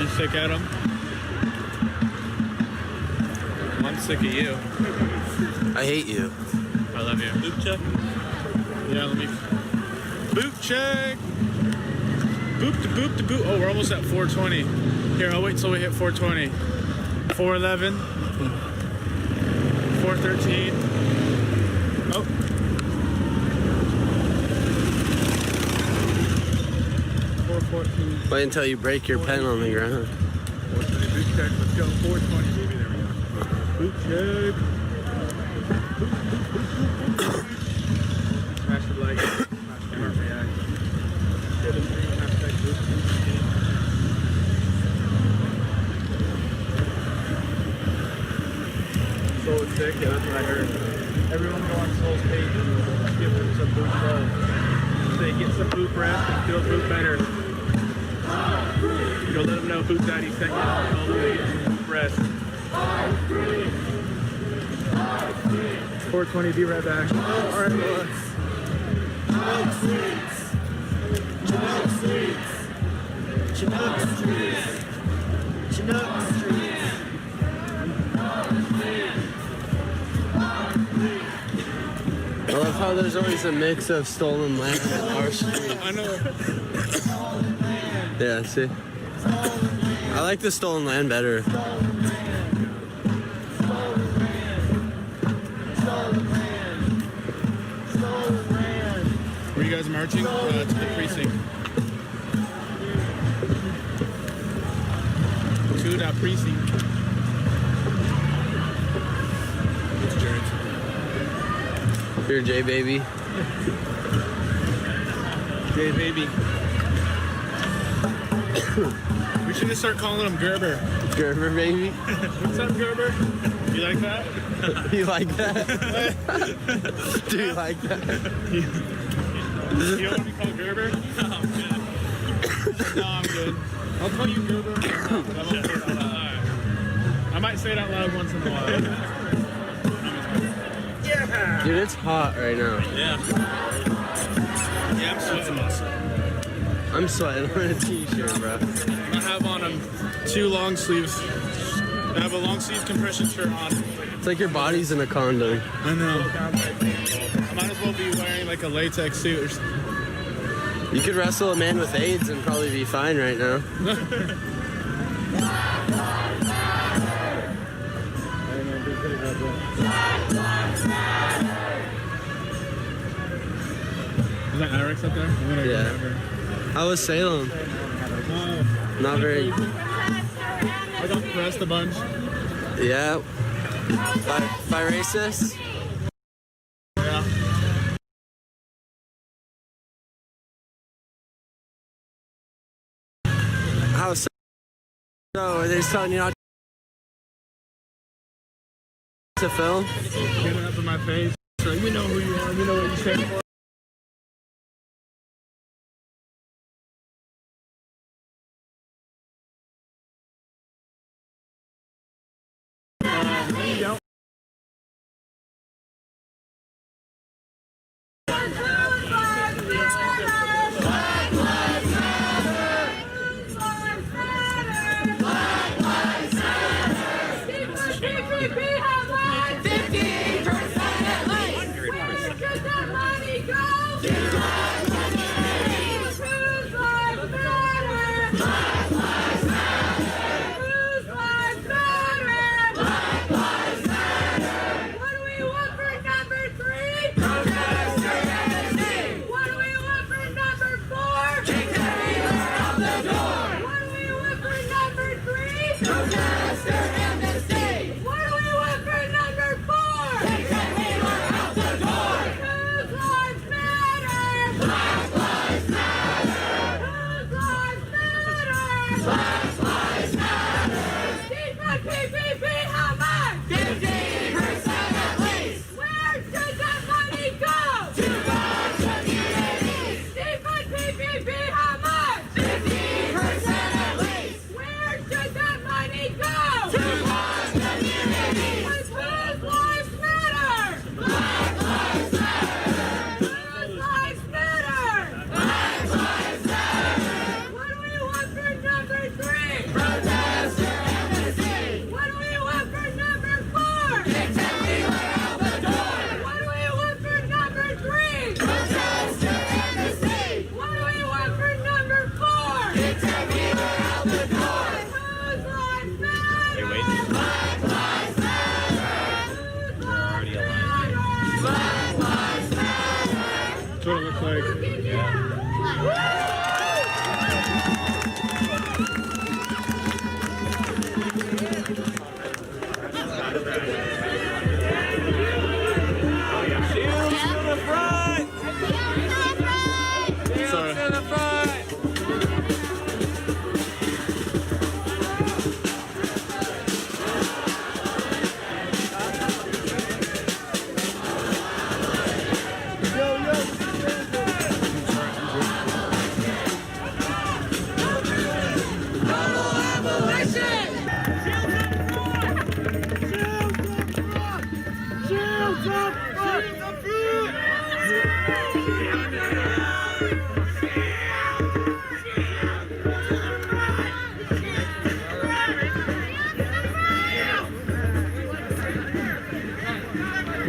You sick at him? I'm sick of you. I hate you. I love you. Boot check? Yeah, let me. Boot check! Boop to boop to boot. Oh, we're almost at 420. Here, I'll wait till we hit 420. 411. 413. Oh. 414. Wait until you break your pen on the ground. 420 boot check. Let's go. 420, baby. There we go. Boot check. Smash the like. Camera react. Get a stream. Hashtag boot. Soul is sick. Yeah, that's what I heard. Everyone go on Soul's page and give them some boot love. Say get some boot rest and feel boot better. Go let them know Boot Daddy sent you. Tell them to get some boot rest. 420, be right back. Alright, boys. Chinook Streets. Chinook Streets. Chinook Streets. Chinook Streets. I love how there's always a mix of stolen land and our streets. I know. Yeah, see? I like the stolen land better. Were you guys marching to the precinct? To the precinct. It's Jared. You're J baby. J baby. We should just start calling him Gerber. Gerber baby. What's up, Gerber? You like that? You like that? Do you like that? You don't want to be called Gerber? No, I'm good. No, I'm good. I'll call you Gerber. I won't say it out loud. I might say it out loud once in a while. Yeah. Dude, it's hot right now. Yeah. Yeah, I'm sweating. I'm sweating on a t-shirt, bro. I have on two long sleeves. I have a long sleeve compression shirt on. It's like your body's in a condom. I know. I might as well be wearing like a latex suit or something. You could wrestle a man with AIDS and probably be fine right now. Is that Alex up there? Yeah. How was Salem? Not very. I got pressed a bunch. Yeah. By racists? Yeah. How so? Are they just telling you not to film? Get it up in my face. So you know who you are. You know what you stand for.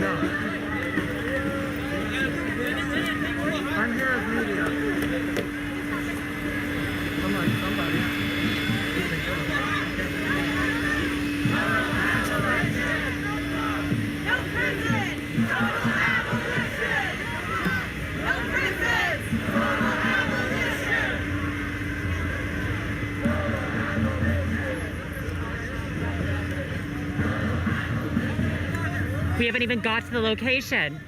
I'm here as media. I'm like somebody. No prison! Total abolition! No prisons! Total abolition! We haven't even got to the location.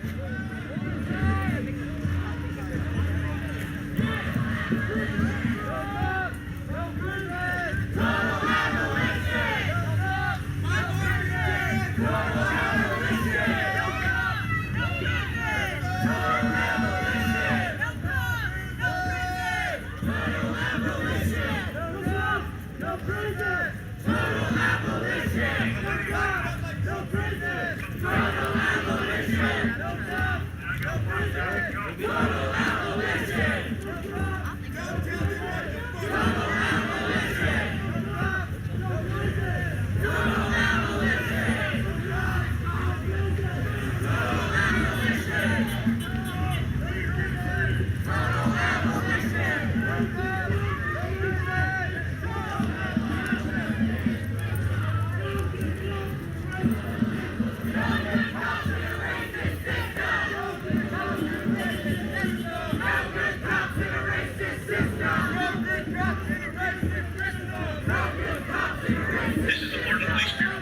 This is the Portland Police Bureau.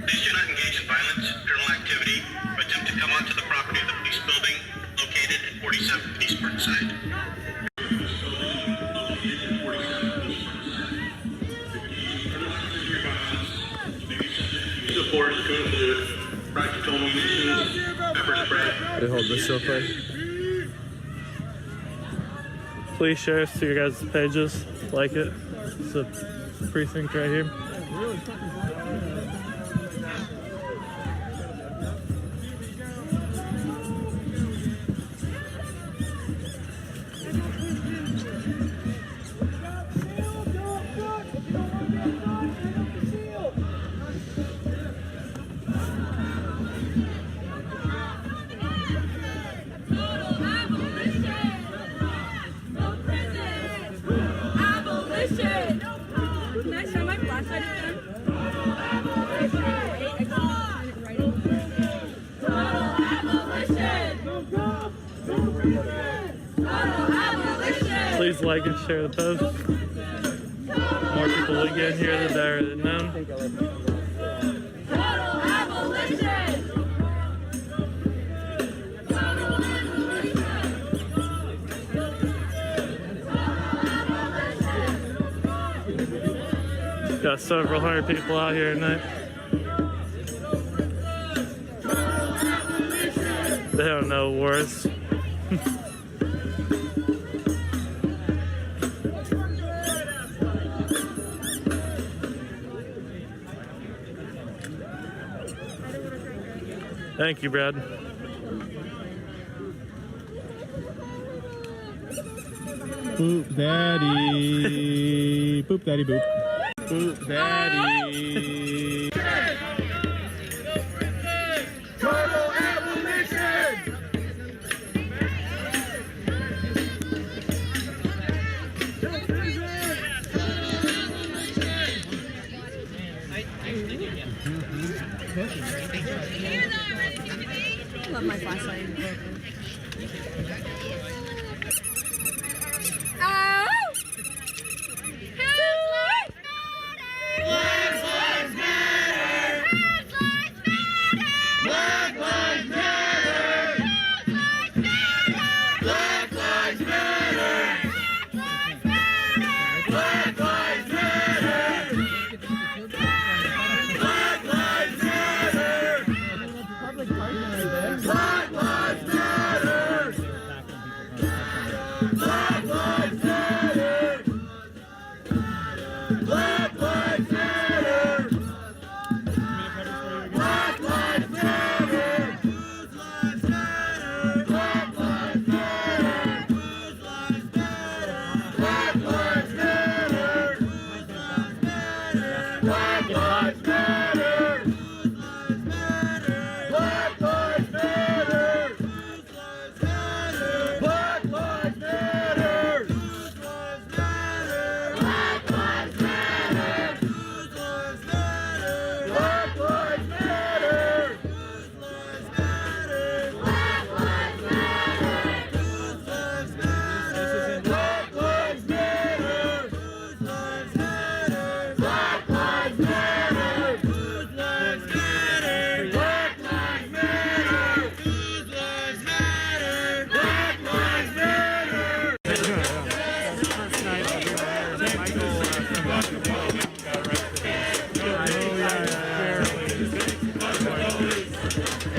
Please do not engage in violence, criminal activity, or attempt to come onto the property of the police building located at 47th East Burnside. The force going to practical munitions, pepper spray. They hold this so far. Please share us to your guys' pages. Like it. It's a precinct right here. Can I show my flashlight again? Please like and share the post. The more people we get here, the better it's known. Total abolition! Got several hundred people out here tonight. They don't know wars. Thank you, Brad. Boop daddy. Boop daddy boop. Boop daddy. Total abolition! Love my flashlight. Black lives matter!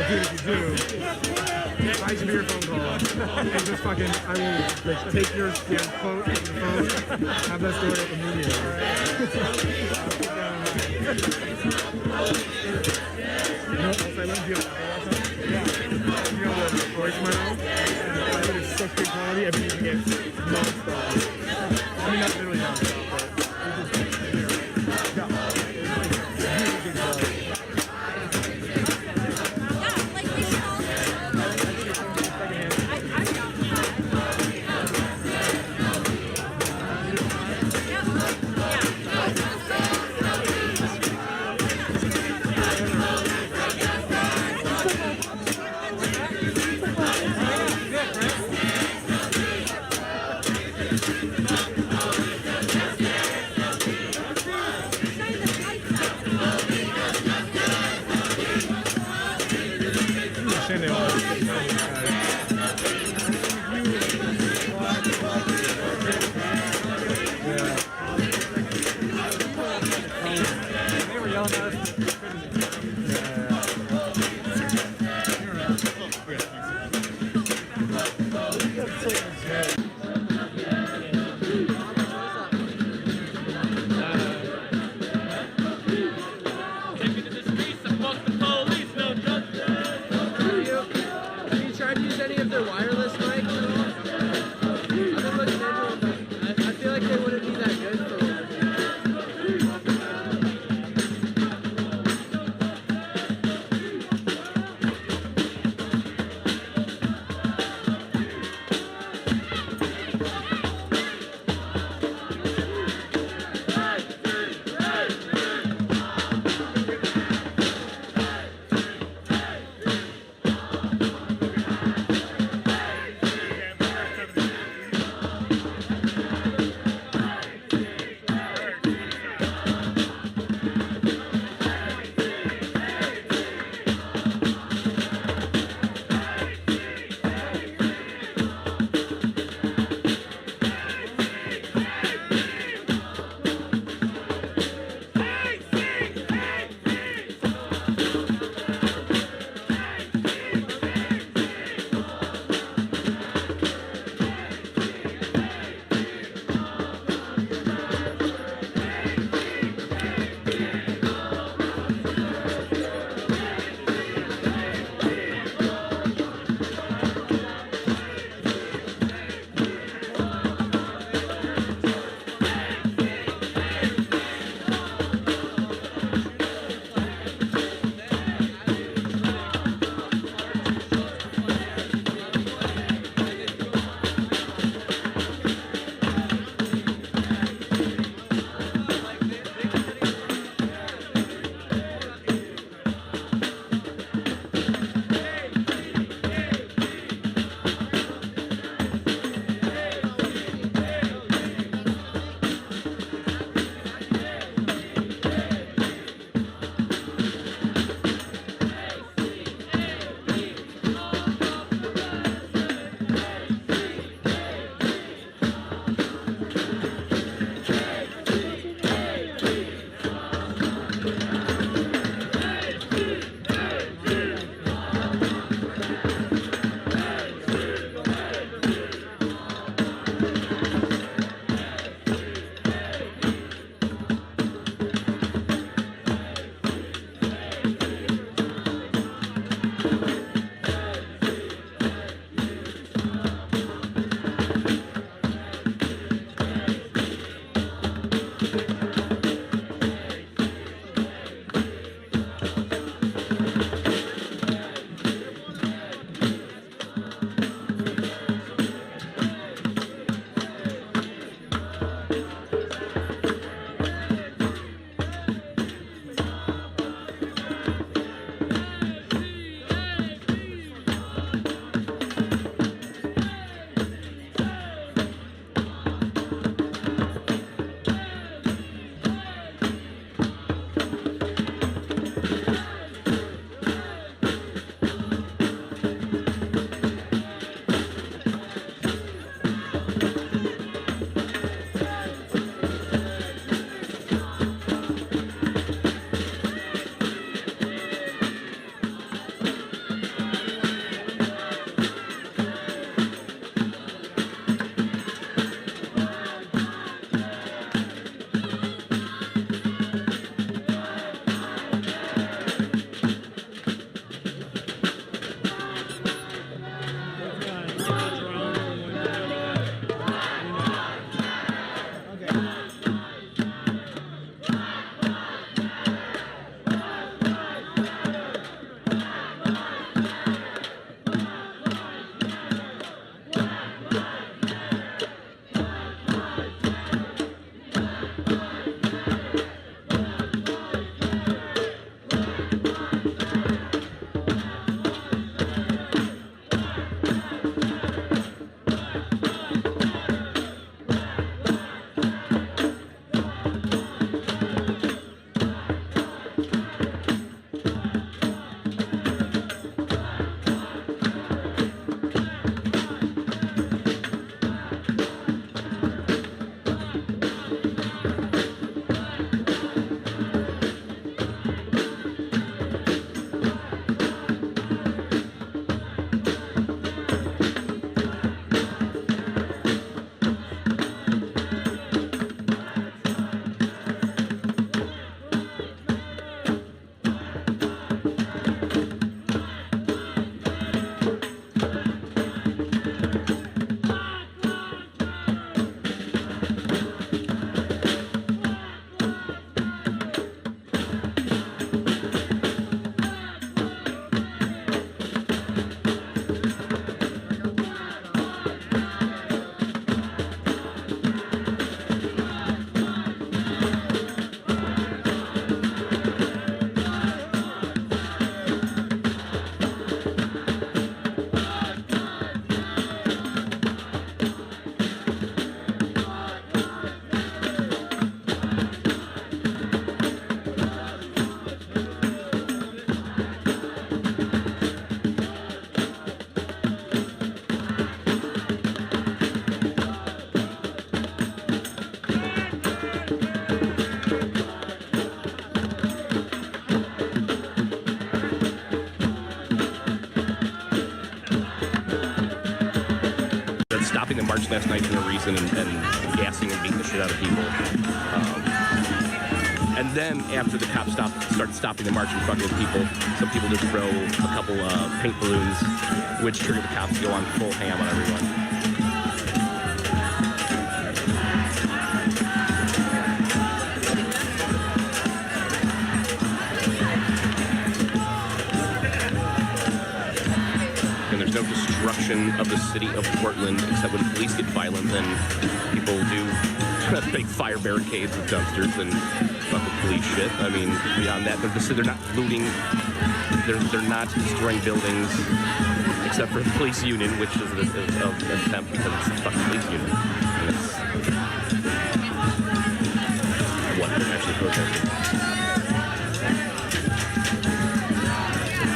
dude, if you do, I should be your phone call. And just fucking, I will like, take your quote on your phone, have that story up immediately. You know, also, I learned you know the voice in my mouth? It is such good quality, I've been using it non-stop. I mean, not literally non-stop, but Have you tried using stopping the march last night for no reason and gassing and beating the shit out of people. And then after the cops started stopping the march and fucking with people, some people did throw a couple pink balloons, which triggered the cops to go on full ham on everyone. No destruction of the city of Portland, except when police get violent, then people do big fire barricades with dumpsters and fucking police shit. I mean, beyond that, they're not looting, they're not destroying buildings, except for the police union, which is an attempt because it's a fucking police union. And it's what they're actually protesting.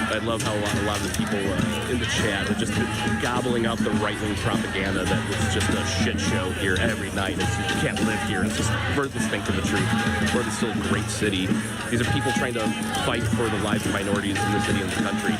I love how a lot of the people in the chat are just gobbling up the right-wing propaganda that it's just a shit show here every night. You can't live here. It's just furthest thing from the truth. Portland's still a great city. These are people trying to fight for the lives of minorities in the city and the country.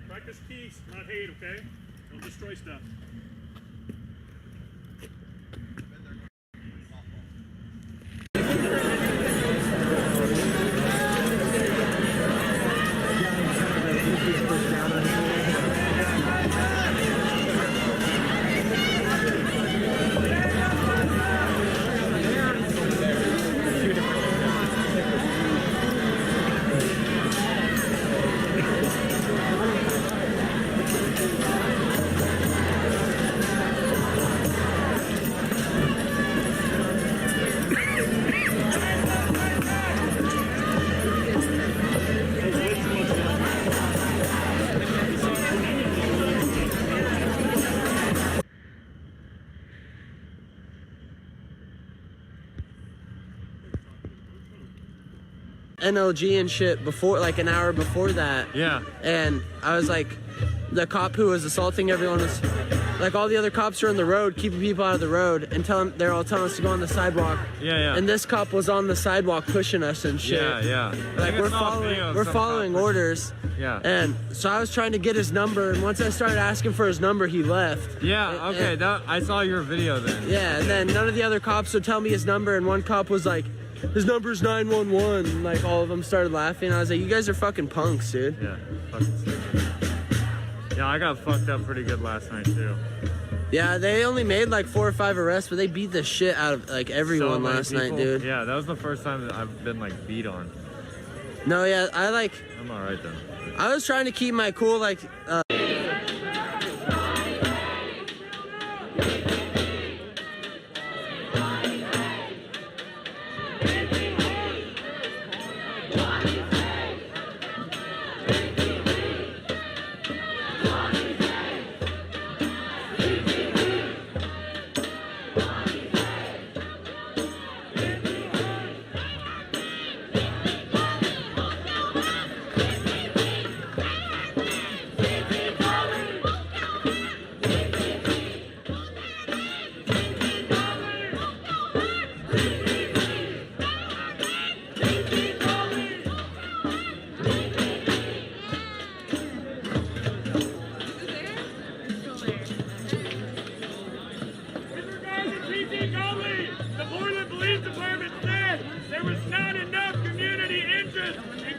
Practice peace, not hate, okay? Don't destroy stuff. NLG and shit before, like an hour before that. Yeah. And I was like, the cop who was assaulting everyone was like, all the other cops are on the road, keeping people out of the road, and they're all telling us to go on the sidewalk. Yeah, yeah. And this cop was on the sidewalk pushing us and shit. Yeah, yeah. Like we're following orders. Yeah. And so I was trying to get his number, and once I started asking for his number, he left. Yeah, okay, I saw your video then. Yeah, and then none of the other cops would tell me his number, and one cop was like, his number's 911, and like all of them started laughing. I was like, you guys are fucking punks, dude. Yeah, fucking sick. Yeah, I got fucked up pretty good last night too. Yeah, they only made like 4 or 5 arrests, but they beat the shit out of like everyone last night, dude. Yeah, that was the first time that I've been like beat on. No, yeah, I'm alright then. I was trying to keep my cool, like,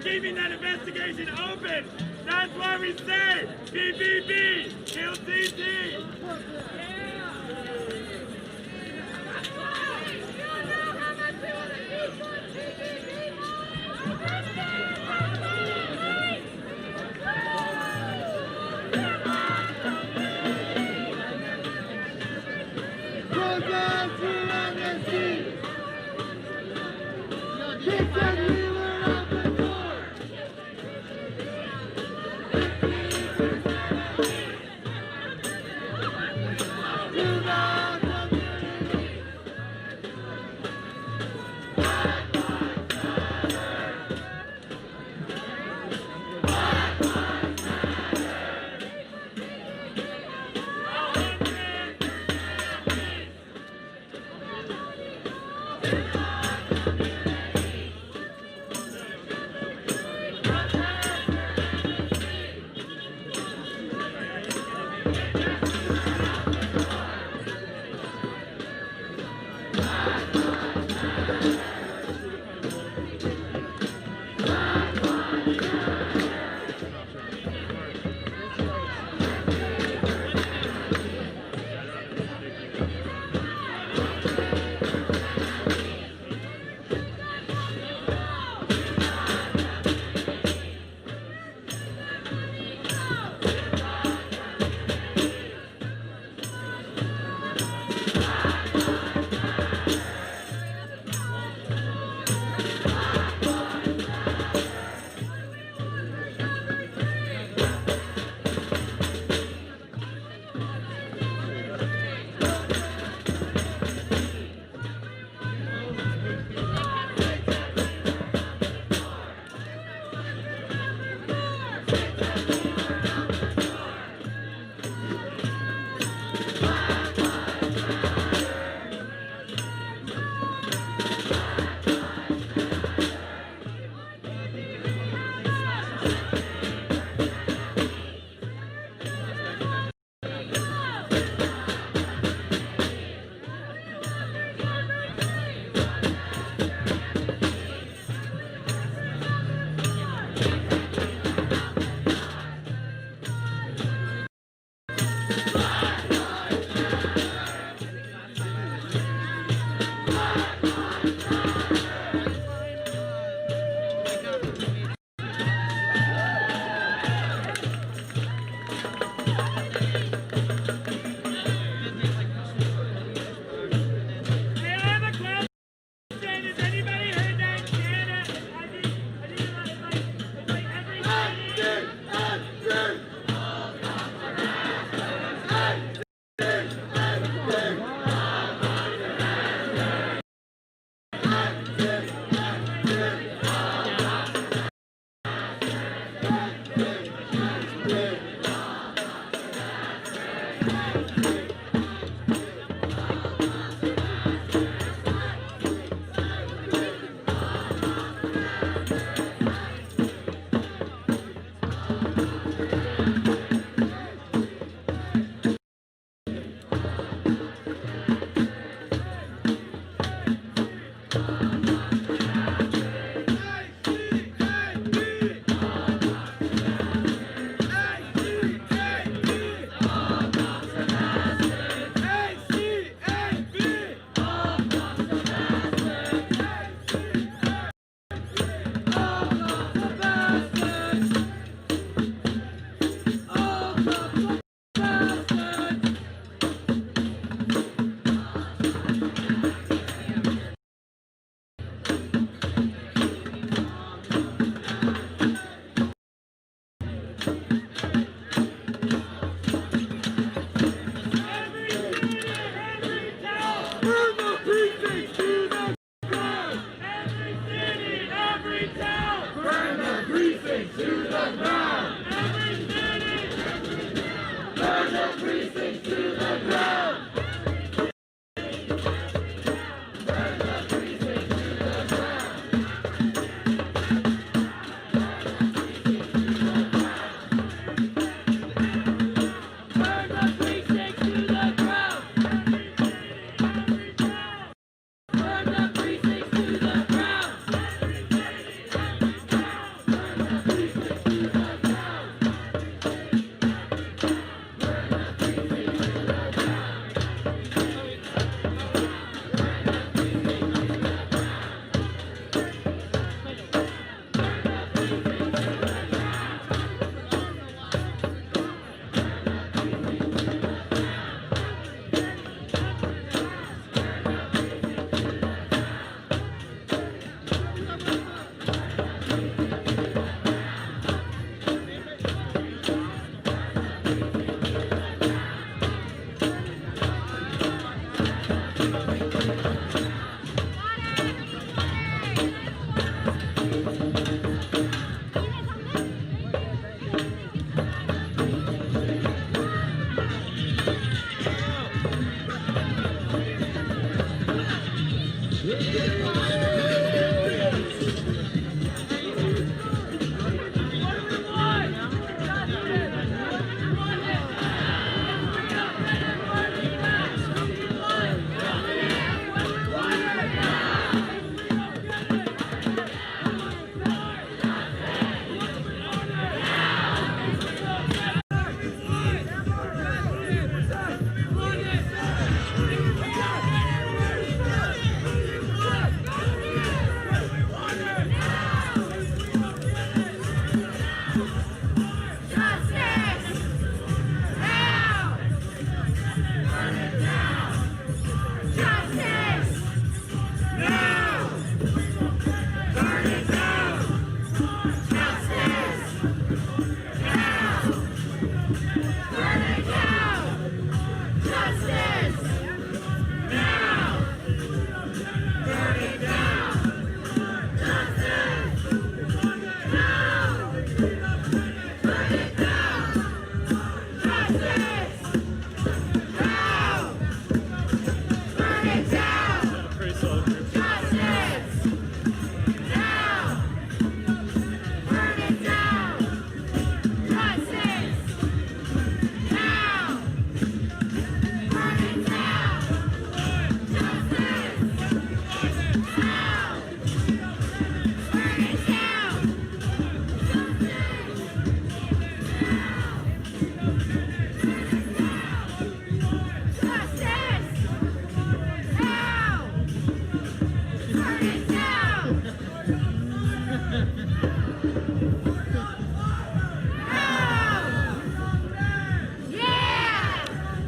keeping that investigation open. That's why we say BBB, kill CT.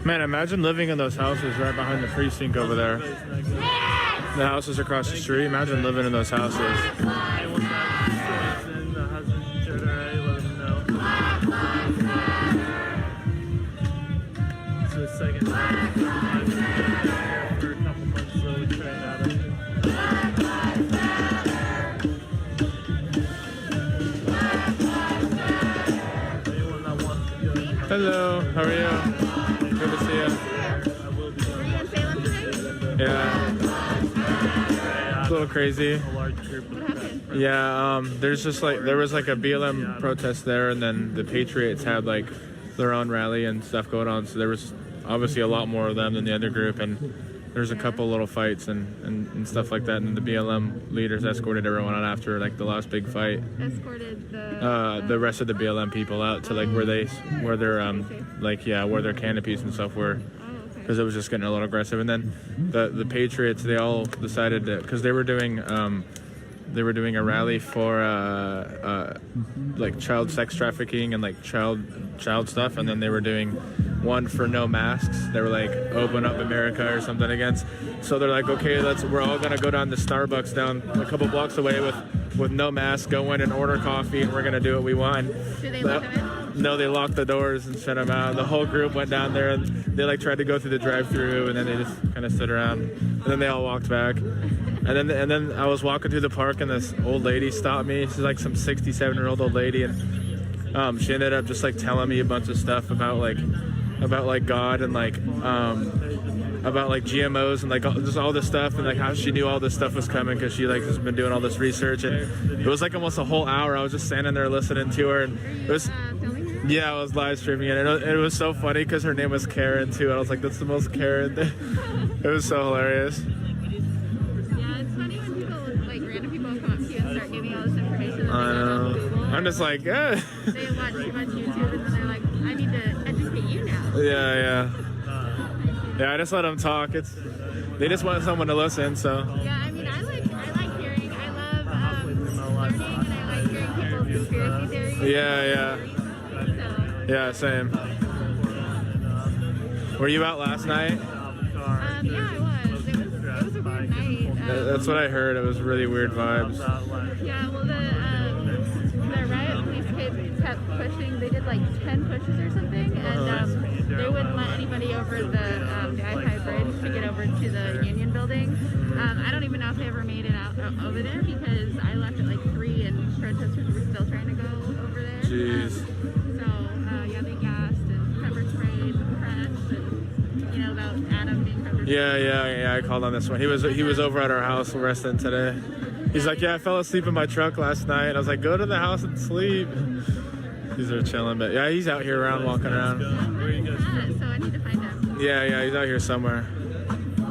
Man, imagine living in those houses right behind the precinct over there. The houses across the street. Imagine living in those houses. Hello, how are you? Good to see you. Yeah. It's a little crazy. Yeah, there's just like, there was like a BLM protest there, and then the Patriots had like their own rally and stuff going on, so there was obviously a lot more of them than the other group, and there's a couple little fights and stuff like that, and the BLM leaders escorted everyone out after like the last big fight. Escorted The rest of the BLM people out to like where their where their canopies and stuff were, because it was just getting a little aggressive. And then the Patriots, they all decided to, because they were doing a rally for like child sex trafficking and like child stuff, and then they were doing one for no masks. They were like, open up America or something against. So they're like, okay, we're all gonna go down to Starbucks down a couple blocks away with no mask, go in and order coffee, and we're gonna do what we want. Did they let them in? No, they locked the doors and shut them out. The whole group went down there, and they like tried to go through the drive-through, and then they just kind of stood around, and then they all walked back. And then I was walking through the park, and this old lady stopped me. She's like some 67-year-old old lady, and she ended up just like telling me a bunch of stuff about God and like about like GMOs and like just all this stuff, and like how she knew all this stuff was coming because she like has been doing all this research. And it was like almost a whole hour. I was just standing there listening to her, and it was. Yeah, I was live streaming it. It was so funny because her name was Karen too. And I was like, that's the most Karen thing. It was so hilarious. Yeah, it's funny when people, like random people come up to you and start giving all this information. I know. I'm just like, eh. They watch too much YouTube and then they're like, I need to educate you now. Yeah, I just let them talk. They just want someone to listen, so. Yeah, I mean, I like hearing, I love learning, and I like hearing people's conspiracy theories. Yeah. So. Yeah, same. Were you out last night? Yeah, I was. It was a weird night. That's what I heard. It was really weird vibes. Yeah, well, the Ryot Police kept pushing. They did like 10 pushes or something, and they wouldn't let anybody over the I-5 bridge to get over to the Union Building. I don't even know if they ever made it out over there because I left at like 3 and protesters were still trying to go over there. Jeez. Yeah, they gassed and pepper sprayed the press, and you know about Adam being pepper sprayed. Yeah. I called on this one. He was over at our house resting today. He's like, yeah, I fell asleep in my truck last night. I was like, go to the house and sleep. These are chilling, but yeah, he's out here around, walking around. Where are you guys from? Yeah, so I need to find him. Yeah, he's out here somewhere. Go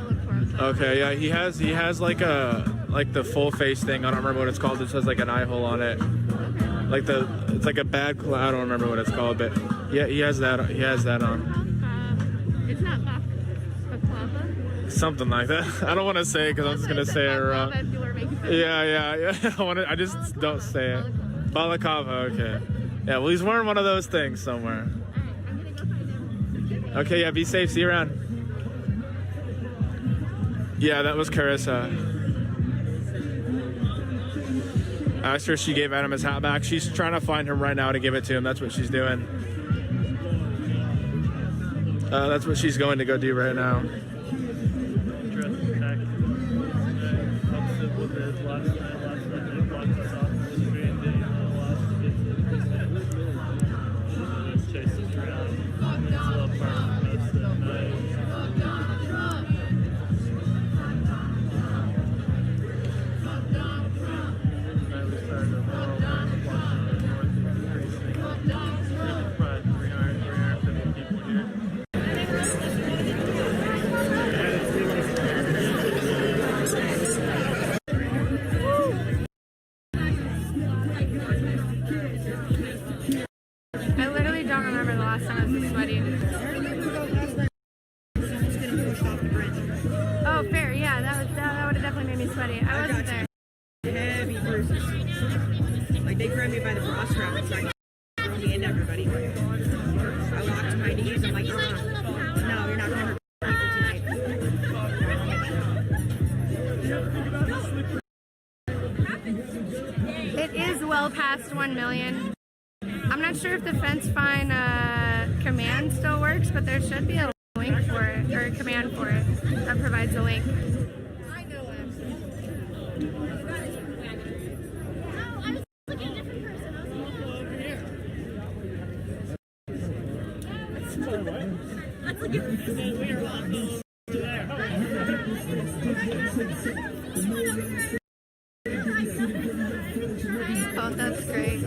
look for him. Okay, yeah, he has like the full face thing. I don't remember what it's called. It has like an eye hole on it. Like it's like a bad. I don't remember what it's called, but yeah, he has that. He has that on. It's not baklava. Something like that. I don't want to say it because I'm just gonna say it wrong. People are making fun of Yeah. I just don't say it. Balaclava. Okay. Yeah. Well, he's wearing one of those things somewhere. Alright, I'm gonna go find him. Okay. Yeah. Be safe. See you around. Yeah, that was Carissa. I asked her if she gave Adam his hat back. She's trying to find him right now to give it to him. That's what she's doing. That's what she's going to go do right now. I literally don't remember the last time I was this sweaty. Oh, fair. Yeah, that would have definitely made me sweaty. I wasn't there. Heavy bruises. Like they grabbed me by the bra strap and started throwing me into everybody. I walked to my knees. I'm like, no, you're not gonna hurt people tonight. It is well past 1 million. I'm not sure if the fence fine command still works, but there should be a link for it, or a command for it, that provides a link. I know what I'm saying. No, I was looking at a different person. I was looking over here. Let's look at Oh, that's great.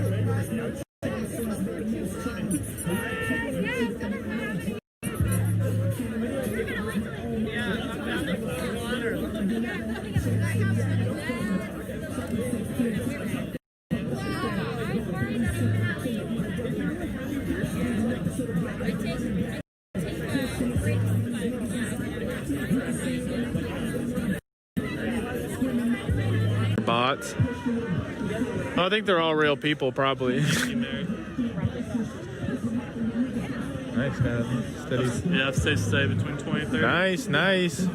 Bots. I think they're all real people, probably. Nice, man. Steady. Yeah, I've stayed between 20 and 30. Nice.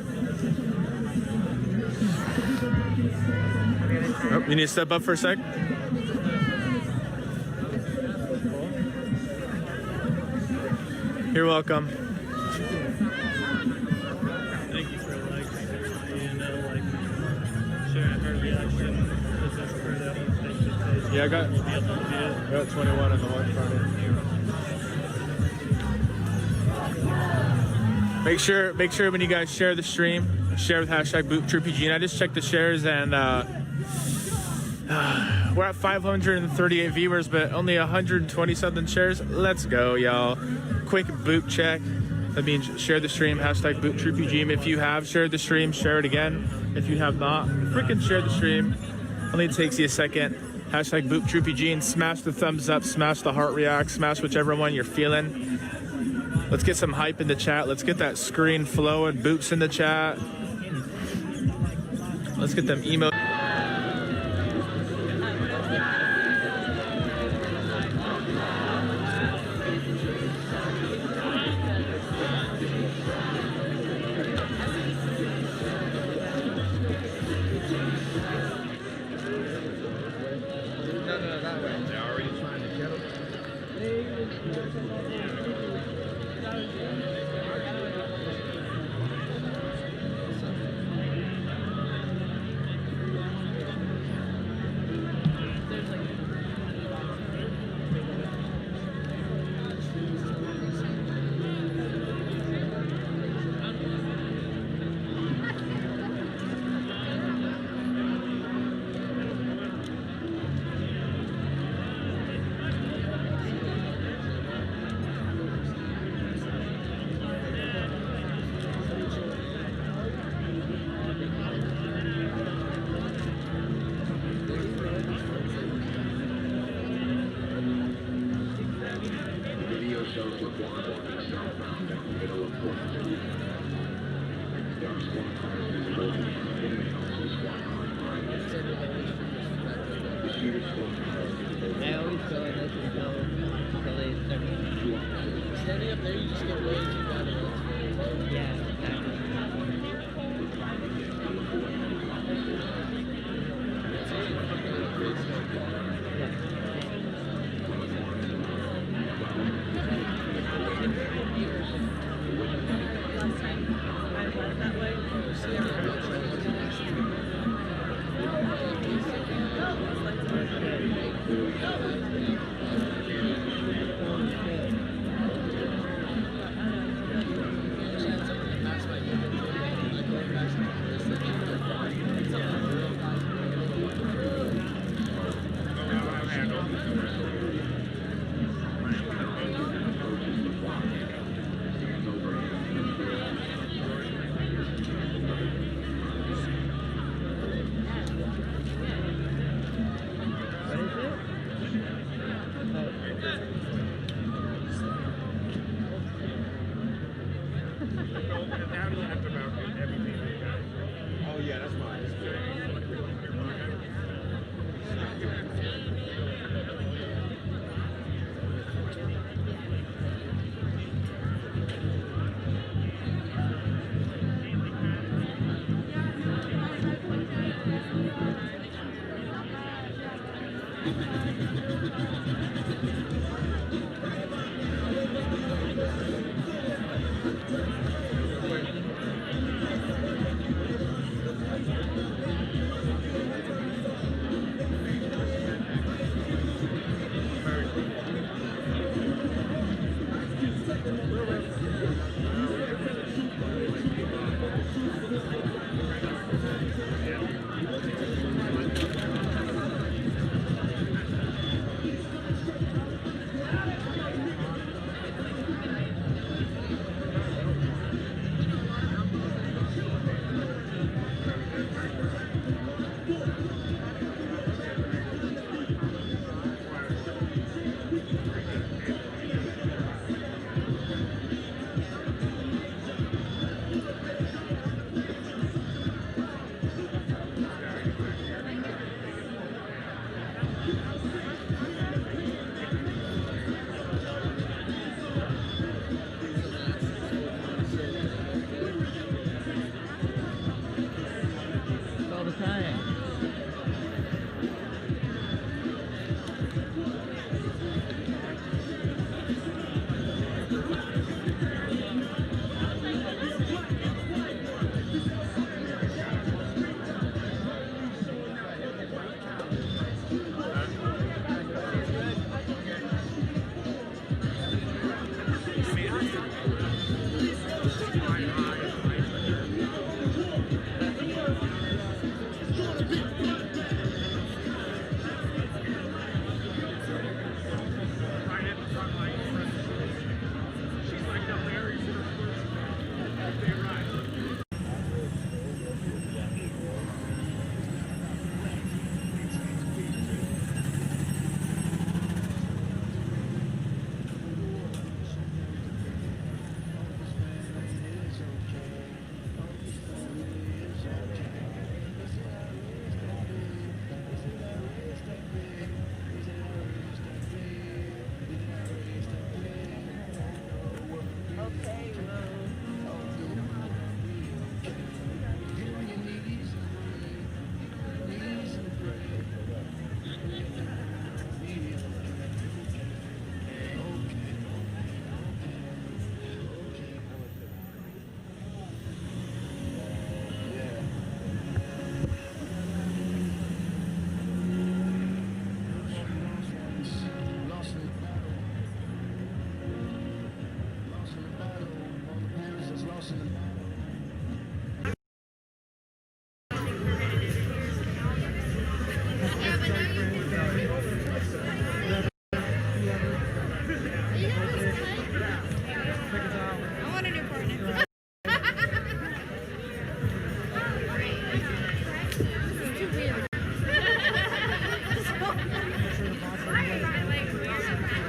Oh, you need to step up for a sec? You're welcome. Thank you for sharing her reaction. Yeah, I got 21 in the one front. Make sure when you guys share the stream, share with hashtag BootTruePG. And I just checked the shares and we're at 538 viewers, but only 120 something shares. Let's go, y'all. Quick boot check. That means share the stream, hashtag BootTruePG. If you have shared the stream, share it again. If you have not, freaking share the stream. Only takes you a second. Hashtag BootTruePG and smash the thumbs up, smash the heart react, smash whichever one you're feeling. Let's get some hype in the chat. Let's get that screen flowing. Boots in the chat. Let's get them emo. I always feel like I can go until they start standing up there. You just get way too bad at it. Yeah, exactly.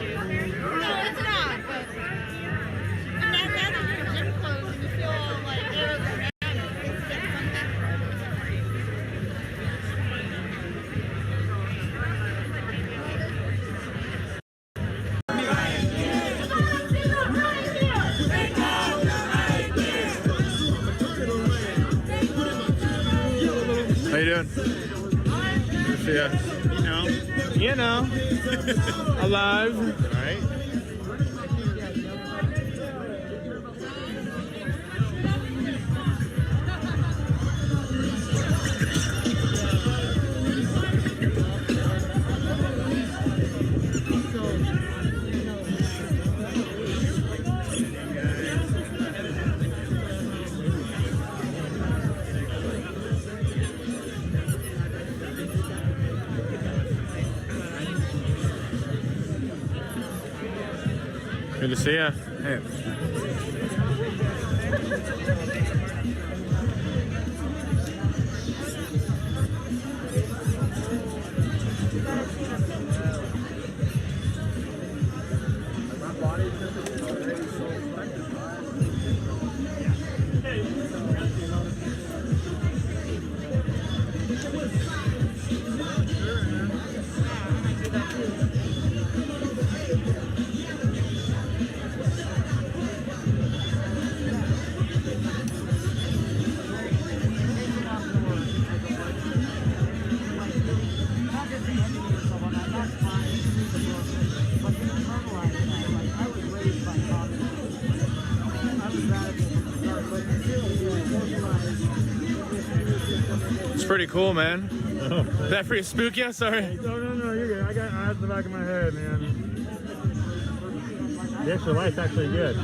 No, it's not, but man? Good to see ya. You know. Alive. Right? Good to see ya. Hey. It's pretty cool, man. Oh, That pretty spooky? Yeah, sorry. no, you're good. I had the back of my head, man. The extra light's actually good.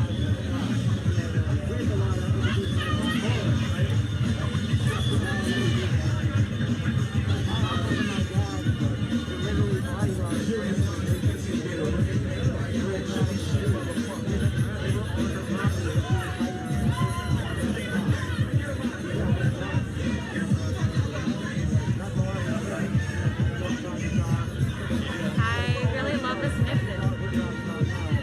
I really love the snippet.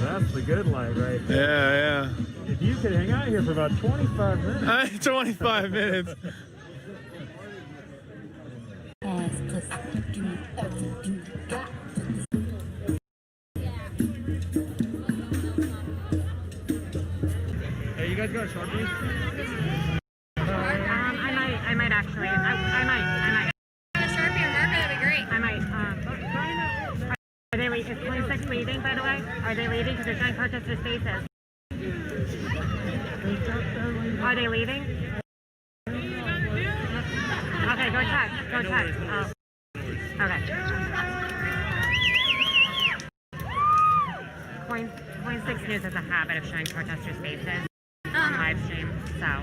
That's the good light right there. Yeah, If you could hang out here for about 25 minutes. yeah. 25 minutes. Hey, you guys got a Sharpie? I might actually. I might. A Sharpie or marker, that'd be great. I might. Are they leaving? Is 26 leaving, by the way? Are they leaving? Because they're trying to purchase their spaces. Are they leaving? Okay, go check. Go check. Oh. Okay. Point 6 News has a habit of showing protester spaces on live stream, so.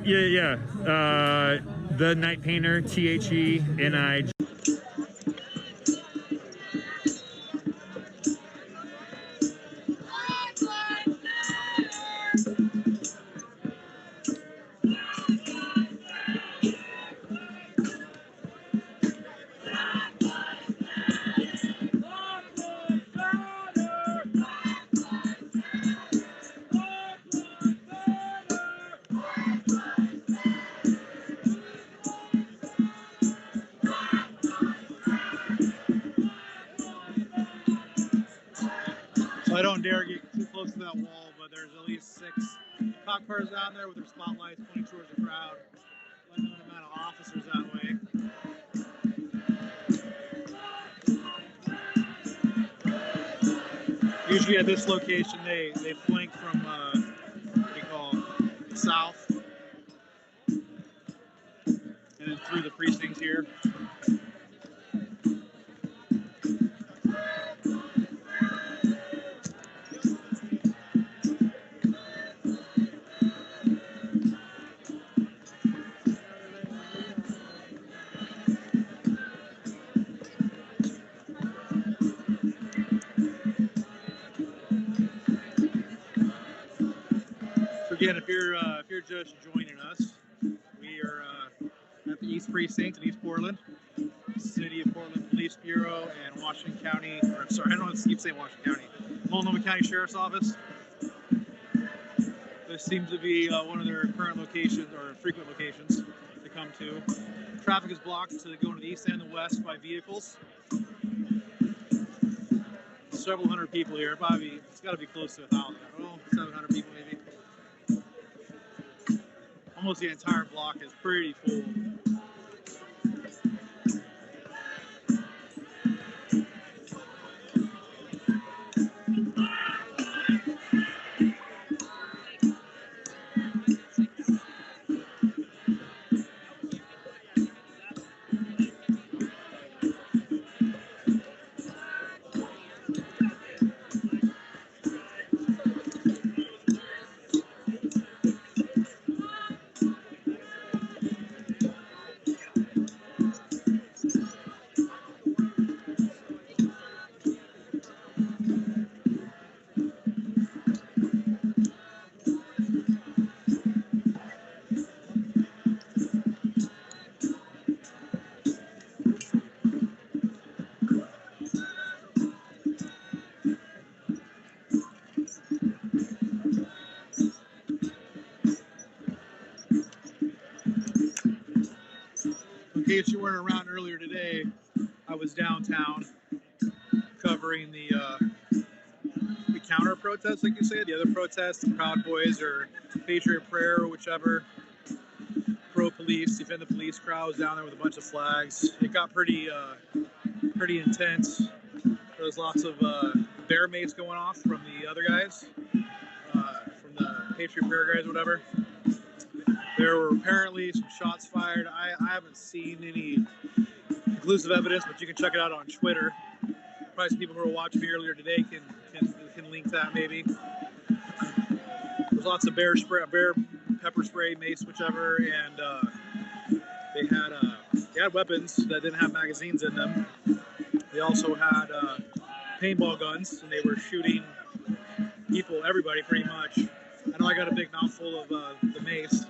Yeah. The Night Painter, THENI. So I don't dare get too close to that wall, but there's at least 6 cop cars down there with their spotlights pointing towards the crowd, letting the amount of officers that way. Usually at this location, they flank from what they call the south, and then through the precincts here. Again, if you're just joining us, we are at the East Precinct in East Portland, City of Portland Police Bureau, and Washington County. Or sorry, I don't want to keep saying Washington County. Multnomah County Sheriff's Office. This seems to be one of their current locations or frequent locations to come to. Traffic is blocked to go to the east and the west by vehicles. Several hundred people here. Probably it's got to be close to 1,000. Well, 700 people maybe. Almost the entire block is pretty full. In case you weren't around earlier today, I was downtown covering the counter protests, like you said, the other protests, the Proud Boys or Patriot Prayer or whichever, pro-police, defend the police crowd was down there with a bunch of flags. It got pretty intense. There was lots of bear mace going off from the other guys, from the Patriot Prayer guys or whatever. There were apparently some shots fired. I haven't seen any conclusive evidence, but you can check it out on Twitter. Probably some people who were watching me earlier today can link that maybe. There's lots of bear pepper spray, mace, whichever, and they had weapons that didn't have magazines in them. They also had paintball guns, and they were shooting people, everybody, pretty much. I know I got a big mouthful of the mace.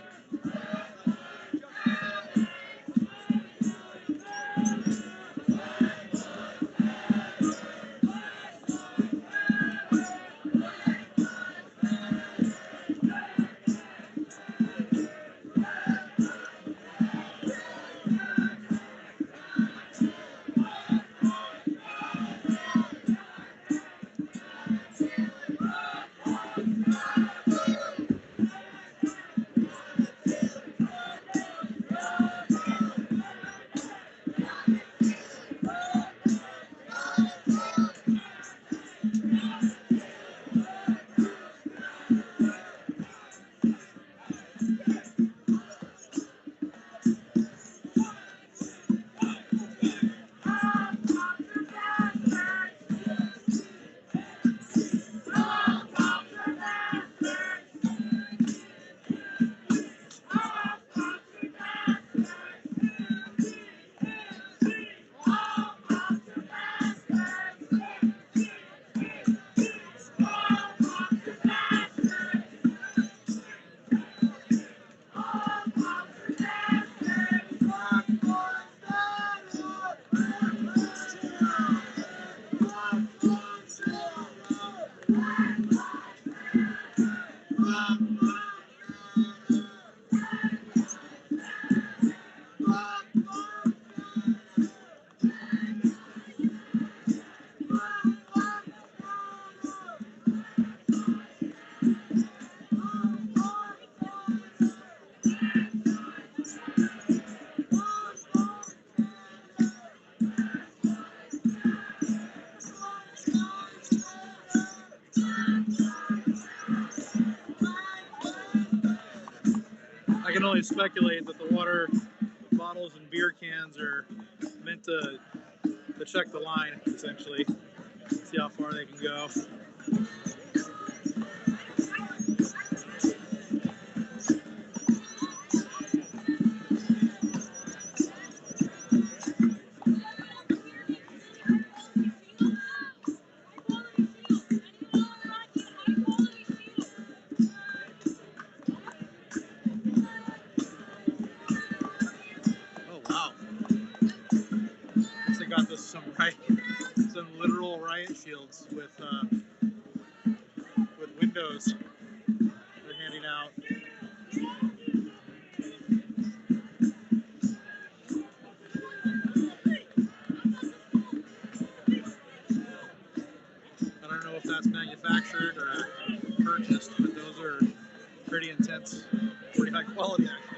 I can only speculate that the water bottles and beer cans are meant to check the line, essentially, see how far they can go. shields with windows they're handing out. I don't know if that's manufactured or purchased, but those are pretty intense, pretty high quality actually.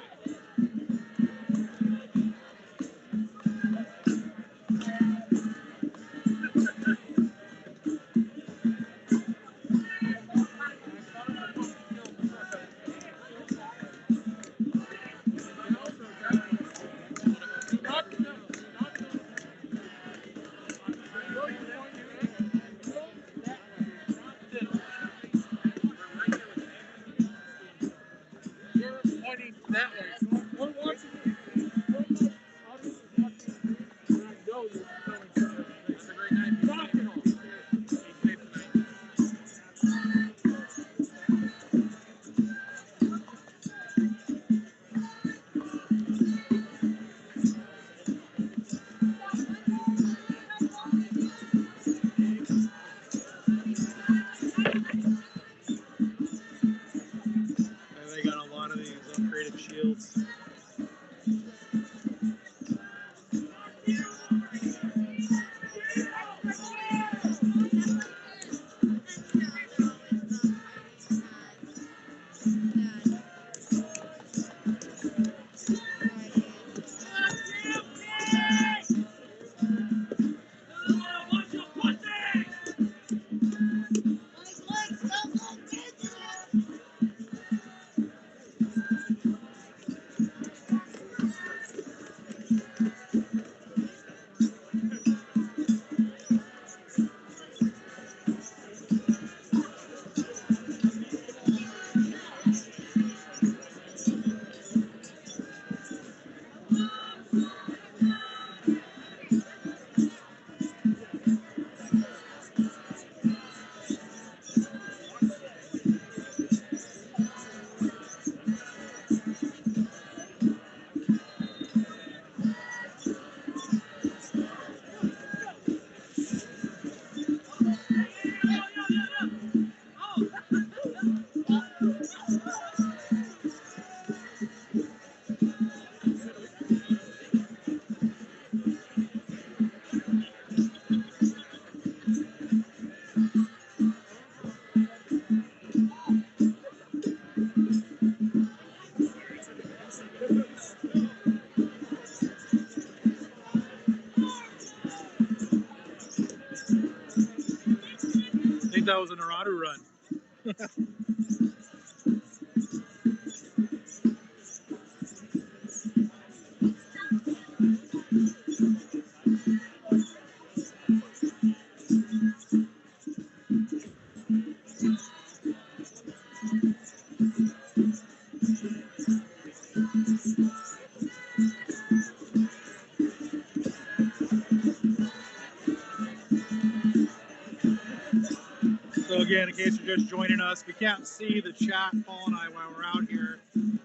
Shields. 8,000 Aradu run. So again, in case you're just joining us, we can't see the chat, Paul and I, while we're out here,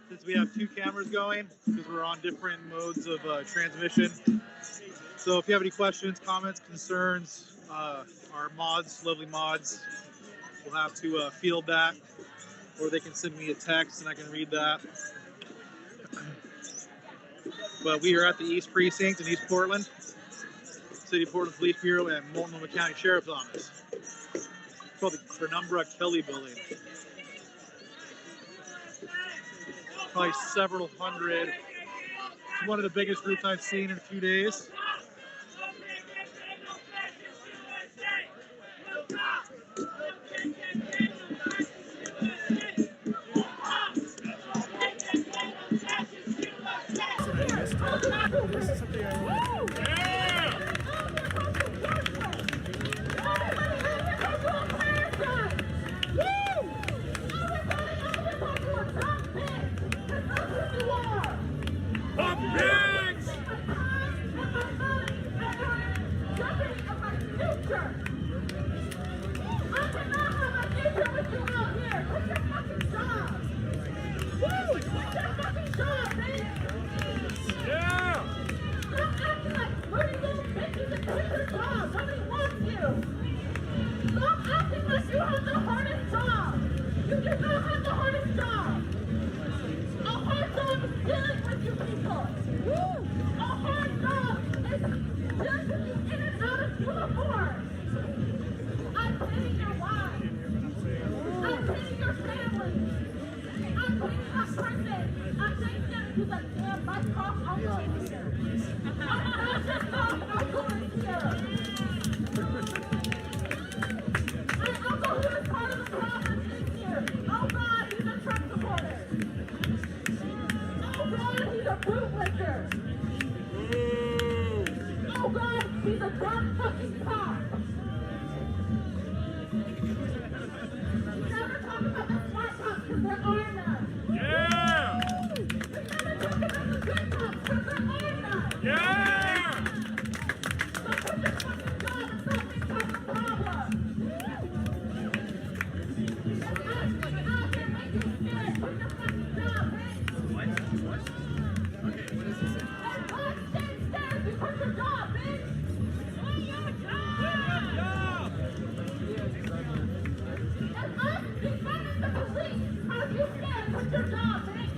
since we have two cameras going, because we're on different modes of transmission. So if you have any questions, comments, concerns, our mods, lovely mods, will have to field that, or they can send me a text and I can read that. But we are at the East Precinct in East Portland, City of Portland Police Bureau and Multnomah County Sheriff's Office. It's called the Penumbra Kelly Building. Probably several hundred. It's one of the biggest groups I've seen in a few days. have the hardest job. You do not have the hardest job. A hard job is dealing with you people. A hard job is just with you in and out of uniform. I'm paying your wives. I'm paying your families. I'm paying that person. I'm saying that he's like, damn, my cough, I'll go in here. I'm not just cough, I'll go in here. My uncle, who is part of the problem, is here. Oh God, he's a Trump supporter. Oh God, he's a bootlicker. Oh God, he's a dumb fucking cop. Never talk about the smart cops because there are none. Yeah! Never talk about the good cops because there are none. Yeah! So put your fucking job and stop being part of the problem. If you're out there making scared, put your fucking job, bitch. What? And us staying scared, you put your job, bitch. Put your job. And us defunding the police, how you scared, put your job, bitch.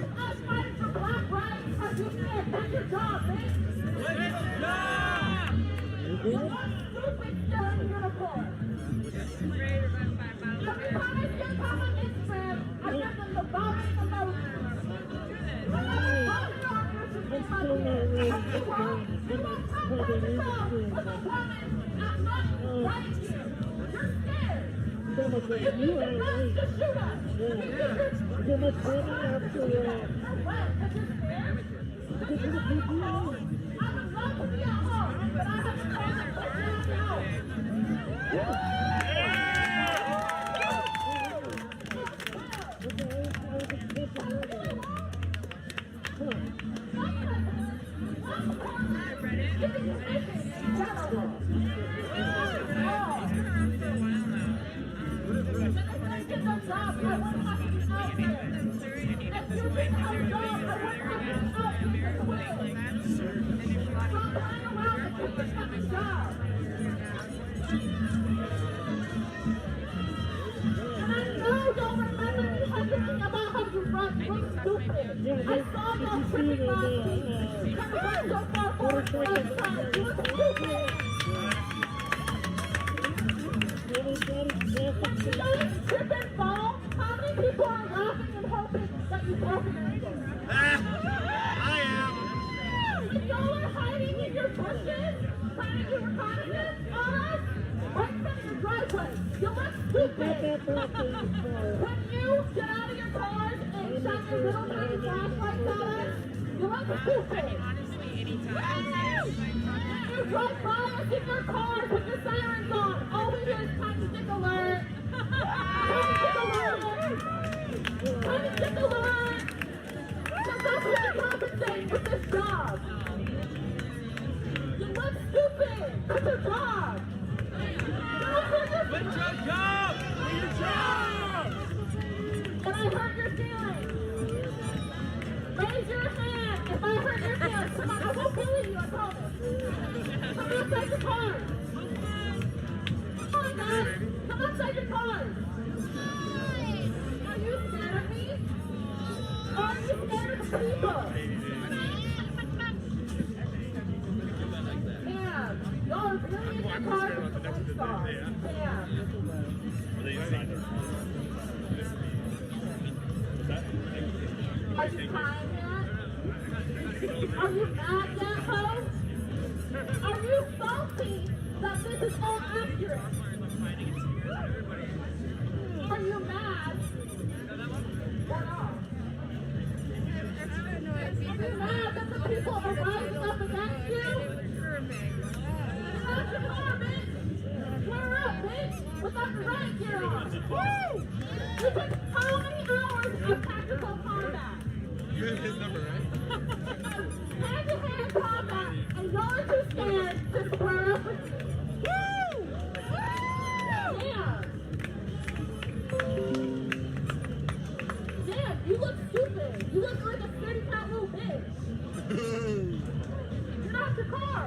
And us fighting for black rights, how you scared, put your job, bitch. You look stupid still in uniform. Every time I see a cop on Instagram, I give them the vomiting emoji. I have a vomiting officer in my ear. You won't talk about yourself with a woman at money right here. You're scared. If you can run to shoot us, you're wet because you're scared. I would love to be at home, but I have to call the police now. I saw y'all tripping last week. Coming so far forward for us time. You look stupid. When you guys trip and fall, how many people are laughing and hoping that you broke an ankle? I am. When y'all are hiding in your bushes, trying to do reconnaissance on us, right in front of your driveway, you look stupid. When you get out of your cars and shine your little tiny flashlights at us, you look stupid. You drive by us in your cars with your sirens on. All we hear is tiny stick alert. Tiny stick alert. Tiny stick alert. Because that's what you're compensating with this job. You look stupid. That's your job. What's your job? What's your job? And I hurt your feelings. Raise your hand if I hurt your feelings. Come on, I won't bully you, I promise. Come outside your car. Come on, guys. Come outside your car. Are you scared of me? Or are you scared of the people? Damn. Y'all are really in your car with the police car. Damn. Are you crying yet? Are you mad yet, ho? Are you salty that this is all accurate? Are you mad? Or not? Are you mad that the people are rising up against you? Get out your car, bitch! Square up, bitch! Without the riot gear on! Woo! You took how many hours of tactical combat? You have his number, right? Hand-to-hand combat, and y'all are too scared to square up with me. Woo! Damn! Damn, you look stupid. You look like a 30-pound little bitch. Get out your car.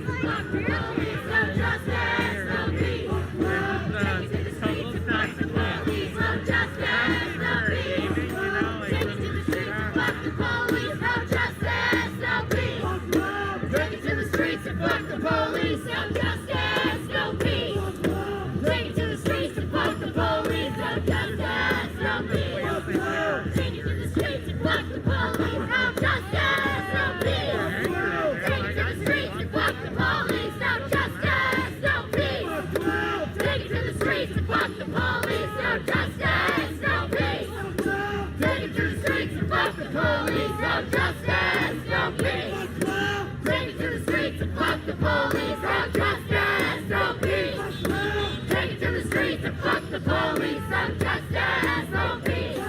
Fuck the police, no justice, no peace. Take it to the streets and fuck the police, no justice, no peace. Take it to the streets and fuck the police, no justice, no peace. Take it to the streets and fuck the police, no justice, no peace. Take it to the streets and fuck the police, no justice, no peace. Take it to the streets and fuck the police, no justice, no peace. Take it to the streets and fuck the police, no justice, no peace. Take it to the streets and fuck the police, no justice, no peace.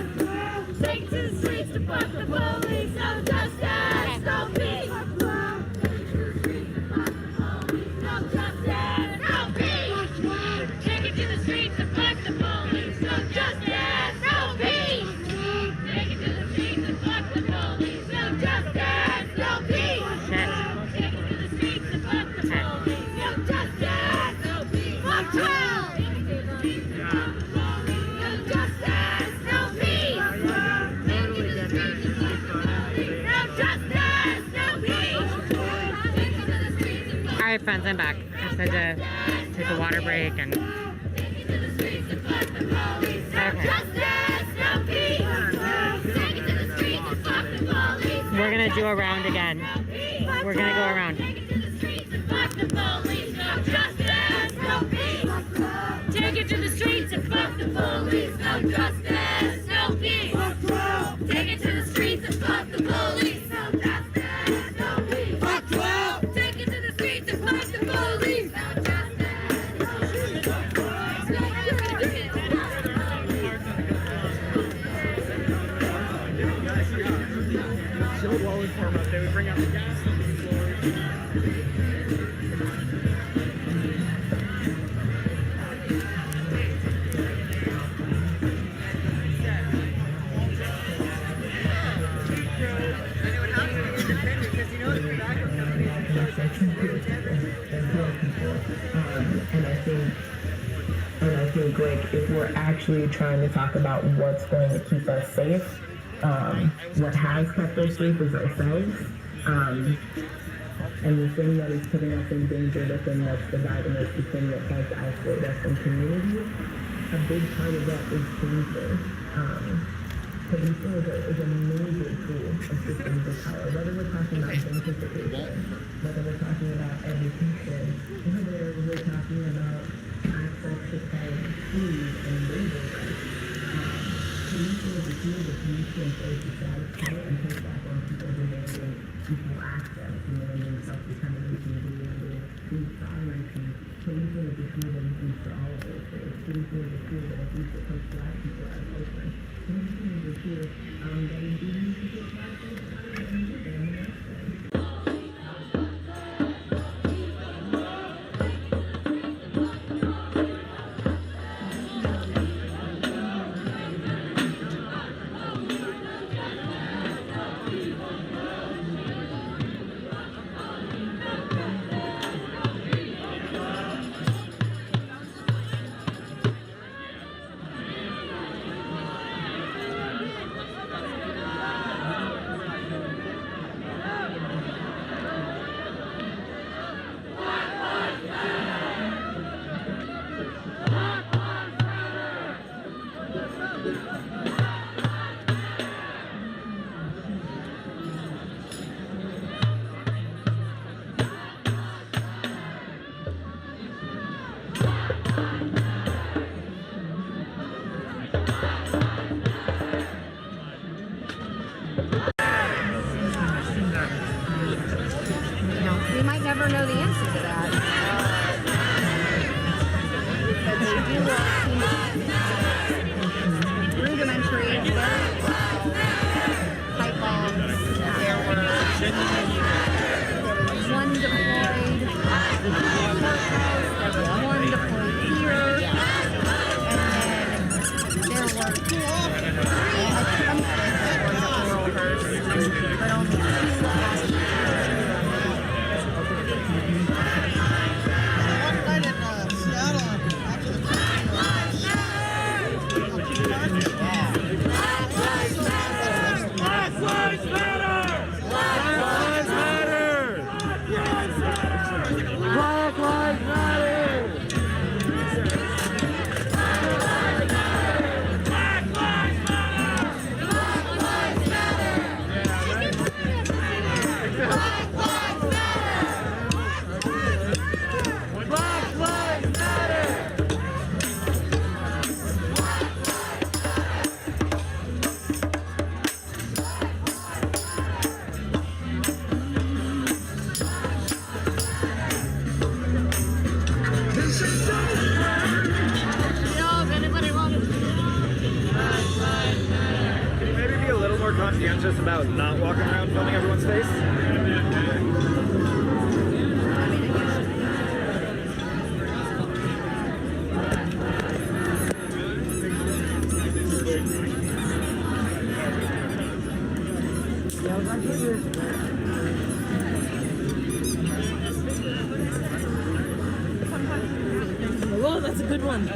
my friends and back. I said to take a water break and. Okay. We're gonna do a round again. We're gonna go around. Take it to the streets and fuck the police. No justice, no peace. Take it to the streets and fuck the police. No justice, no peace. Take it to the streets and fuck the police. No justice. Show Wally form up there. We bring out the gas. And I think like if we're actually trying to talk about what's going to keep us safe, what has kept us safe is ourselves. And the thing that is putting us in danger, the thing that's dividing us, the thing that tries to isolate us from community, a big part of that is painful. Police is a major tool of systems of power, whether we're talking about gentrification, whether we're talking about education, whether we're talking about access to quality food and labor rights. Police is a tool that police can enforce the status quo and push back on people demanding equal access, demanding self-determination, demanding food sovereignty. Police is a tool that is used for all of those things. Police is a tool that is used to push black people out of Oakland. Police is a tool that is used to push black people out of Oakland. We might never know the answer to that. But they do all seem rudimentary, very pipe bombs. There were one deployed courthouse, there was one deployed here, and then there were three attempted deployed at Laurelhurst, but only two lost. Conscientious about not walking around filming everyone's face? Oh, that's a good one.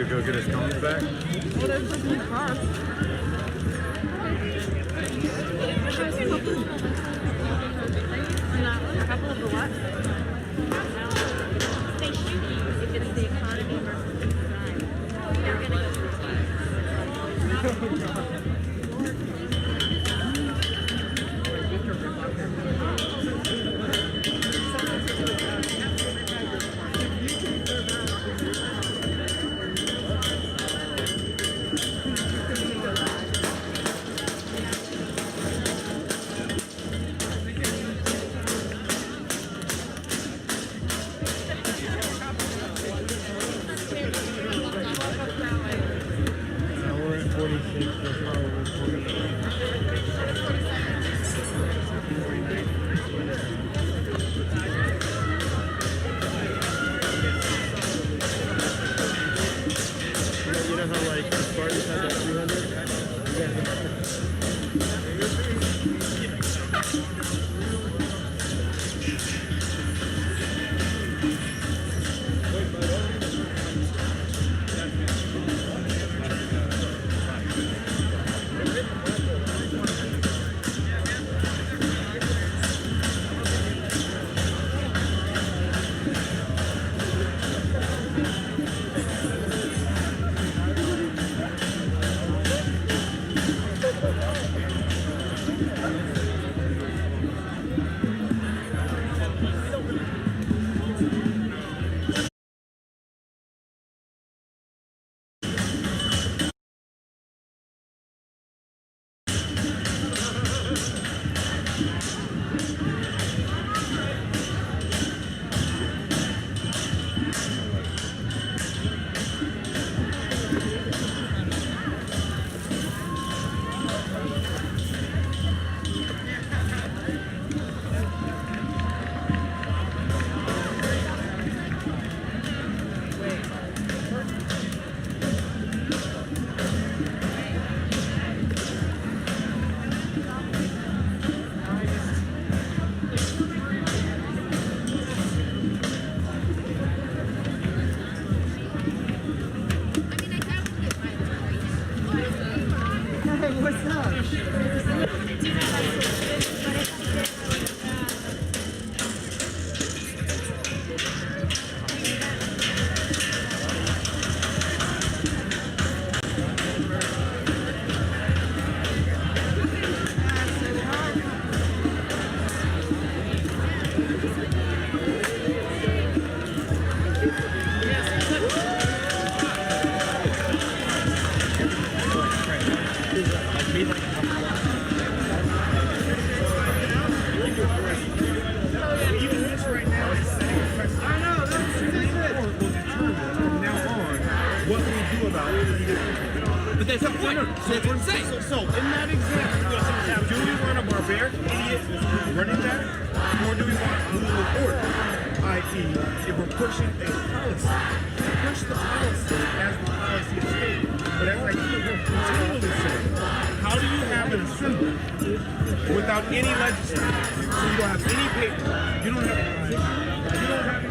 go get his cones back? Well, there's just new cars. A couple of the what? If it's the economy versus the design. They're going to go through We're at 46, so probably 40. You know how like the Spartans had that 300? Yeah. That's the point. So that's what I'm saying. So in that example, do we want a barbaric idiot running that, or do we want rule of order? I.e., if we're pushing a policy, push the policy as the policy is stated. But as I keep continually saying, how do you have an assembly without any legislature? So you don't have any paper. You don't have. You don't have.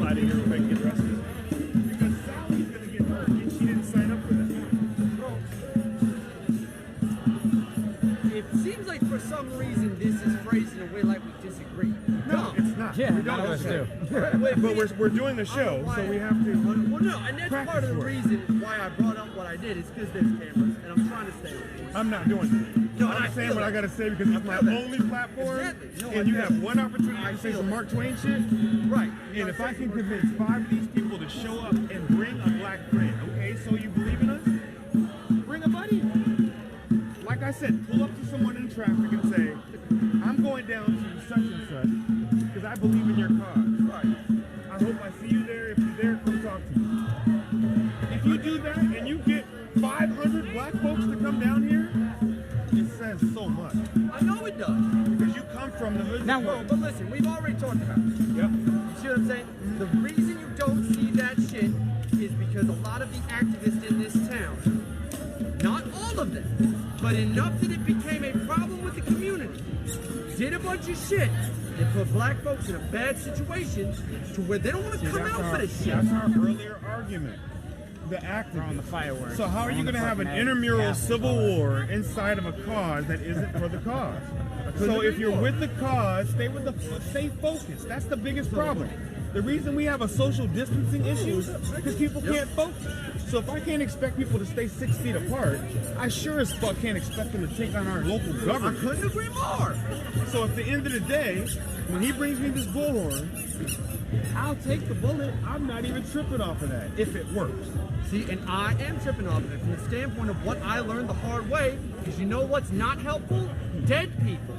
out of here if I get arrested. Because Sally's gonna get hurt and she didn't sign up for that. It seems like for some reason this is phrased in a way like we disagree. No, it's not. Yeah, we don't. none of us do. But we're doing the show, so we have to. Well, no, and that's part of the reason why I brought up what I did is because there's cameras, and I'm trying to stay away. I'm not doing it. No, I'm saying what I gotta say because it's my only platform, Exactly. No, and you have one opportunity to say some Mark Twain shit. Right. And if I can convince 5 of these people to show up and bring a black friend, okay, so you believe in us? Bring a buddy. Like I said, pull up to someone in traffic and say, I'm going down to such and such because I believe in your cause. Right. I hope I see you there. If you're there, come talk to me. If you do that and you get 500 black folks to come down here, it says so much. I know it does. Because you come from the hood. Now, but listen, we've already talked about it. Yep. You see what I'm saying? The reason you don't see that shit is because a lot of the activists in this town, not all of them, but enough that it became a problem with the community, did a bunch of shit that put black folks in a bad situation to where they don't want to come out for this shit. That's our earlier argument. The activists. On the fireworks. So how are you going to have an intramural civil war inside of a cause that isn't for the cause? So if you're with the cause, stay focused. That's the biggest problem. The reason we have a social distancing issue is because people can't focus. So if I can't expect people to stay 6 feet apart, I sure as fuck can't expect them to take on our local government. I couldn't agree more. So at the end of the day, when he brings me this bullhorn, I'll take the bullet. I'm not even tripping off of that if it works. See, and I am tripping off of it from the standpoint of what I learned the hard way, because you know what's not helpful? Dead people.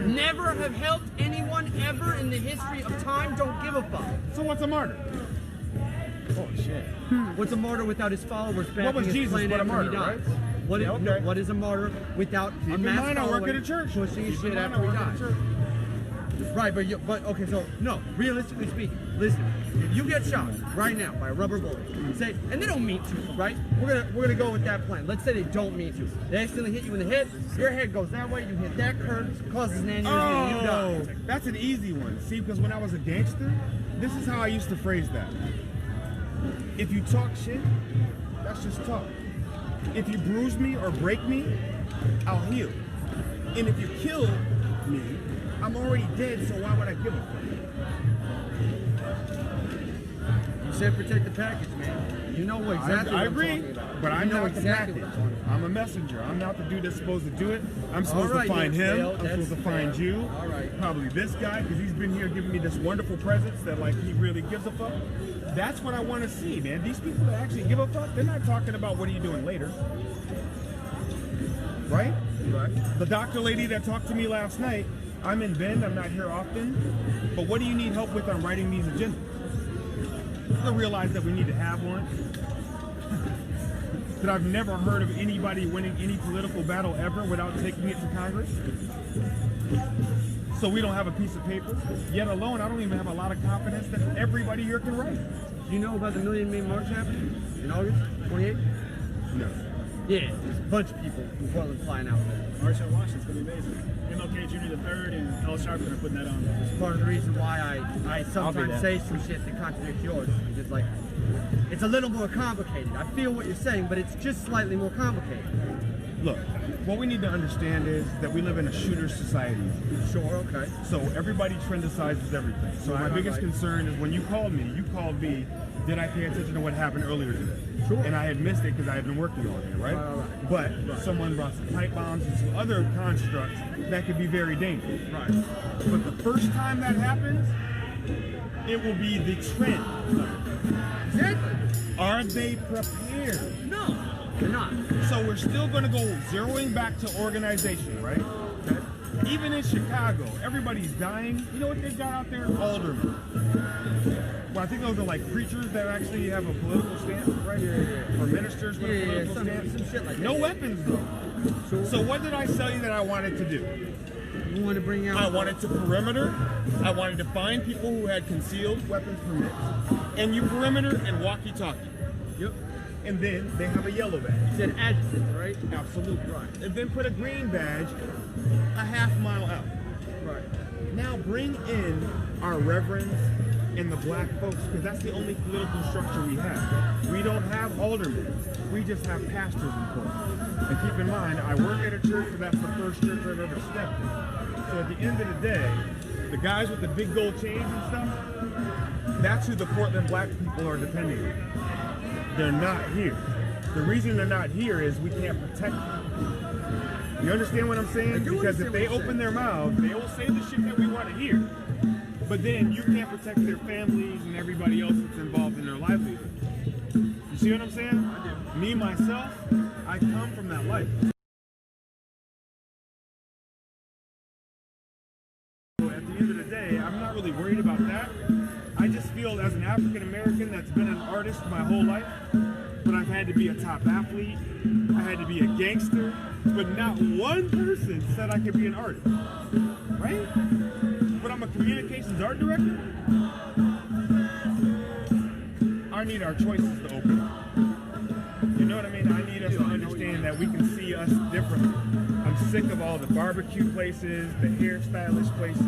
Never have helped anyone ever in the history of time. Don't give a fuck. So what's a martyr? Oh shit. What's a martyr without his followers backing What was his Jesus plan but a after martyr, he dies? right? What is, Yeah, okay. no, what is a martyr without Keep a in mass mind, I work following at a church. pushing his Keep in shit mind, after I he work at a dies? church. Right, but okay, so no, realistically speaking, listen, if you get shot right now by a rubber bullet, say, and they don't mean to, right? We're gonna go with that plan. Let's say they don't mean to. They accidentally hit you in the head, your head goes that way, you hit that curve, causes an aneurysm, and you die. That's an easy one. See, because when I was a gangster, this is how I used to phrase that. If you talk shit, that's just talk. If you bruise me or break me, I'll heal. And if you kill me, I'm already dead, so why would I give a fuck? You said protect the package, man. You know exactly I what agree, I'm talking about. but I'm you know not exactly the what package. I'm talking about. I'm a messenger. I'm not the dude that's supposed to do it. I'm supposed All right, to find Nick him. Dale, I'm supposed to that's find fair. you. All right. Probably this guy, because he's been here giving me this wonderful presence that like he really gives a fuck. That's what I want to see, man. These people that actually give a fuck, they're not talking about what are you doing later. Right? Right. The doctor lady that talked to me last night, I'm in Bend, I'm not here often, but what do you need help with on writing these agendas? I realize that we need to have one. That I've never heard of anybody winning any political battle ever without taking it to Congress. So we don't have a piece of paper. Yet alone, I don't even have a lot of confidence that everybody here can write. Do you know about the Million Man March happening in August 28th? No. Yeah, there's a bunch of people from Portland flying out there. March on Washington's gonna be amazing. MLK Jr. III and Al Sharpton are putting that on. It's part of the reason why I sometimes say some shit that contradicts yours. It's like, it's a little more complicated. I feel what you're saying, but it's just slightly more complicated. Look, what we need to understand is that we live in a shooter society. Sure, okay. So everybody trendicizes everything. So my biggest concern is when you called me, did I pay attention to what happened earlier today? Sure. And I had missed it because I had been working all day, right? But someone brought some pipe bombs and some other constructs that could be very dangerous. Right. But the first time that happens, it will be the trend. Exactly. Are they prepared? No, they're not. So we're still going to go zeroing back to organization, right? Okay. Even in Chicago, everybody's dying. You know what they've got out there? Aldermen. Well, I think those are like preachers that actually have a political stance, right? Yeah. Or ministers with a political stance. Some shit like that. No weapons, though. Sure. So what did I tell you that I wanted to do? You want to bring out... I wanted to perimeter. I wanted to find people who had concealed weapons permits. And you perimeter and walkie-talkie. Yep. And then they have a yellow badge. You said adjutant, right? Absolutely. Right. And then put a green badge a half mile out. Right. Now bring in our reverends and the black folks, because that's the only political structure we have. We don't have aldermen. We just have pastors in Portland. And keep in mind, I work at a church, so that's the first church I've ever stepped in. So at the end of the day, the guys with the big gold chains and stuff, that's who the Portland black people are depending on. They're not here. The reason they're not here is we can't protect them. You understand what I'm saying? Because if they open their mouths, they will say the shit that we want to hear. But then you can't protect their families and everybody else that's involved in their livelihood. You see what I'm saying? Me, myself, I come from that life. So at the end of the day, I'm not really worried about that. I just feel as an African American that's been an artist my whole life, but I've had to be a top athlete, I had to be a gangster, but not one person said I could be an artist, right? But I'm a communications art director. I need our choices to open up. You know what I mean? I need us to understand that we can see us differently. I'm sick of all the barbecue places, the hairstylist places,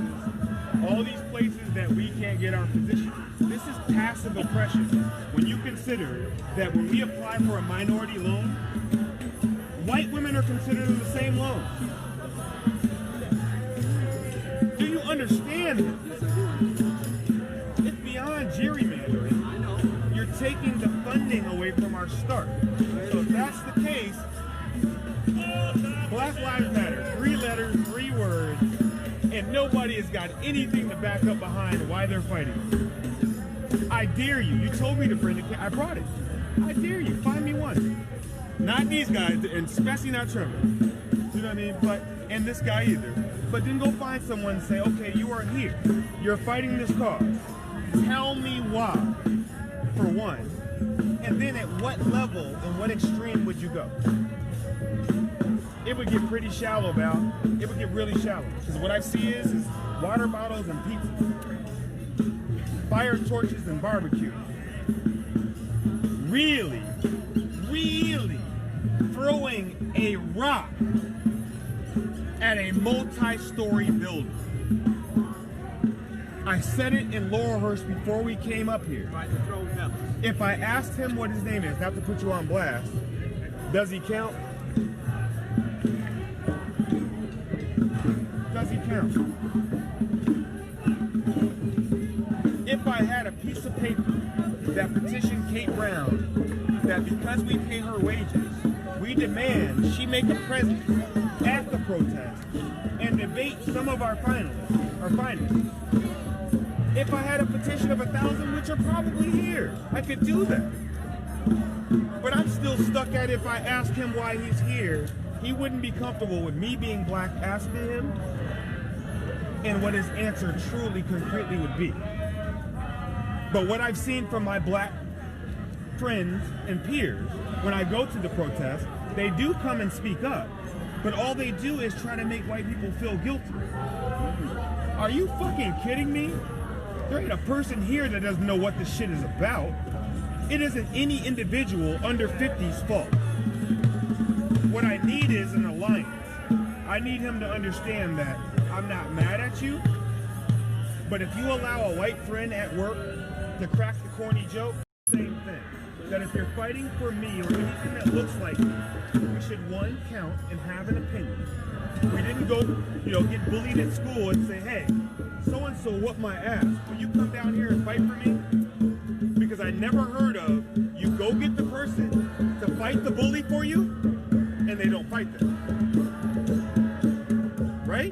all these places that we can't get our position. This is passive oppression. When you consider that when we apply for a minority loan, white women are considered in the same loan. Do you understand this? It's beyond gerrymandering. You're taking the funding away from our start. So if that's the case, Black Lives Matter, 3 letters, 3 words, and nobody has got anything to back up behind why they're fighting. I dare you. You told me to bring it. I brought it. I dare you. Find me one. Not these guys, and especially not Trevor. You know what I mean? But, and this guy either. But then go find someone and say, okay, you are here. You're fighting this cause. Tell me why, for one. And then at what level and what extreme would you go? It would get pretty shallow, Val. It would get really shallow. Because what I see is water bottles and pizza. Fire torches and barbecue. Really, really throwing a rock at a multi-story building. I said it in Laurelhurst before we came up here. If I asked him what his name is, not to put you on blast, does he count? Does he count? If I had a piece of paper that petitioned Kate Brown that because we pay her wages, we demand she make a presence at the protest and debate some of our finalists. If I had a petition of 1,000, which are probably here, I could do that. But I'm still stuck at if I asked him why he's here, he wouldn't be comfortable with me being black asking him and what his answer truly, concretely would be. But what I've seen from my black friends and peers, when I go to the protest, they do come and speak up, but all they do is try to make white people feel guilty. Are you fucking kidding me? There ain't a person here that doesn't know what this shit is about. It isn't any individual under 50's fault. What I need is an alliance. I need him to understand that I'm not mad at you, but if you allow a white friend at work to crack the corny joke, same thing. That if you're fighting for me or anything that looks like me, we should, one, count and have an opinion. We didn't go, get bullied at school and say, hey, so-and-so whooped my ass. Will you come down here and fight for me? Because I never heard of you go get the person to fight the bully for you, and they don't fight them. Right?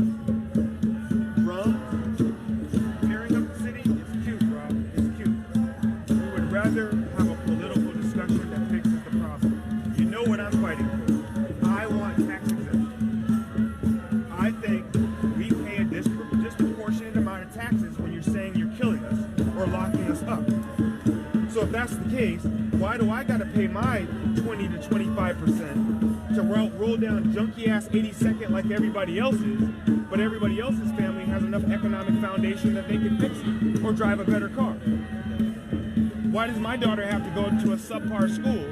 Drums, tearing up the city, it's cute, bro. It's cute. We would rather have a political discussion that fixes the problem. You know what I'm fighting for. I want tax exemption. I think we pay a disproportionate amount of taxes when you're saying you're killing us or locking us up. So if that's the case, why do I gotta pay my 20 to 25% to roll down junky ass 82nd like everybody else's, but everybody else's family has enough economic foundation that they can fix it or drive a better car? Why does my daughter have to go to a subpar school?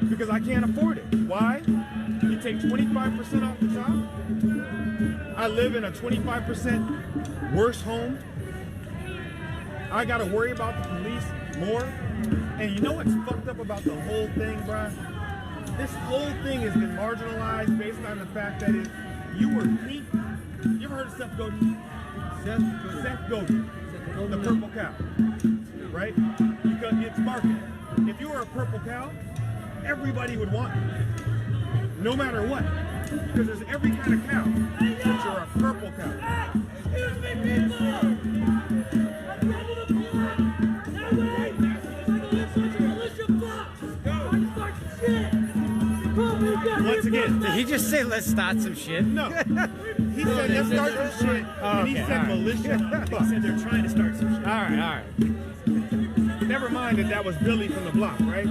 Because I can't afford it. Why? You take 25% off the top? I live in a 25% worse home. I gotta worry about the police more. And you know what's fucked up about the whole thing, bruh? This whole thing has been marginalized based on the fact that if you were pink, you ever heard of Seth Godin? Seth Godin, the purple cow, right? Because it's marketing. If you were a purple cow, everybody would want you, no matter what. Because there's every kind of cow, but you're a purple cow. Once again, did he just say let's start some shit? No. He said let's start some shit, and he said militia. He said they're trying to start some shit. All right. Never mind that was Billy from the block, right?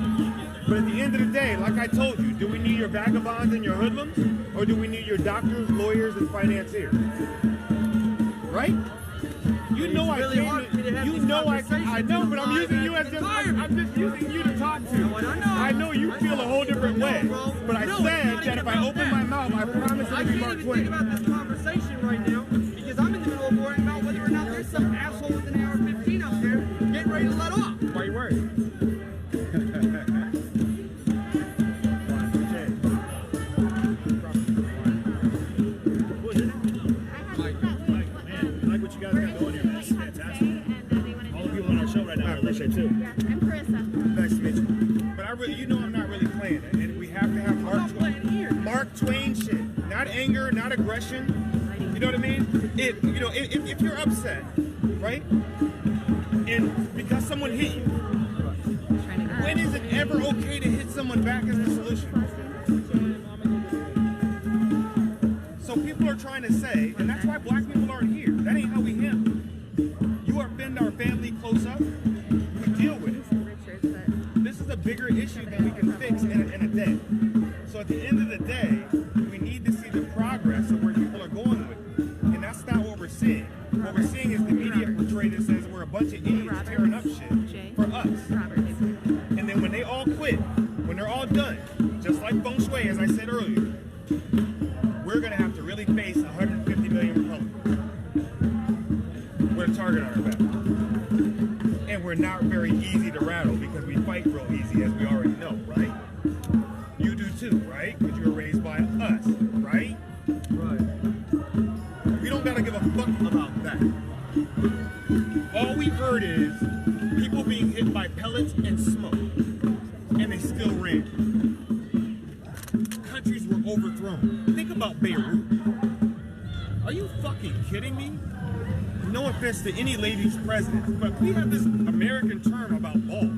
But at the end of the day, like I told you, do we need your vagabonds and your hoodlums? Or do we need your doctors, lawyers, and financiers? Right? You know I really hard for me to have you these know I conversations know, but I'm live using you at as the just environment. I'm just using you to talk to. I know you feel a whole different way. But I said that if I open my mouth, I promise I it'll be can't Mark even Twain. think about this conversation right now because I'm in the middle of worrying about whether or not there's some asshole with an AR-15 up there getting ready to let off. Why are you worried? Too. Yeah, I'm Carissa. Nice to meet you. But you know I'm not really playing it, and we have to have Mark Twain shit, not anger, not aggression. You know what I mean? If you're upset, right, and because someone hit you, when is it ever okay to hit someone back as a solution? So people are trying to say, and that's why black people aren't here. That ain't how we handle. You offend our family close up. Deal with it. This is a bigger issue than we can fix in a day. So at the end of the day, we need to see the progress of where people are going with it. And that's not what we're seeing. What we're seeing is the media portray this as we're a bunch of idiots tearing up shit for us. And then when they all quit, when they're all done, just like feng shui, as I said earlier, we're going to have to really face 150 million Republicans. We're a target on our back. And we're not very easy to rattle because we fight real easy, as we already know, right? You do too, right? Because you were raised by us, right? Right. We don't gotta give a fuck about that. All we've heard is people being hit by pellets and smoke, and they still ran. Countries were overthrown. Think about Beirut. Are you fucking kidding me? No offense to any ladies president, but we have this American term about balls.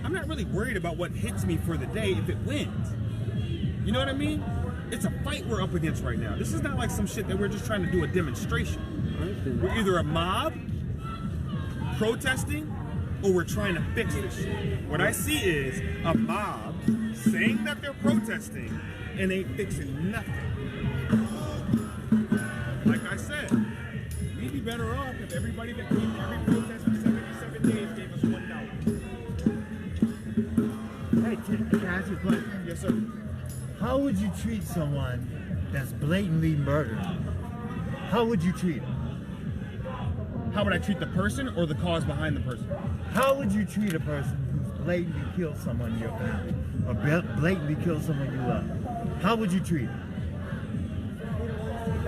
I'm not really worried about what hits me for the day if it wins. You know what I mean? It's a fight we're up against right now. This is not like some shit that we're just trying to do a demonstration. We're either a mob protesting or we're trying to fix this shit. What I see is a mob saying that they're protesting and ain't fixing nothing. Like I said, we'd be better off if everybody that came to every protest for 77 days gave us $1. Hey, can I ask you a question? Yes, sir. How would you treat someone that's blatantly murdered? How would you treat him? How would I treat the person or the cause behind the person? How would you treat a person who's blatantly killed someone in your family or blatantly killed someone you love? How would you treat him?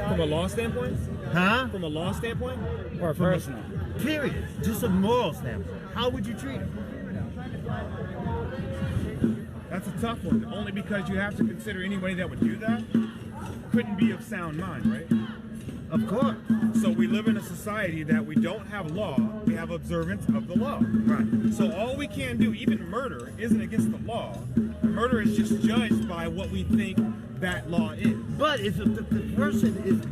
From a law standpoint? Huh? From a law standpoint? Or personal? Period. Just a moral standpoint. How would you treat him? That's a tough one, only because you have to consider anybody that would do that couldn't be of sound mind, right? Of course. So we live in a society that we don't have law, we have observance of the law. Right. So all we can do, even murder, isn't against the law. Murder is just judged by what we think that law is. But if the person is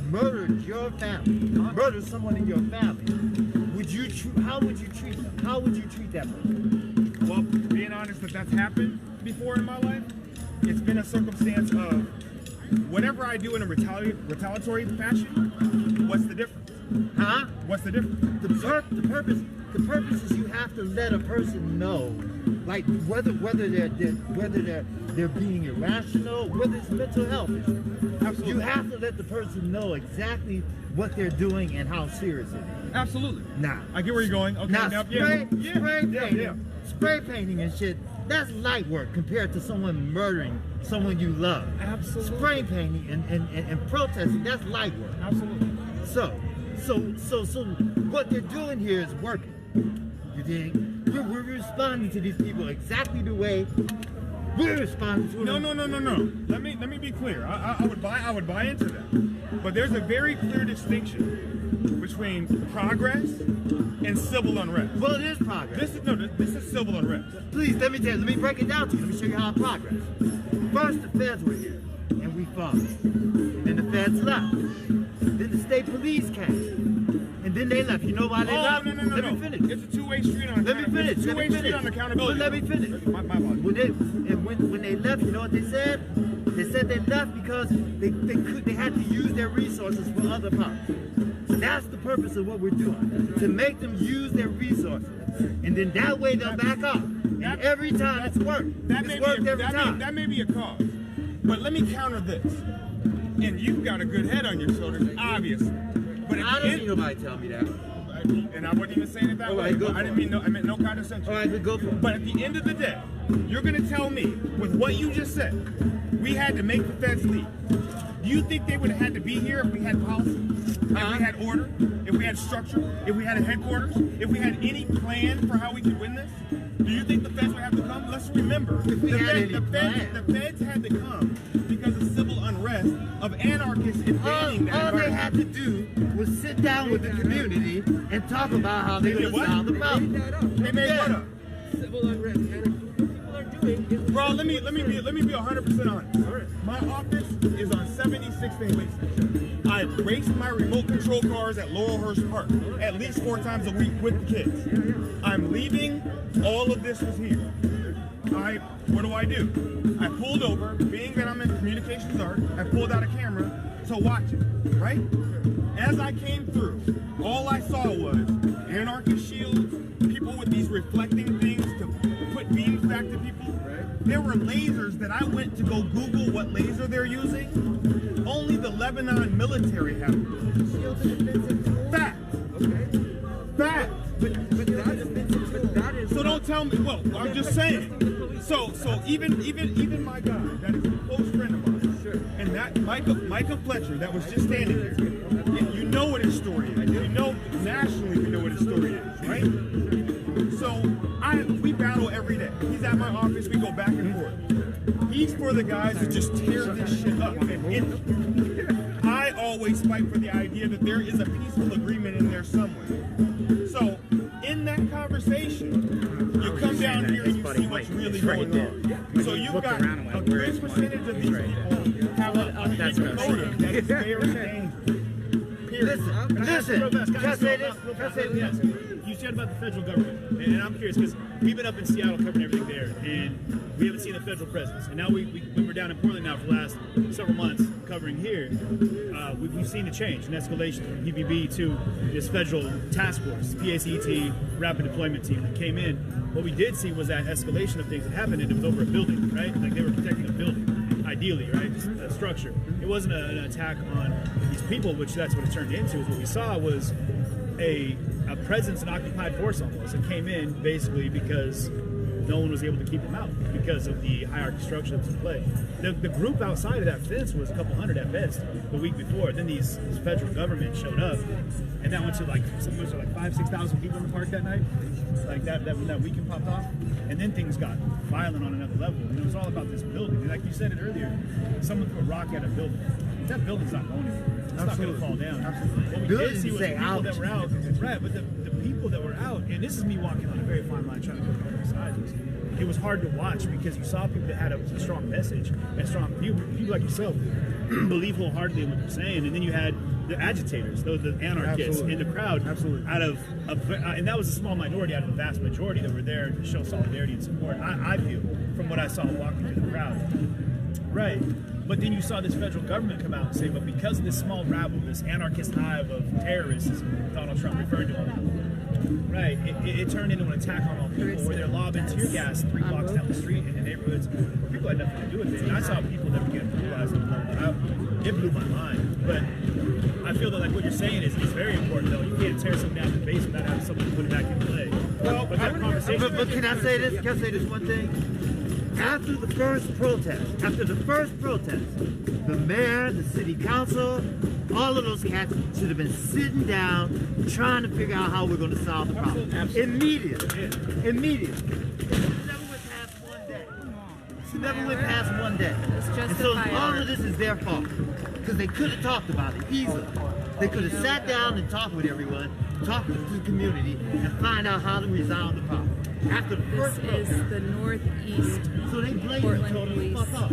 murdered your family, murdered someone in your family, how would you treat them? How would you treat that person? Well, being honest, that's happened before in my life. It's been a circumstance of whatever I do in a retaliatory fashion. What's the difference? Huh? What's the difference? The purpose is you have to let a person know, like whether they're being irrational, whether it's mental health issue. Absolutely. You have to let the person know exactly what they're doing and how serious it is. Absolutely. Now, I get where you're going. Okay, now now, spray painting and shit, that's light work compared to someone murdering someone you love. Absolutely. Spray painting and protesting, that's light work. Absolutely. So what they're doing here is working. You dig? We're responding to these people exactly the way we're responding to them. No. Let me be clear. I would buy into that. But there's a very clear distinction between progress and civil unrest. Well, it is progress. This is civil unrest. Please, let me break it down to you. Let me show you how it progress. First, the feds were here, and we fought. Then the feds left. Then the state police came, and then they left. You know why they left? No. Let me finish. It's a two-way street on Let me finish. It's a two-way street on accountability. Well, let me finish. My apologies. When they left, you know what they said? They said they left because they had to use their resources for other purposes. So that's the purpose of what we're doing, to make them use their resources, and then that way they'll back up. And every time it's worked. It's worked every time. That may be a cause, but let me counter this. And you've got a good head on your shoulders, obviously. But I don't need nobody tell me that. And I wasn't even saying it that way. I didn't mean I meant no condescension. All right, go for it. But at the end of the day, you're going to tell me, with what you just said, we had to make the feds leave. Do you think they would have had to be here if we had policy? If we had order? If we had structure? If we had a headquarters? If we had any plan for how we could win this? Do you think the feds would have to come? Let's remember, the feds had to come because of civil unrest, of anarchists invading that all they had to do was sit down with the community and talk about how they would solve the problem. They made what up? Civil unrest. People are doing is Bro, let me be 100% honest. My office is on 76th and Lacey. I raced my remote control cars at Laurelhurst Park at least 4 times a week with the kids. I'm leaving. All of this was here. What do? I pulled over, being that I'm in communications art, I pulled out a camera to watch it, right? As I came through, all I saw was anarchist shields, people with these reflecting things to put beams back to people. There were lasers that I went to go Google what laser they're using. Only the Lebanon military have them. Fact. Fact. So don't tell me. Well, I'm just saying. So even my guy, that is a close friend of mine, and that Micah Fletcher, that was just standing there. You know what his story is. You know nationally, we know what his story is, right? So we battle every day. He's at my office. We go back and forth. He's for the guys that just tear this shit up. And I always fight for the idea that there is a peaceful agreement in there somewhere. So in that conversation, you come down here and you see what's really going on. So you've got a great percentage of these people have a motive that is very dangerous. Listen. Can I say this? You said about the federal government, and I'm curious because we've been up in Seattle covering everything there, and we haven't seen a federal presence. And now we're down in Portland now for the last several months covering here. We've seen a change, an escalation from PBB to this federal task force, PACET, Rapid Deployment Team that came in. What we did see was that escalation of things that happened, and it was over a building, right? Like they were protecting a building, ideally, right? Just a structure. It wasn't an attack on these people, which that's what it turned into. What we saw was a presence, an occupied force almost, that came in basically because no one was able to keep them out because of the hierarchy structure that was in play. The group outside of that fence was a couple hundred at best the week before. Then this federal government showed up, and that went to like 5,000-6,000 people in the park that night. Like that weekend popped off, and then things got violent on another level. And it was all about this building. And like you said it earlier, someone threw a rock at a building. That building's not going anywhere. It's not going to fall down. What we did see was the people that were out, right? But the people that were out, and this is me walking on a very fine line trying to go on both sides. It was hard to watch because you saw people that had a strong message and strong people like yourself believe wholeheartedly in what they're saying, and then you had the agitators, the anarchists in the crowd, and that was a small minority out of the vast majority that were there to show solidarity and support. I feel from what I saw walking through the crowd, right? But then you saw this federal government come out and say, but because of this small rabble, this anarchist hive of terrorists, as Donald Trump referred to them, right, it turned into an attack on all people where they're lobbing tear gas 3 blocks down the street in the neighborhoods. People had nothing to do with it. And I saw people that were getting brutalized and blown out. It blew my mind. But I feel that like what you're saying is very important though. You can't tear something down to the base without having someone put it back in play. Well, but that conversation. But can I say this? Can I say this one thing? After the first protest, the mayor, the city council, all of those cats should have been sitting down trying to figure out how we're going to solve the problem. Immediately. It never went past one day. And so all of this is their fault. Because they could have talked about it easily. They could have sat down and talked with everyone, talked with the community, and find out how to resolve the problem. After the first This is the northeast so they blame Portland totally Police fuck up.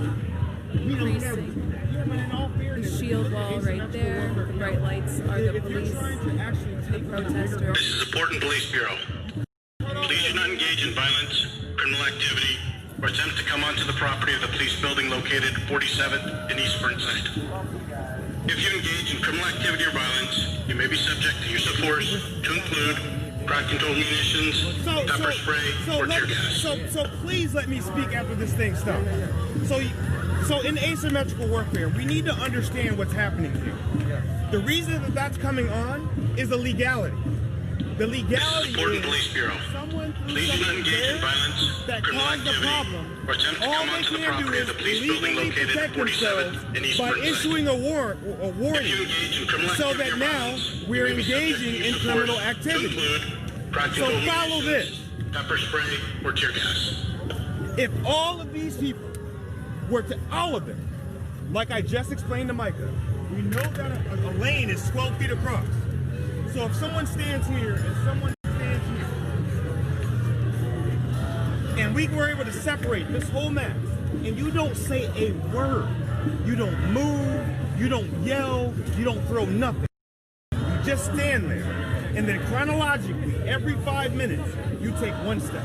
We don't never. precinct. The shield wall right there, the bright lights are the police, the protesters. This is the Portland Police Bureau. Please do not engage in violence, criminal activity, or attempt to come onto the property of the police building located at 47th and East Burnside. If you engage in criminal activity or violence, you may be subject to use of force to include crowd-controlled munitions, pepper spray, or tear gas. So please let me speak after this thing stops. So in asymmetrical warfare, we need to understand what's happening here. The reason that that's coming on is the legality. The legality is Portland Police Bureau. Please do not engage in violence, criminal activity, or attempt to come onto the property of the police building located at 47th and East by Burnside. issuing a warning, so that now we're engaging in criminal activity. So follow this. Pepper spray or tear gas. If all of these people were to, all of them, like I just explained to Micah, we know that a lane is 12 feet across. So if someone stands here and someone stands here, and we were able to separate this whole mass, and you don't say a word, you don't move, you don't yell, you don't throw nothing. You just stand there, and then chronologically, every 5 minutes, you take one step.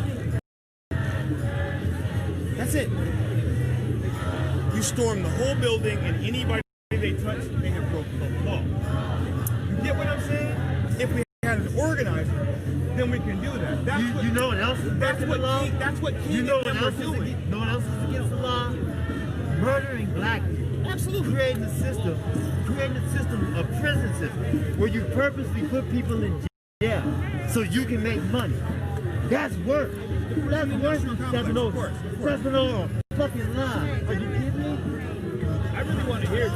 That's it. You storm the whole building, and anybody they touch, they have broken the law. You get what I'm saying? If we had an organizer, then we can do that. That's you know what else is breaking the law? That's what you know what else is against, know what else is against the law? Murdering black people. Absolutely. Creating a system, a prison system, where you purposely put people in jail so you can make money. That's worse. That's worse than stepping over fucking lie. Are you kidding me? I really want to hear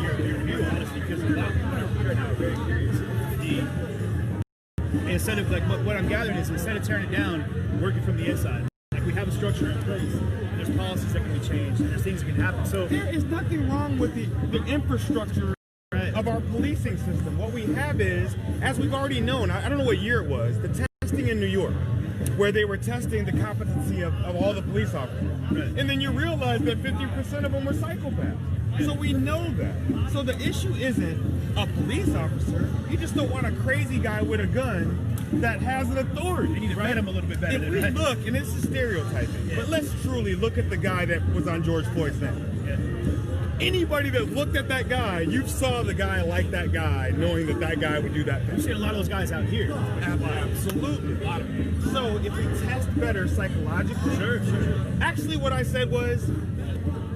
your view, honestly, because a lot of people here now are very curious. Instead of, like, what I'm gathering is instead of tearing it down, working from the inside. Like, we have a structure in place, and there's policies that can be changed, and there's things that can happen. So there is nothing wrong with the infrastructure of our policing system. What we have is, as we've already known, I don't know what year it was, the testing in New York, where they were testing the competency of all the police officers. Right. And then you realize that 50% of them were psychopaths. So we know that. So the issue isn't a police officer. You just don't want a crazy guy with a gun that has an authority. You need to vet him a little bit better. If we look, and this is stereotyping, but let's truly look at the guy that was on George Floyd's thing. Anybody that looked at that guy, you saw the guy like that guy, knowing that that guy would do that thing. You've seen a lot of those guys out here. Absolutely. A lot of them. So if we test better psychologically, sure. Actually, what I said was,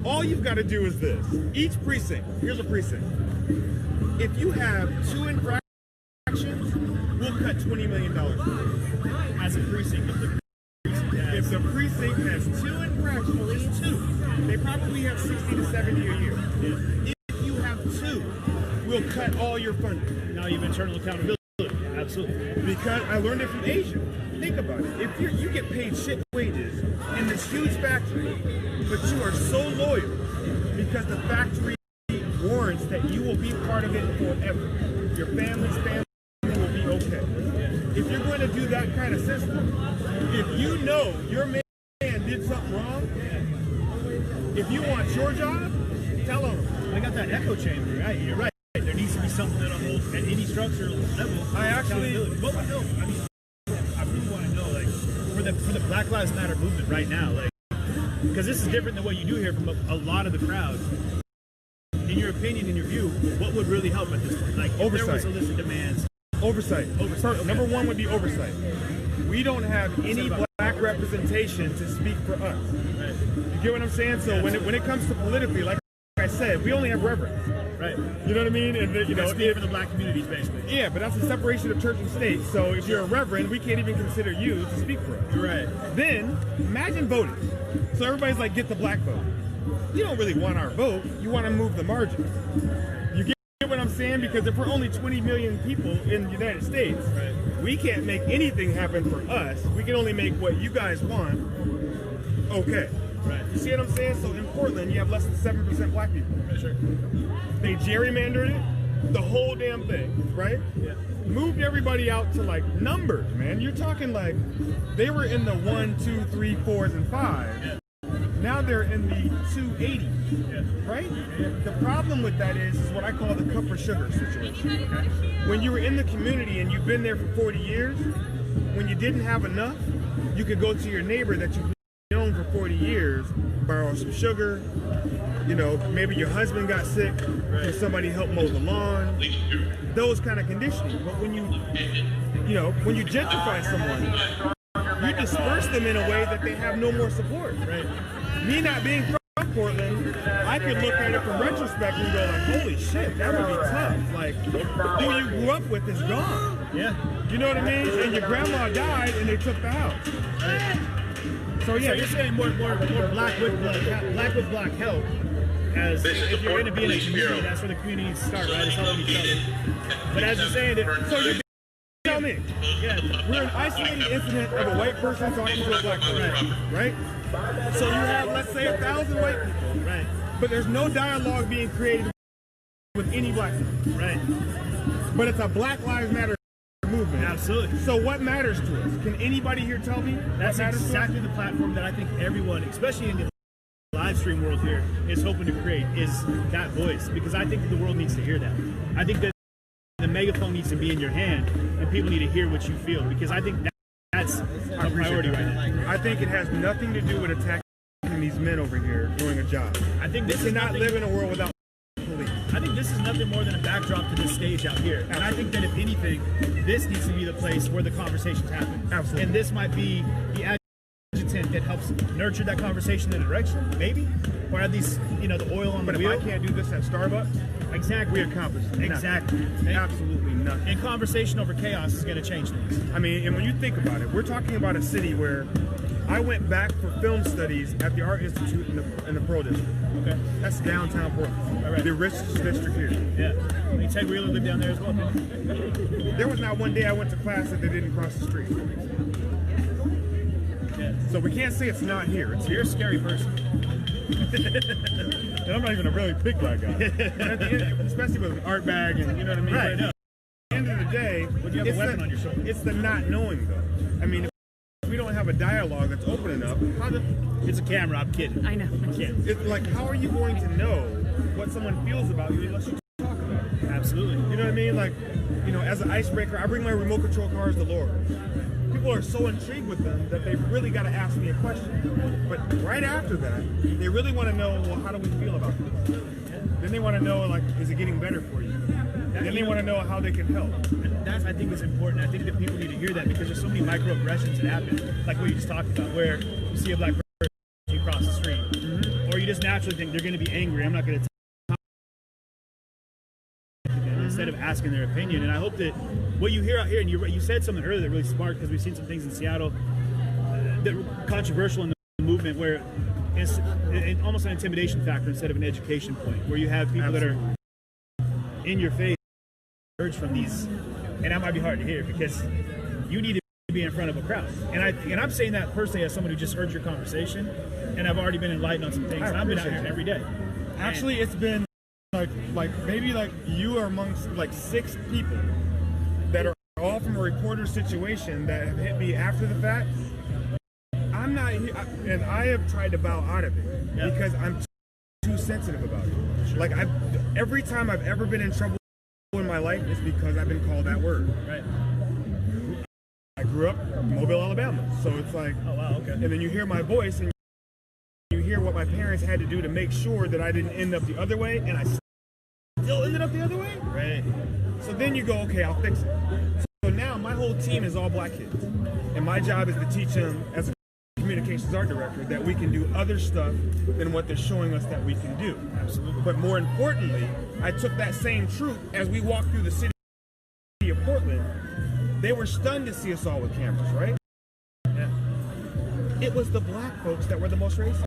all you've got to do is this. Each precinct, here's a precinct. If you have 2 infractions, we'll cut $20 million as a precinct. If the precinct has 2 infractions, just 2, they probably have 60 to 70 a year. Yeah. If you have 2, we'll cut all your funding. Now you have internal accountability. Absolutely. Because I learned it from Asia. Think about it. If you get paid shit wages in this huge factory, but you are so loyal because the factory warrants that you will be part of it forever. Your family's family will be okay. If you're going to do that kind of system, if you know your man did something wrong, if you want your job, tell them. I got that echo chamber, right? You're right. There needs to be something that holds at any structural level. I actually, what would help? I mean, I really want to know, like, for the Black Lives Matter movement right now, like, because this is different than what you do here from a lot of the crowd. In your opinion, in your view, what would really help at this point? Like, if oversight. There was a list of demands. Oversight. Okay. Number 1 would be oversight. We don't have any black representation to speak for us. Right. You get what I'm saying? So when it comes to politically, like I said, we only have reverence. Right. You know what I mean? And you know, speak for the black communities, basically. Yeah, but that's a separation of church and state. So if you're a reverend, we can't even consider you to speak for us. Right. Then imagine voting. So everybody's like, get the black vote. You don't really want our vote. You want to move the margins. You get what I'm saying? Because if we're only 20 million people in the United States, we can't make anything happen for us. We can only make what you guys want. Okay. Right. You see what I'm saying? So in Portland, you have less than 7% black people. Sure. They gerrymandered it, the whole damn thing, right? Yeah. Moved everybody out to like numbers, man. You're talking like they were in the 1, 2, 3, 4s, and 5s. Yeah. Now they're in the 280, right? The problem with that is what I call the cup for sugar situation. When you were in the community and you've been there for 40 years, when you didn't have enough, you could go to your neighbor that you've known for 40 years, borrow some sugar, you know, maybe your husband got sick, and somebody help mow the lawn, those kind of conditioning. But when when you gentrify someone, you disperse them in a way that they have no more support. Right. Me not being from Portland, I could look at it from retrospect and go like, holy shit, that would be tough. Like, who you grew up with is gone. Yeah. You know what I mean? And your grandma died and they took the house. Right. So yeah, So you're saying more black with black help. As if you're going to be in a community, that's where the community needs to start, right? It's helping each other. But as you're saying, so you tell me, we're an isolated incident of a white person talking to a black person, right? So you have, let's say, 1,000 white people, right? But there's no dialogue being created with any black people, right? But it's a Black Lives Matter movement. Absolutely. So what matters to us? Can anybody here tell me? That's exactly the platform that I think everyone, especially in the live stream world here, is hoping to create, is that voice. Because I think that the world needs to hear that. I think that the megaphone needs to be in your hand and people need to hear what you feel, because I think that's our priority right now. I think it has nothing to do with attacking these men over here doing a job. I think this cannot live in a world without police. I think this is nothing more than a backdrop to this stage out here. And I think that if anything, this needs to be the place where the conversations happen. Absolutely. And this might be the adjutant that helps nurture that conversation in a direction, maybe, or at least, the oil on the wheel. But if I can't do this at Starbucks, exactly, we accomplished nothing. Exactly. Absolutely nothing. And conversation over chaos is going to change things. I mean, and when you think about it, we're talking about a city where I went back for film studies at the Art Institute in the Pearl District. Okay. That's downtown Portland. All right. The richest district here. Yeah. Ted Wheeler lived down there as well. There was not one day I went to class that they didn't cross the street. Yeah. So we can't say it's not here. You're a scary person. And I'm not even a really big black guy. Especially with an art bag and you know what I mean? Right. But at the end of the day, you have a weapon on your shoulder. It's the not knowing though. I mean, if we don't have a dialogue that's open enough, it's a camera, I'm kidding. I know. I can't. It's like, how are you going to know what someone feels about you unless you talk about it? Absolutely. You know what I mean? Like, as an icebreaker, I bring my remote control cars to Laura. People are so intrigued with them that they really got to ask me a question. But right after that, they really want to know, well, how do we feel about this? Then they want to know, like, is it getting better for you? Then they want to know how they can help. That, I think, is important. I think that people need to hear that because there's so many microaggressions that happen, like what you just talked about, where you see a black person, you cross the street, or you just naturally think they're going to be angry. I'm not going to instead of asking their opinion. And I hope that what you hear out here, and you said something earlier that really smart, because we've seen some things in Seattle that were controversial in the movement, where it's almost an intimidation factor instead of an education point, where you have people that are in your face urge from these, and that might be hard to hear because you need to be in front of a crowd. And I'm saying that personally as someone who just heard your conversation, and I've already been enlightened on some things, and I've been out here every day. Actually, it's been like maybe like you are amongst like 6 people that are all from a reporter situation that have hit me after the fact. I'm not here, and I have tried to bow out of it because I'm too sensitive about it. Sure. Like every time I've ever been in trouble in my life is because I've been called that word. Right. I grew up in Mobile, Alabama, so it's like, oh wow, okay. And then you hear my voice and you hear what my parents had to do to make sure that I didn't end up the other way, and I still ended up the other way. Right. So then you go, okay, I'll fix it. So now my whole team is all black kids, and my job is to teach them as a communications art director, that we can do other stuff than what they're showing us that we can do. Absolutely. But more importantly, I took that same truth as we walked through the city of Portland. They were stunned to see us all with cameras, right? Yeah. It was the black folks that were the most racist.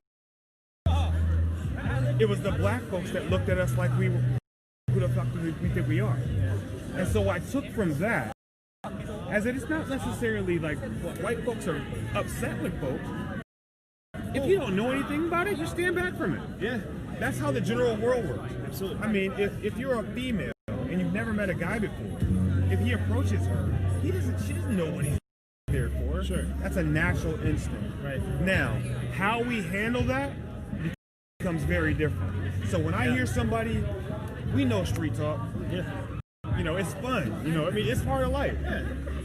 It was the black folks that looked at us like we were, who the fuck do we think we are? And so I took from that, as it is not necessarily like white folks are upset with folks. If you don't know anything about it, you stand back from it. Yeah. That's how the general world works. Absolutely. I mean, if you're a female and you've never met a guy before, if he approaches her, she doesn't know what he's there for. Sure. That's a natural instinct. Right. Now, how we handle that becomes very different. So when I hear somebody, we know street talk. Yeah. You know, it's fun. You know, I mean, it's part of life. Yeah.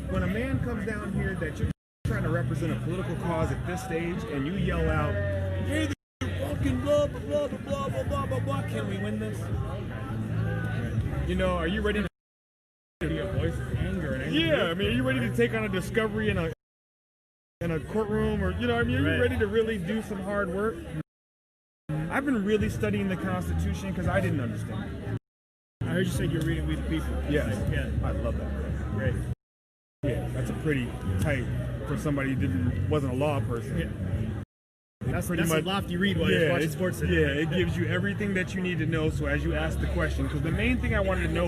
When a man comes down here that you're trying to represent a political cause at this stage and you yell out, "Hey, the fucking blah, blah, blah, blah, blah, blah, blah, blah, blah, can we win this?" You know, are you ready to be a voice of anger and anger? Yeah, I mean, are you ready to take on a discovery in a courtroom, or, you know, I mean, are you ready to really do some hard work? I've been really studying the Constitution because I didn't understand it. I heard you say you're reading We the People. Yes. Yeah. I love that. Great. Yeah, that's a pretty tight for somebody who wasn't a law person. Yeah. That's a lofty read while you're watching sports. Yeah, it gives you everything that you need to know. So as you ask the question, because the main thing I wanted to know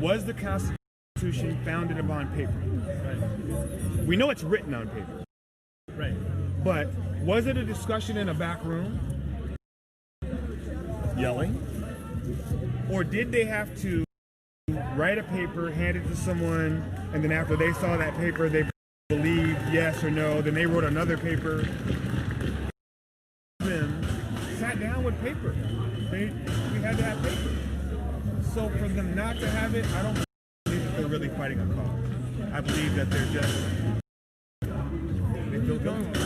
was the Constitution founded upon paper? Right. We know it's written on paper. Right. But was it a discussion in a back room? Yelling? Or did they have to write a paper, hand it to someone, and then after they saw that paper, they believed yes or no, then they wrote another paper, then sat down with paper. We had to have paper. So for them not to have it, I don't believe that they're really fighting a cause. I believe that they're just, they feel guilty.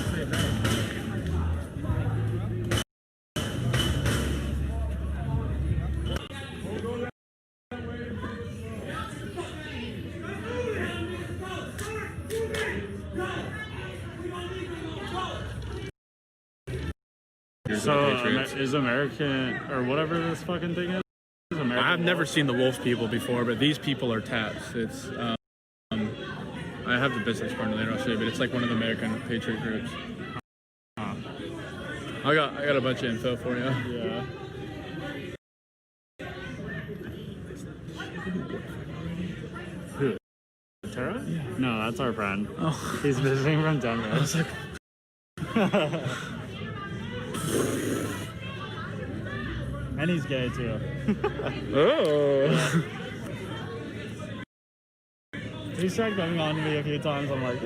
So is American, or whatever this fucking thing is? I've never seen the Wolf People before, but these people are taps. It's I have the business partner later, I'll show you, but it's like one of the American Patriot groups. I got a bunch of info for you. Yeah. Who? Tara? No, that's our friend. Oh. He's visiting from Denver. I was like, and he's gay too. Oh. He's tried coming on to me a few times. I'm like,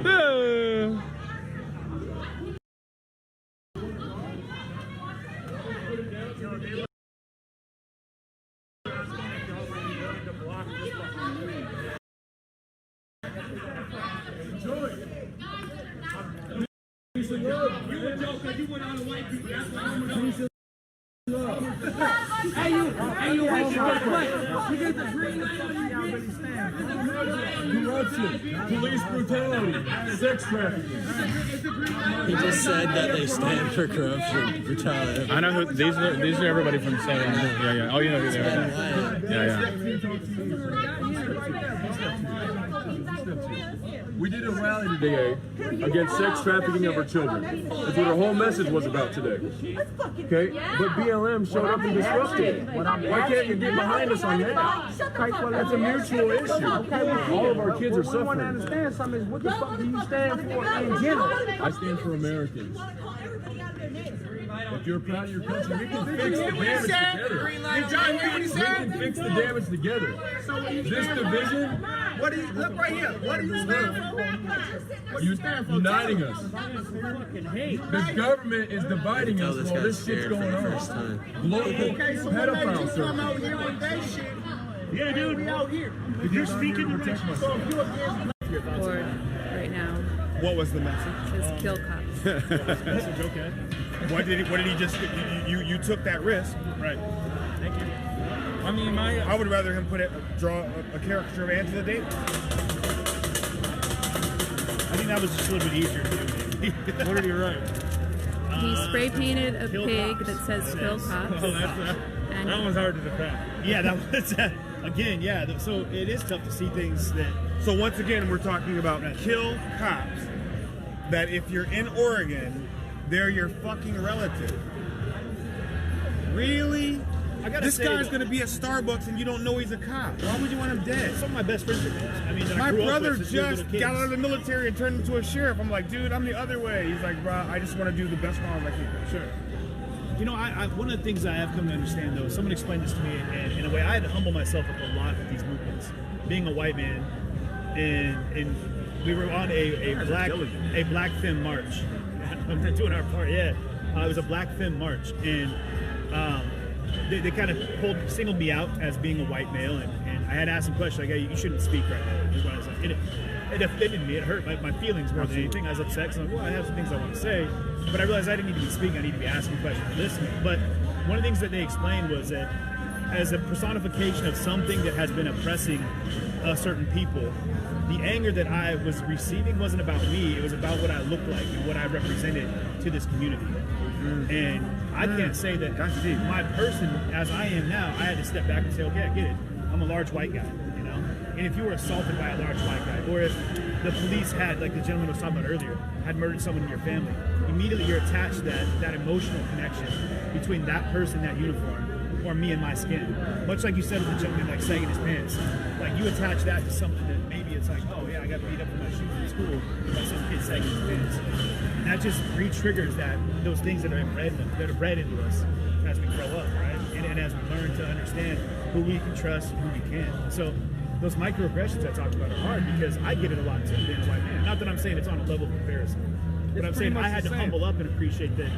oh. Corruption, police brutality, sex trafficking. He just said that they stand for corruption, brutality. I know who these are. Everybody from the same. Yeah. Oh, you know who they are. Yeah. We did a rally today against sex trafficking of our children. That's what our whole message was about today. Okay? But BLM showed up and disrupted. Why can't you get behind us on that? That's a mutual issue. All of our kids are suffering. What I want to understand something is, what the fuck do you stand for in general? I stand for Americans. If you're proud of your country, we can fix the damage together. Did John hear what he said? We can fix the damage together. This division. What do you look right here? What do you stand for? What do you stand for? Uniting us. The government is dividing us while this shit's going on. Local pedophile come out here with that shit. Yeah, dude. We out here. If you're speaking, you're taking my Board right now. What was the message? Says kill cops. Message, okay. What did he just? You took that risk, right? Thank you. I mean, I would rather him draw a caricature of Angela Davis. that was just a little bit easier to do. What did he write? He spray painted a kill pig cops. that says "kill cops." Oh, that one's hard to defend. Yeah, that was again. Yeah, so it is tough to see things that. So once again, we're talking about kill cops. That if you're in Oregon, they're your fucking relative. Really? This guy's gonna be at Starbucks and you don't know he's a cop. Why would you want him dead? Some of my best friends are cops. I mean, that I my grew up brother with since we were just little got kids. out of the military and turned into a sheriff. I'm like, dude, I'm the other way. He's like, bro, I just want to do the best cause I can. Sure. You know, I one of the things I have come to understand, though, someone explained this to me in a way. I had to humble myself up a lot with these movements. Being a white man, and we were on a black femme march. I'm not doing our part. Yeah, it was a black femme march, and they kind of singled me out as being a white male, and I had asked some questions like, hey, you shouldn't speak right now. Is what I was like. And it offended me. It hurt my feelings more than anything. I was upset because I'm like, well, I have some things I want to say, but I realized I didn't need to be speaking. I need to be asking questions and listening. But one of the things that they explained was that as a personification of something that has been oppressing certain people, the anger that I was receiving wasn't about me. It was about what I looked like and what I represented to this community. And I can't say that my person, as I am now, I had to step back and say, okay, I get it. I'm a large white guy, you know? And if you were assaulted by a large white guy, or if the police had, like the gentleman was talking about earlier, had murdered someone in your family, immediately you're attached to that emotional connection between that person, that uniform, or me and my skin. Much like you said with the gentleman like sagging his pants. Like you attach that to something that maybe it's like, oh yeah, I got beat up for my shoes in school by some kid sagging his pants. And that just re-triggers those things that are bred into us as we grow up, right? And as we learn to understand who we can trust and who we can't. So those microaggressions I talked about are hard because I get it a lot too being a white man. Not that I'm saying it's on a level of comparison, but I'm saying I had to humble up and appreciate that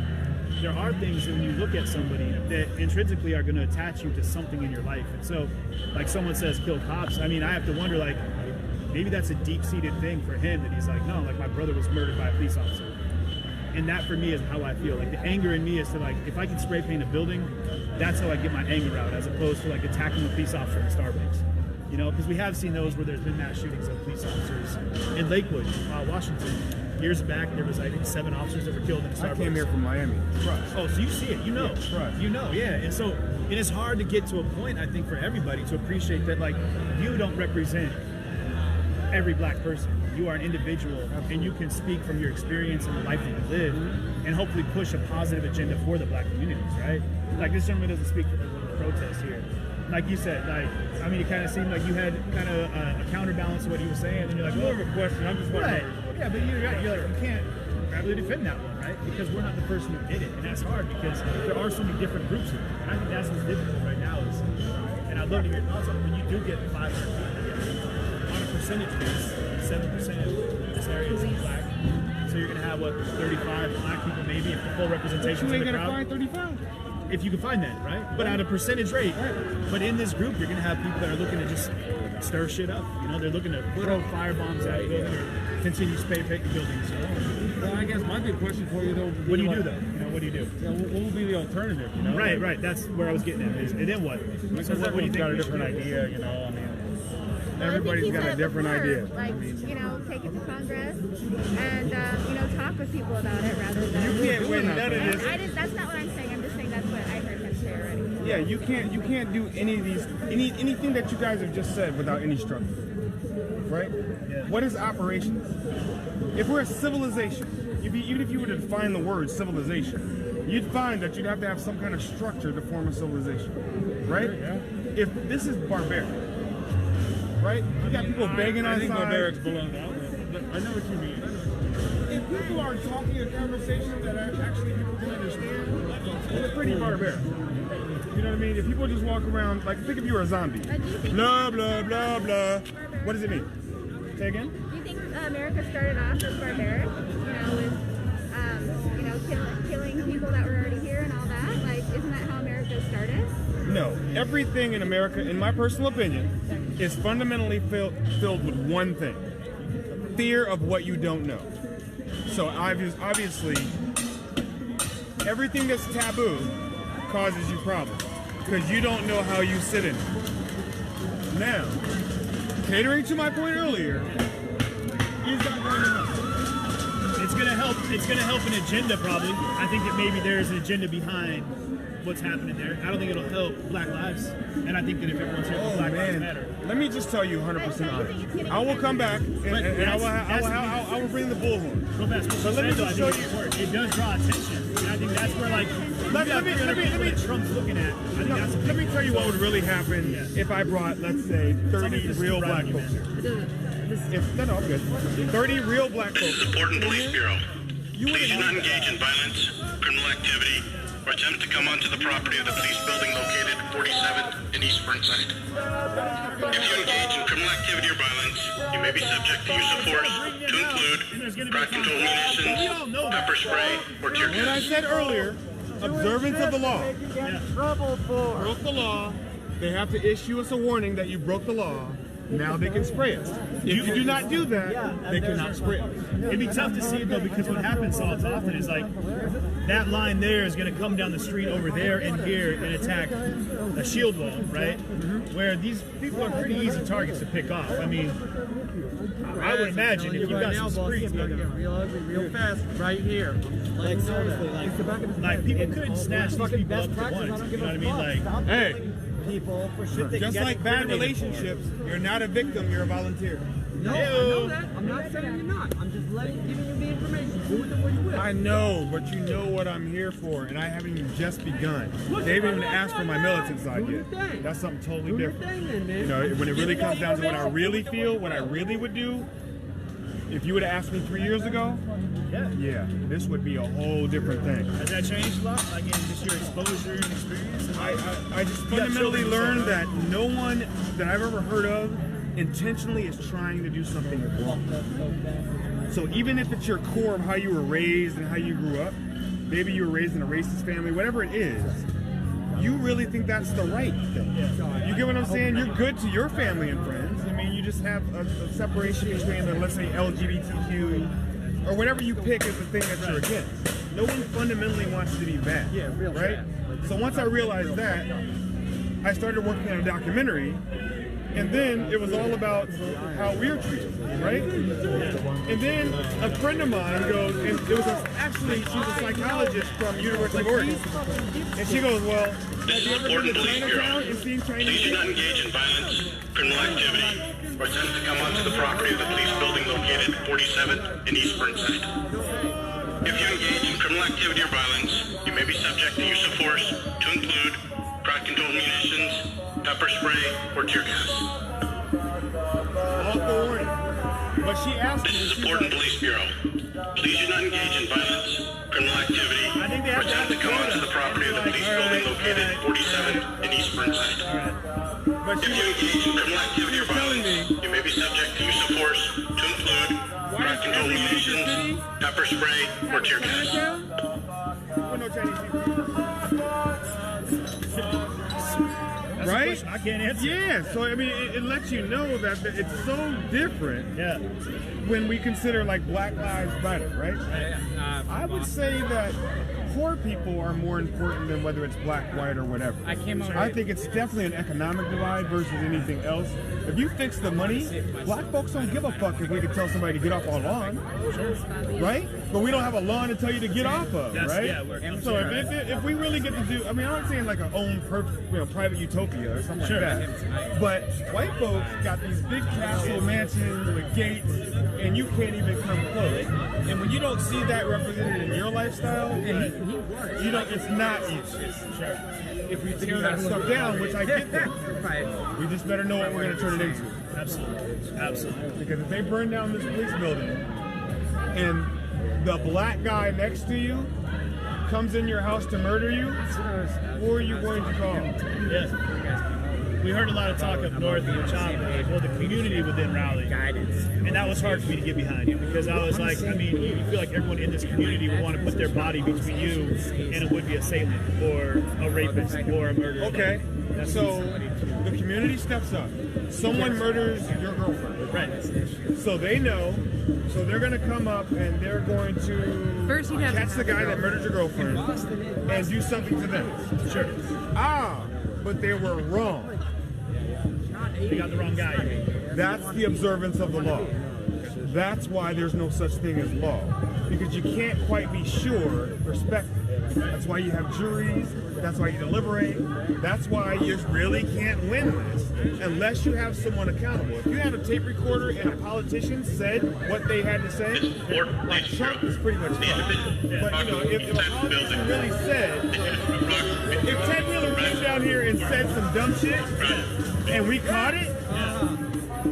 there are things that when you look at somebody that intrinsically are going to attach you to something in your life. And so, like someone says, kill cops. I mean, I have to wonder, like, maybe that's a deep-seated thing for him that he's like, no, like my brother was murdered by a police officer. And that for me is how I feel. Like the anger in me is to like, if I can spray paint a building, that's how I get my anger out, as opposed to like attacking a police officer in Starbucks. You know, because we have seen those where there's been mass shootings of police officers in Lakewood, Washington. Years back, there was I think 7 officers that were killed in Starbucks. I came here from Miami. Oh, so you see it, you know. Yeah, you know, yeah. And so it is hard to get to a point, I think, for everybody to appreciate that, like, you don't represent every black person. You are an individual, and you can speak from your experience and the life that you live, and hopefully push a positive agenda for the black communities, right? Like this gentleman doesn't speak for the protest here. Like you said, like, I mean, it kind of seemed like you had kind of a counterbalance to what he was saying, and you're like, well, More of a question. I'm just wondering. yeah, but you're like, you can't really defend that one, right? Because we're not the person who did it, and that's hard because there are so many different groups here. And I think that's what's difficult right now is, and I'd love to hear your thoughts on it, when you do get 500 people, on a percentage base, 7% of this area is black. So you're gonna have what, 35 black people maybe, if the full representation of the crowd. Find 35. If you can find that, right? But at a percentage rate. But in this group, you're gonna have people that are looking to just stir shit up. You know, they're looking to throw firebombs at you or continue spray painting buildings. Well, I guess my big question for you though. What do you do though? You know, what do you do? Yeah, what would be the alternative? You know? Right. That's where I was getting at. And then what? Because So what do you everyone's think got a we should different do? idea, you know. I mean, Well, everybody's got a different idea. Like, you know, take it to Congress and, you know, talk with people about it rather than... You can't win none of this. That's not what I'm saying. I'm just saying that's what I heard him say already. Yeah, you can't do any of these anything that you guys have just said without any structure. Right? Yeah. What is operations? If we're a civilization, even if you were to define the word civilization, you'd find that you'd have to have some kind of structure to form a civilization. Right? Yeah. If this is barbaric, right? You got people begging I on think signs. barbarics belong out. I know what you mean. If people are talking a conversation that actually people can understand, it's pretty barbaric. You know what I mean? If people just walk around, like, think if you were a zombie. Blah, blah, blah, blah. What does it mean? Say again? Do you think America started off as barbaric? You know, with, you know, killing people that were already here and all that? Like, isn't that how America started? No. Everything in America, in my personal opinion, is fundamentally filled with one thing. Fear of what you don't know. So obviously, everything that's taboo causes you problems because you don't know how you sit in it. Now, catering to my point earlier, you guys want to know. it's gonna help. It's gonna help an agenda probably. I think that maybe there's an agenda behind what's happening there. I don't think it'll help Black Lives, and I think that if everyone's here for Black Lives Matter. Let me just tell you 100% honest. I will come back and I will bring the bullhorn. Real fast. But let me just show you. It does draw attention, and I think that's where like Let me Trump's looking at. I think that's let me tell you what would really happen if I brought, let's say, 30 real black folks here. No, I'm good. 30 real black folks. This is the Portland Police Bureau. Please do not engage in violence, criminal activity, or attempt to come onto the property of the police building located 47th and East Burnside. If you engage in criminal activity or violence, you may be subject to use of force, to include crowd control munitions, pepper spray, or tear gas. When I said earlier, observance of the law. Broke the law. They have to issue us a warning that you broke the law. Now they can spray us. If you do not do that, they cannot spray us. It'd be tough to see it though, because what happens so often is like that line there is going to come down the street over there and here and attack a shield wall, right? Where these people are pretty easy targets to pick off. I mean, I would imagine if you've got some streets, real ugly, real fast, right here. Like seriously, like people could snatch these people up at once. You know what I mean? Like, hey. People for shit they just can like bad relationships, you're not a victim, you're a volunteer. No, I know that. I'm not saying you're not. I'm just giving you the information. Do with it what you will. I know, but you know what I'm here for, and I haven't even just begun. They haven't even asked for my militant side yet. That's something totally different. You know, when it really comes down to what I really feel, what I really would do, if you would have asked me 3 years ago, yeah, this would be a whole different thing. Has that changed a lot? Like in just your exposure and experience? I just fundamentally learned that no one that I've ever heard of intentionally is trying to do something wrong. So even if it's your core of how you were raised and how you grew up, maybe you were raised in a racist family, whatever it is, you really think that's the right thing. You get what I'm saying? You're good to your family and friends. I mean, you just have a separation between the, let's say, LGBTQ or whatever you pick as the thing that you're against. No one fundamentally wants to be bad, right? So once I realized that, I started working on a documentary, and then it was all about how we're treated, right? And then a friend of mine goes, and it was actually, she's a psychologist from University of Oregon, and she goes, well, This is the Portland Police Bureau. Please do not engage in violence, criminal activity, or attempt to come onto the property of the police building located 47th and East Burnside. If you engage in criminal activity or violence, you may be subject to use of force, to include crowd control munitions, pepper spray, or tear gas. But she asked This is the Portland Police Bureau. Please do not engage in violence, criminal activity, or attempt to come onto the property of the police building located 47th and East Burnside. If you engage in criminal activity or violence, you may be subject to use of force, to include crowd control munitions, pepper spray, or tear gas. Right? I can't answer. Yeah, so I mean, it lets you know that it's so different when we consider like Black Lives Matter, right? I would say that poor people are more important than whether it's black, white, or whatever. I think it's definitely an economic divide versus anything else. If you fix the money, black folks don't give a fuck if we could tell somebody to get off our lawn, right? But we don't have a lawn to tell you to get off of, right? So if we really get to do, I mean, I'm not saying like our own private utopia or something like that, but white folks got these big castle mansions with gates, and you can't even come close. And when you don't see that represented in your lifestyle, you know, it's not easy. If we tear that stuff down, which I get that, we just better know what we're going to turn it into. Absolutely. Absolutely. Because if they burn down this police building and the black guy next to you comes in your house to murder you, who are you going to call? Yes. We heard a lot of talk up north in the chopper, like, well, the community would then rally. And that was hard for me to get behind, because I was like, I mean, you feel like everyone in this community would want to put their body between you and it would be assailant or a rapist or a murderer. Okay, so the community steps up. Someone murders your girlfriend. Right. So they know, so they're going to come up and they're going to catch the guy that murdered your girlfriend and do something to them. Sure. But they were wrong. They got the wrong guy. That's the observance of the law. That's why there's no such thing as law, because you can't quite be sure respect. That's why you have juries. That's why you deliberate. That's why you really can't win this unless you have someone accountable. If you had a tape recorder and a politician said what they had to say, like Trump is pretty much fucked. But you know, if a politician really said, if Ted Wheeler came down here and said some dumb shit, and we caught it,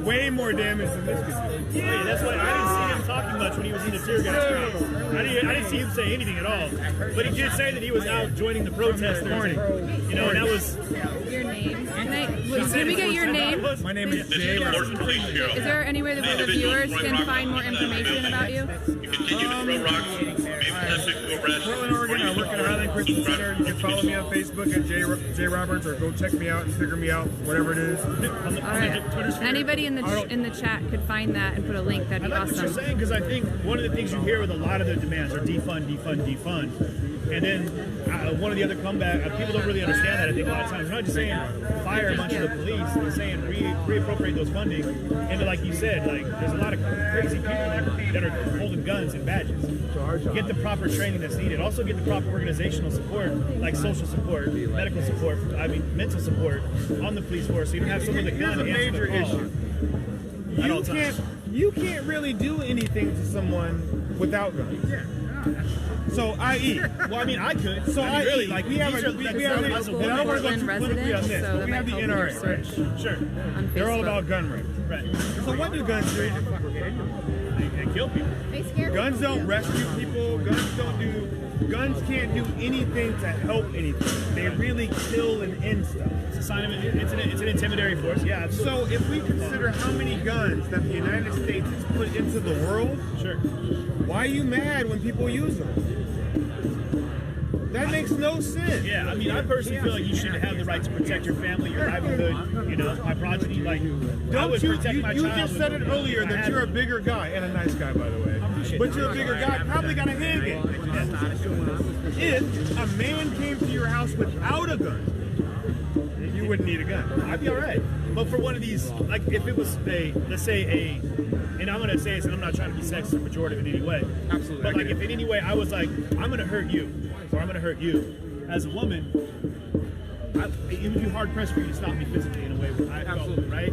way more damage than this could do. Yeah, that's why I didn't see him talking much when he was in the tear gas crowd. I didn't see him say anything at all. But he did say that he was out joining the protesters. You know, and that was... Your name? Can we get your name? My name is Jay. Is there any way that the viewers can find more information about you? Portland, Oregon. I work at a Highland Christian Center. You can follow me on Facebook at Jay Roberts, or go check me out and figure me out, whatever it is. All right. Anybody in the chat could find that and put a link. That'd be I like awesome. what you're saying, because I think one of the things you hear with a lot of the demands are defund, defund, defund. And then one of the other comeback, people don't really understand that. I think a lot of times, they're not just saying fire a bunch of the police, they're saying reappropriate those funding. And like you said, like there's a lot of crazy people that are holding guns and badges. Get the proper training that's needed. Also get the proper organizational support, like social support, medical support, mental support on the police force, so you don't have someone that can answer the call. You can't really do anything to someone without guns. So, i.e., well, I mean, I could. So, I mean, really, like we have the NRA, right? Sure. They're all about gun rights. Right. So, what do guns do? They kill people. They scare Guns don't rescue people. Guns can't do anything to help anything. They really kill and end stuff. It's a sign of it's an intimidatory force. Yeah. Absolutely. So if we consider how many guns that the United States has put into the world, sure. Why are you mad when people use them? That makes no sense. Yeah, I mean, I personally feel like you should have the right to protect your family, your livelihood, you know, my progeny. Like, I would protect my child. You just said it earlier that you're a bigger guy, and a nice guy, by the way. But you're a bigger guy, probably got a handgun. If a man came to your house without a gun, you wouldn't need a gun. I'd be all right. But for one of these, like, if it was let's say and I'm going to say this, and I'm not trying to be sexist or pejorative in any way. Absolutely. But, like, if in any way I was like, I'm going to hurt you, or I'm going to hurt you, as a woman, it would be hard-pressed for you to stop me physically in a way where I felt, right?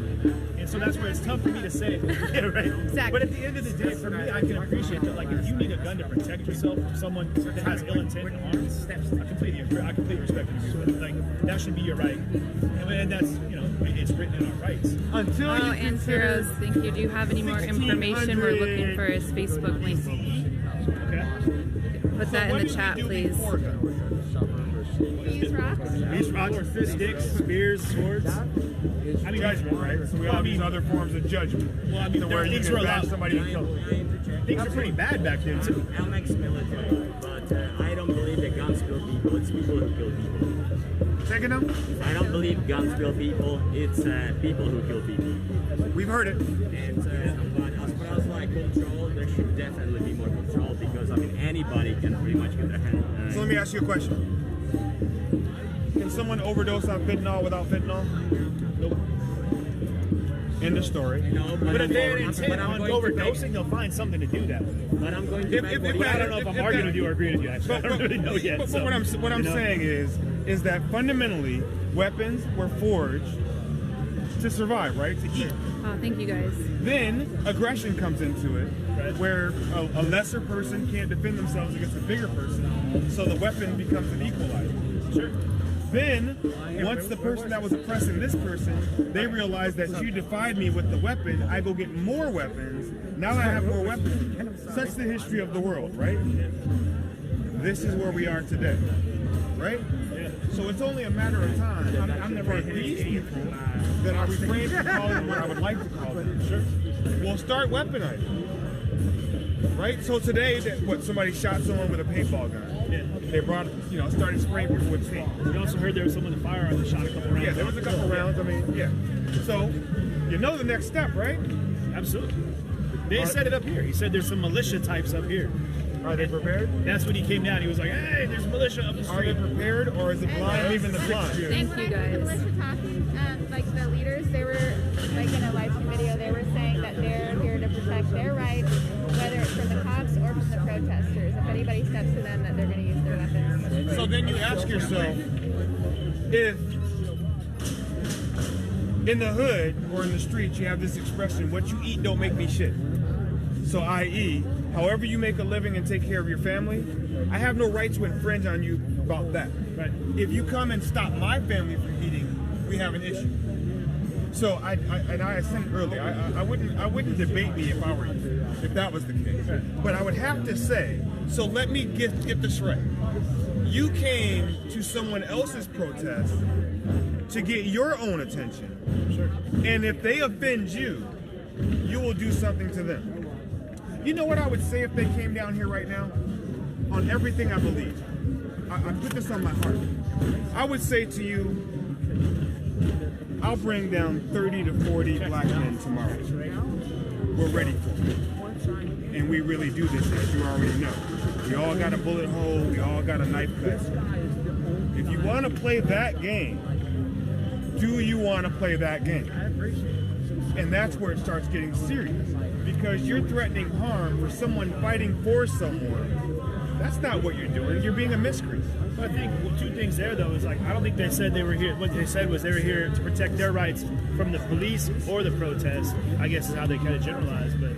And so that's where it's tough for me to say. Yeah, right? Exactly. But at the end of the day, for me, I can appreciate that. Like, if you need a gun to protect yourself from someone that has ill intent and harms, I completely respect you. Like, that should be your right. And that's, you know, it's written in our rights. Until and Heroes, thank you. Do you have any more information? We're looking for his Facebook link. Okay. Put that in the chat, please. Use rocks. Use rocks, sticks, spears, swords. I mean, judgment, right? So we all have these other forms of judgment. Well, I mean, where you can bash somebody and kill them. Things are pretty bad back then, too. I'm ex-military, but I don't believe that guns kill people. It's people who kill people. Taking them? I don't believe guns kill people. It's people who kill people. We've heard it. And but as far as like control, there should definitely be more control, because I mean anybody can pretty much get their hand. So let me ask you a question. Can someone overdose on fentanyl without fentanyl? Nope. End of story. No, but if they're intent on overdosing, they'll find something to do that with. But I'm going to. I don't know if I'm arguing with you or agreeing with you. Actually, I don't really know yet. But what I'm saying is that fundamentally, weapons were forged to survive, right? To eat. Oh, thank you guys. Then aggression comes into it, where a lesser person can't defend themselves against a bigger person, so the weapon becomes an equalizer. Sure. Then, once the person that was oppressing this person, they realize that you defied me with the weapon, I go get more weapons, now I have more weapons. Such the history of the world, right? This is where we are today, right? So it's only a matter of time for these people that I refrain from calling what I would like to call them, will start weaponizing. Right? So today, somebody shot someone with a paintball gun. Yeah. They started spraying people with paint. You also heard there was someone with a firearm that shot a couple rounds. Yeah, there was a couple rounds. I mean, yeah. So, you know the next step, right? Absolutely. They set it up here. He said there's some militia types up here. Are they prepared? That's when he came down. He was like, hey, there's militia up the street. Are they prepared, or is it blind leaving the blind? Thank you guys. The militia talking, like the leaders, they were, like in a live stream video, they were saying that they're here to protect protect their rights, whether it's from the cops or from the protesters. If anybody steps to them, that they're going to use their weapons. So then you ask yourself, if in the hood or in the streets you have this expression, what you eat don't make me shit. So i.e., however you make a living and take care of your family, I have no right to infringe on you about that. Right. If you come and stop my family from eating, we have an issue. So I said it earlier, I wouldn't debate me if I were you, if that was the case. But I would have to say, so let me get this right. You came to someone else's protest to get your own attention. Sure. And if they offend you, you will do something to them. You know what I would say if they came down here right now? On everything I believe. I put this on my heart. I would say to you, I'll bring down 30 to 40 black men tomorrow. We're ready for it. And we really do this, as you already know. We all got a bullet hole, we all got a knife vest. If you want to play that game, do you want to play that game? And that's where it starts getting serious. Because you're threatening harm for someone fighting for someone. That's not what you're doing. You're being a miscreant. I think two things there, though, is like, I don't think they said they were here. What they said was they were here to protect their rights from the police or the protest, I guess is how they kind of generalized. But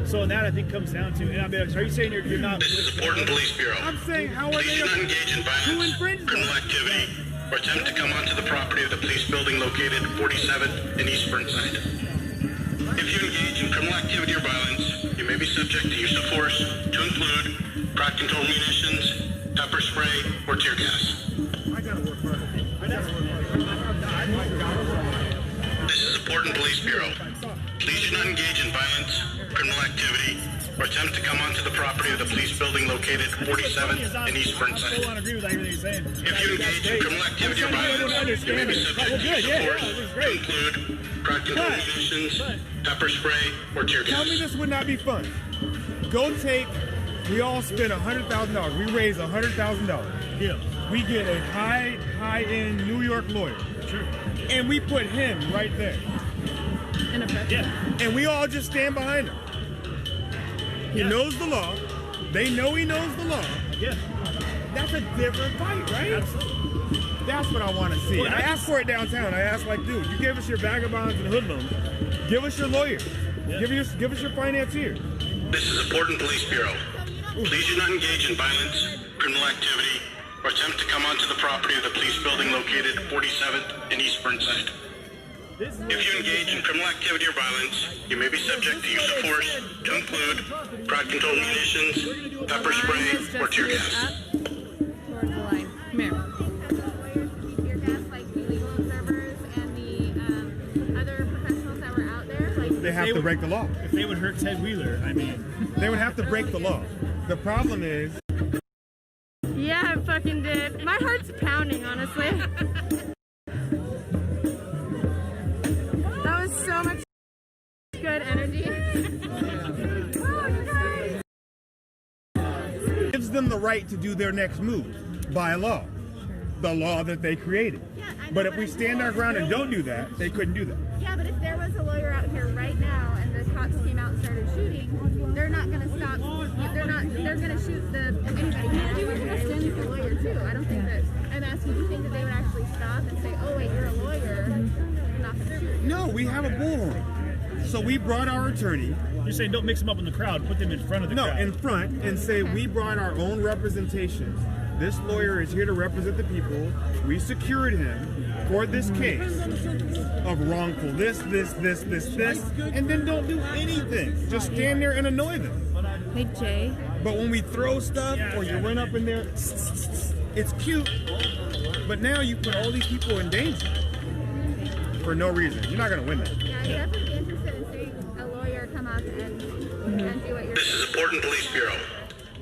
so in that, I think comes down to, and I mean, are you saying you're not? This is the Portland Police Bureau. I'm saying, how are Please they do not engage in violence, criminal activity, or attempt to come onto the property of the police building located 47th and East Burnside. If you engage in criminal activity or violence, you may be subject to use of force, to include crowd control munitions, pepper spray, or tear gas. This is the Portland Police Bureau. Please do not engage in violence, criminal activity, or attempt to come onto the property of the police building located 47th and East Burnside. If you engage in criminal activity or violence, you may be subject to use of force, to include crowd control munitions, pepper spray, or tear gas. Tell me this would not be fun. Go take, we all spend $100,000. We raise $100,000. Yeah. We get a high-end New York lawyer. Sure. And we put him right there. In effect. Yeah. And we all just stand behind him. He knows the law. They know he knows the law. Yeah. That's a different fight, right? Absolutely. That's what I want to see. Well, I asked for it downtown. I asked, like, dude, you gave us your vagabonds and hoodlums. Give us your lawyers. Yeah. Give us your financier. This is the Portland Police Bureau. Please do not engage in violence, criminal activity, or attempt to come onto the property of the police building located 47th and East Burnside. If you engage in criminal activity or violence, you may be subject to use of force, to include crowd control munitions, pepper spray, or tear gas. Towards the line. Come here. Tear gas, like the legal observers and the other professionals that were out there, like They have to break the law. If they would hurt Ted Wheeler, I mean, they would have to break the law. The problem is, Yeah, I fucking did. My heart's pounding, honestly. That was so much good energy. gives them the right to do their next move by law. The law that they created. But if we stand our ground and don't do that, they couldn't do that. Yeah, but if there was a lawyer out here right now and the cops came out and started shooting, they're not going to stop. They're going to shoot anybody. They're going to shoot the lawyer too. I don't think that. I'm asking, do you think that they would actually stop and say, "Oh wait, you're a lawyer, I'm not going to shoot"? No, we have a bullhorn. So we brought our attorney. You're saying don't mix them up in the crowd, put them in front of the crowd. No, in front, and say we brought our own representation. This lawyer is here to represent the people. We secured him for this case of wrongful this, and then don't do anything. Just stand there and annoy them. Hey, Jay. But when we throw stuff or you run up in there, it's cute. But now you put all these people in danger for no reason. You're not going to win that. Yeah, I'd definitely be interested in seeing a lawyer come up and do what you're This is the Portland Police Bureau.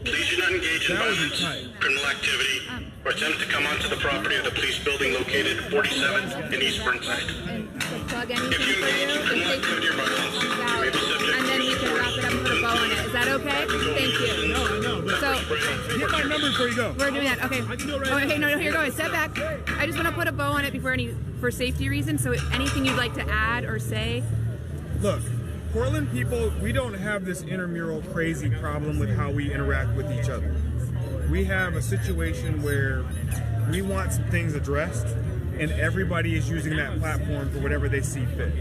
Please do not engage in violence, criminal activity, or attempt to come onto the property of the police building located 47th and East Burnside. plug If anything you for engage in you. criminal activity or violence, you may be subject And then to we can wrap it up and put a bow on it. Is that okay? Thank you. No. So, Get my number before you go. We're doing that. Okay. Oh, okay, no, here goes. Step back. I just want to put a bow on it for safety reasons. So anything you'd like to add or say? Look, Portland people, we don't have this intramural crazy problem with how we interact with each other. We have a situation where we want some things addressed, and everybody is using that platform for whatever they see fit.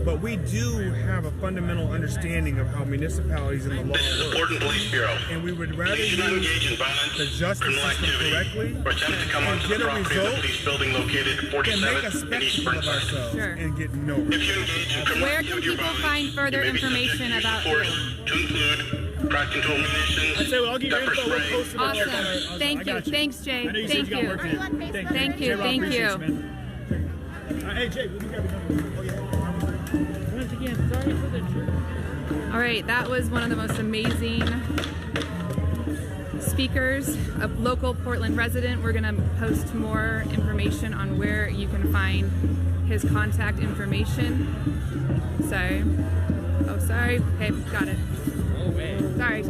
But we do have a fundamental understanding of how municipalities and the law This is work. Portland Police Bureau. And we would rather Please do not engage in use violence, the justice criminal system activity, correctly or attempt to come and onto get the a property of the result police building located and make a 47th and East spectacle of Burnside. ourselves and get nowhere. If you engage in criminal Where can activity or people violence, find further you may be information subject to about use of you? force to include crowd control munitions, I'd say, well, I'll get your pepper info. We'll spray, post it on your banner. Awesome. Thank you. Thanks, Jay. I know you said Thank you got you. work to do. Thank you. J-Rob, Thank appreciate you. man. Hey, Jay, let me grab your number. Oh, yeah. Once again, sorry for the All right, that was one of the most amazing speakers, a local Portland resident. We're going to post more information on where you can find his contact information. Sorry. Oh, sorry. Okay, got it. Sorry.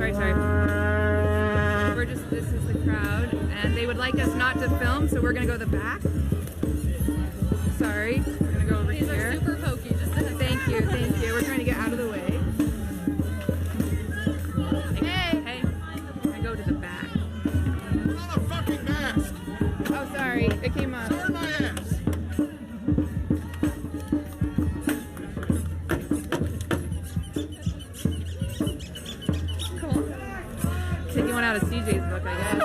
This is the crowd, and they would like us not to film, so we're going to go to the back. Sorry. We're going to go over here. These are super pokey. Thank you. We're trying to get out of the way. Hey. We're going to go to the back. Not a fucking mask. Oh, sorry. It came up. Turn my ass. Cool. Taking one out of CJ's book, I guess.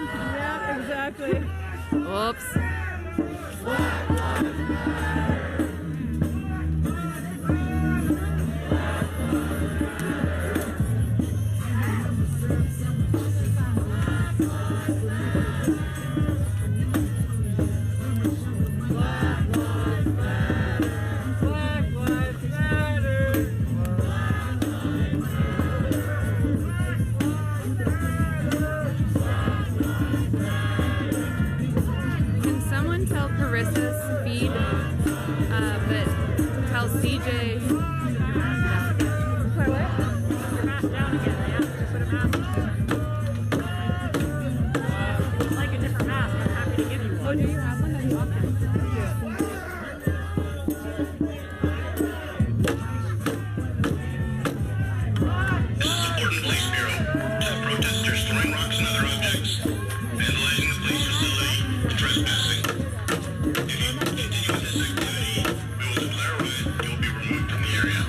Yeah, exactly. Oops. Can someone tell Carissa's feed that tells CJ? Put what? Put your mask down again. They asked you to put a mask on. It's like a different mask. I'm happy to give you one. Oh, do you have one? That'd be awesome. This is the Portland Police Bureau. To the protesters throwing rocks and other objects, vandalizing the police facility, and trespassing. If you continue with this activity, we will declare a riot. You will be removed from the area.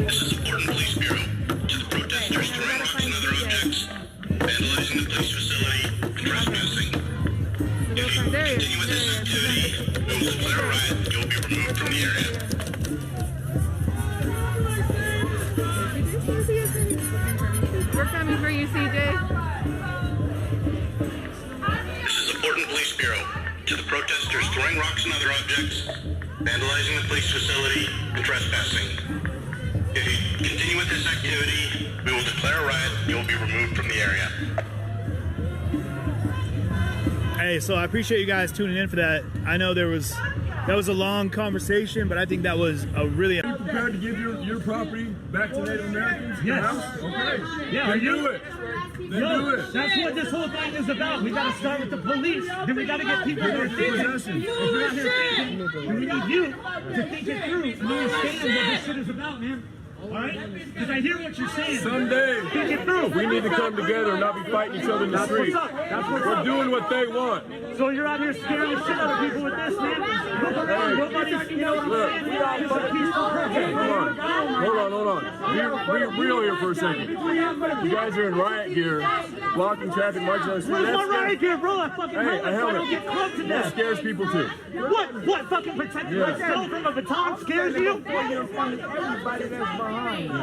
This is the Portland Police Bureau. To the protesters throwing rocks and other objects, vandalizing the police facility, and trespassing. If you continue with this activity, we will declare a riot. You will be removed from the area. We're coming for you, CJ. This is the Portland Police Bureau. To the protesters throwing rocks and other objects, vandalizing the police facility, and trespassing. If you continue with this activity, we will declare a riot. You will be removed from the area. Hey, so I appreciate you guys tuning in for that. I know that was a long conversation, but I think that was a really. Are you prepared to give your property back to Native Americans? Yes. Okay. Yeah, Then are you? do it. Then do it. That's what this whole thing is about. We gotta start with the police. Then we gotta get people who are thinking. If we're not here thinking, then we need you to think it through and understand what this shit is about, man. All right? Because I hear what you're saying. Someday, think it through. we need to come together and not be fighting each other in the That's street. what's up. That's what's We're up. doing what they want. So you're out here scaring the shit out of people with this, man. Nobody's, you know what Look, I'm saying? It's a peaceful protest. Hold on. Be real here for a second. You guys are in riot gear, blocking traffic, marching on the street. Where's my That's- riot gear, bro? I fucking Hey, helmet a so I helmet. don't get clubbed to That death. scares people too. What fucking protecting Yeah. myself from a baton scares you?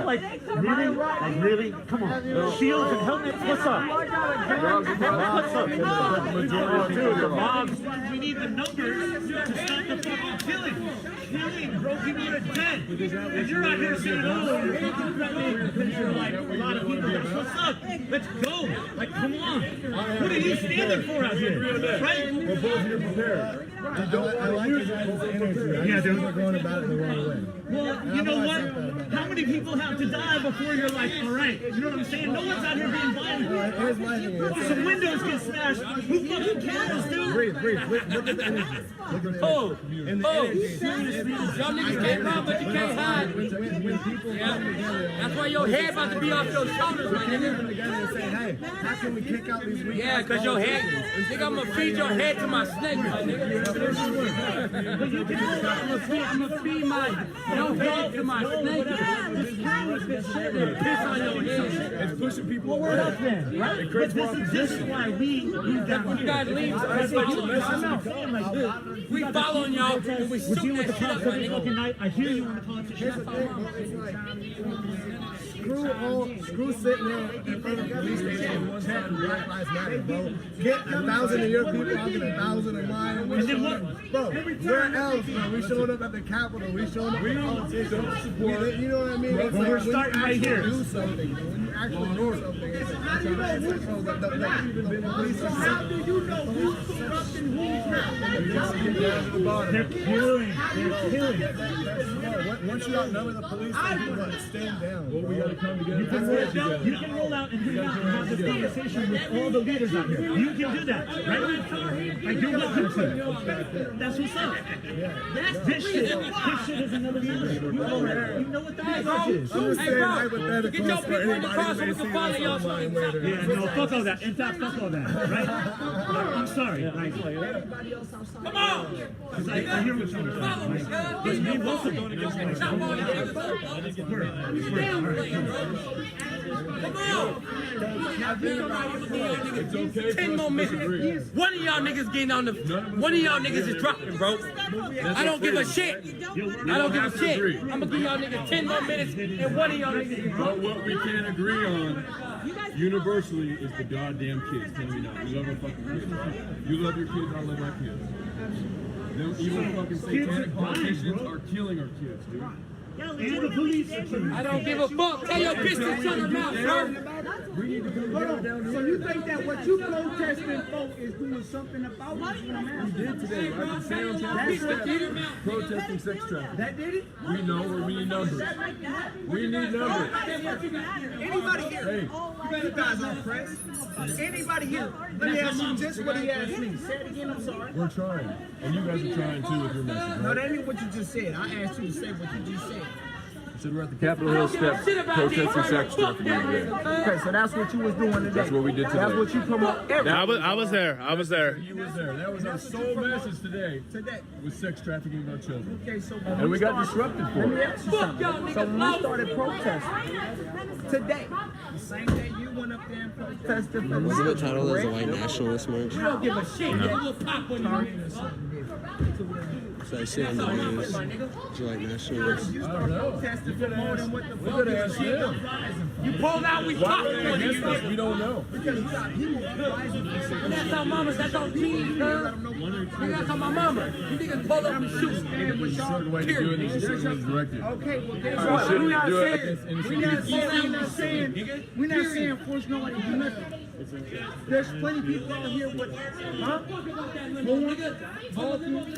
Like, really? Like, really? Come on. Shields and helmets? What's up? What's up? Dude, the mobs. We need the numbers to stop the fucking killing. Killing, bro. People are dead. And you're out here saying, oh, you're fucking threatening because you're like a lot of people. What's up? Let's go. Like, come on. What are you standing for out here? Right? We're both here prepared. You don't want to use it. Yeah, dude. We're going about it the wrong way. Well, you know what? How many people have to die before you're like, all right? You know what I'm saying? No one's out here being violent. Here's my thing. Some windows get smashed. Who fucking cares, dude? Breathe. Look at the energy. Look at the energy. Seriously, y'all niggas can't run, but you can't hide. When people come together, That's why your head about to be off your shoulders, my nigga. together and say, hey, how can we kick out these weak Yeah, cause your head, nigga, I'm gonna feed your head to my snake, my nigga. I'm gonna feed your head to my snake. Piss on your head. It's pushing people away. Right? It creates more This opposition. is why we got You guys leave. We following y'all. We We're shoot dealing with the that shit up, cops my every nigga. fucking night. I hear you on the politicians. Screw sitting there in front of the police station chanting Black Lives Matter, bro. Get 1,000 of your people, I'll get 1,000 of mine. And then what? Bro, where else, man? We showed up at the Capitol. We showed up at politicians. You know what I mean? It's Well, like we're when starting you right actually here. do something, when you actually do something, it's like, the police are How do you know who's corrupting who's not? They're killing. They're killing. Once you outnumber the police, you what? Stand down. Well, we gotta come together. You can roll out and do that and have this conversation with all the leaders out here. You can do that, right? Like do what you can. That's what's up. This shit is another leader. You know what the message is. I'm just saying hypotheticals Get your for people in the car anybody so who we may can see follow this y'all. online later. Yeah, no, fuck all that. In fact, fuck all that, right? I'm sorry. Like, Come on! I hear what you're saying. Follow me, Because me and Wilson going against one Come on! It's okay. 10 more minutes. One of y'all niggas getting on the. One of y'all niggas is dropping, bro. I don't give a shit. I don't give a shit. I'm gonna give y'all niggas 10 more minutes, and one of y'all niggas is But dropping. what we can't agree on universally is the goddamn kids. Can we not? We love our fucking kids. You love your kids, I love my kids. Them evil fucking satanic politicians are killing our kids, dude. and the police are killing. I don't give a fuck. Tell your bitch to shut her mouth, bro. We need to come together down So here. you think that what you protesting for is doing something about it? We did today, right? The Salem County steps protesting sex trafficking. That did it? We know where we need numbers. We need numbers. Anybody here? Hey. You guys are press. Anybody here? Let me ask you just what he asked me. Say it again, I'm sorry. We're trying. And you guys are trying too with your message, No, right? that ain't what you just said. I asked you to say what you just said. So we're at the Capitol Hill steps protesting sex trafficking today. Okay, so that's what you was doing today. That's what we did today. That's what you promote every I was there. You was there. That was our sole message today. today. Was sex trafficking of our children. Okay, so And we got disrupted for let me it. ask you something. So when we started protesting today, the same day you went up there and protested for Wasn't it titled as a white nationalist march? We don't give a shit. We'll pop when you. So I see on the news, it's a white nationalist. You started protesting for more than what the fuck is people. You pulled out, we popped Nothing when you against us, did. we don't know. Because you got people rising for shit. That's our mamas, that's our team, girl. That's on my mama. You niggas pull up and shoot. There's a certain way to do it, there's a certain way to direct it. Okay, well guess We what? shouldn't We're not do it saying, against innocent we're not people. saying force nobody to do nothing. There's plenty of people out here with,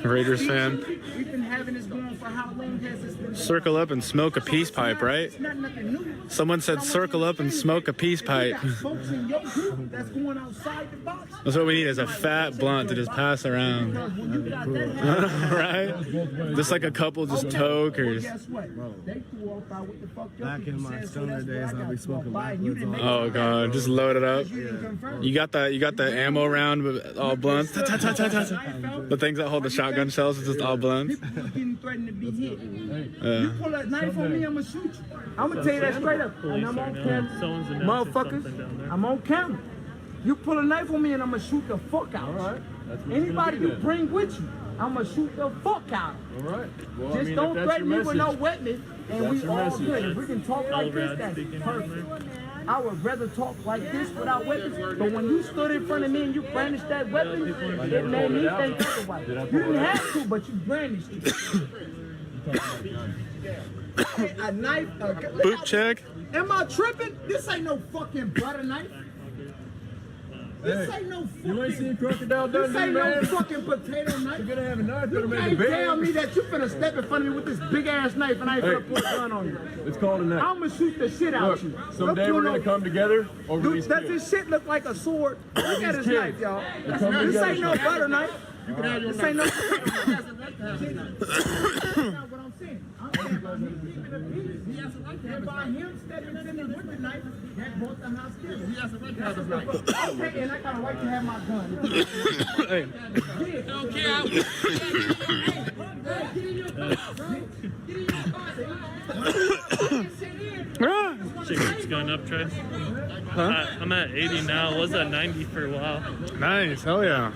Raiders fan. We've been having this going for how long has this been? Circle up and smoke a peace pipe, right? It's not nothing new. Someone said circle up and smoke a peace pipe. You got folks in your group that's going outside the box. That's what we need is a fat blunt to just pass around. When you got that, Right? Just like a couple just tokers. guess what? They threw off by what the fuck your Back in people my said, so stoner that's days, why I I'll got be to smoking walk by and you backwards didn't make Oh god, just load it up. you didn't confirm. You got the ammo round with all blunts. Ta, ta, ta, ta, ta, ta. The things that hold the shotgun shells is just all blunts. People was getting threatened to be hit. Yeah. You pull that knife on me, I'ma shoot you. I'ma tell you that straight up. And I'm on camera. Motherfuckers, I'm on camera. You pull a knife on me and I'ma shoot the fuck out. All right. Anybody you bring with you, I'ma shoot the fuck out. All right. Well, Just I mean, don't if that's threaten your me with no message, weapon, and that's we your all message. good. If we can talk like this, that's perfect. I would rather talk like this without weapons, but when you stood in front of me and you brandished that weapon, it made me think otherwise. You didn't have to, but you brandished it. A knife, Boot check. Am I tripping? This ain't no fucking butter knife. This ain't no fucking... You ain't seen Crocodile Dundee, This ain't man? no fucking potato knife. You're gonna have a knife that'll You make can't it big. tell me that you finna step in front of me with this big ass knife and I ain't finna put a gun on you. It's called a knife. I'm gonna shoot the shit out you. Someday we're gonna come together over these Does kids. this shit look like a sword? Look at these his kids. knife, y'all. They come This together, ain't no son. butter knife. You can have your This ain't no. knife. That's not what I'm saying. I'm saying by him keeping the peace. He has a right to have his knife. And by him stepping in there with the knife, that brought the house together. He has a right to have his knife. Okay, and I got a right to have my gun. Hey. Don't care. Chicken's going up, Trey. Huh? I'm at 80 now. Was at 90 for a while. Nice, hell yeah.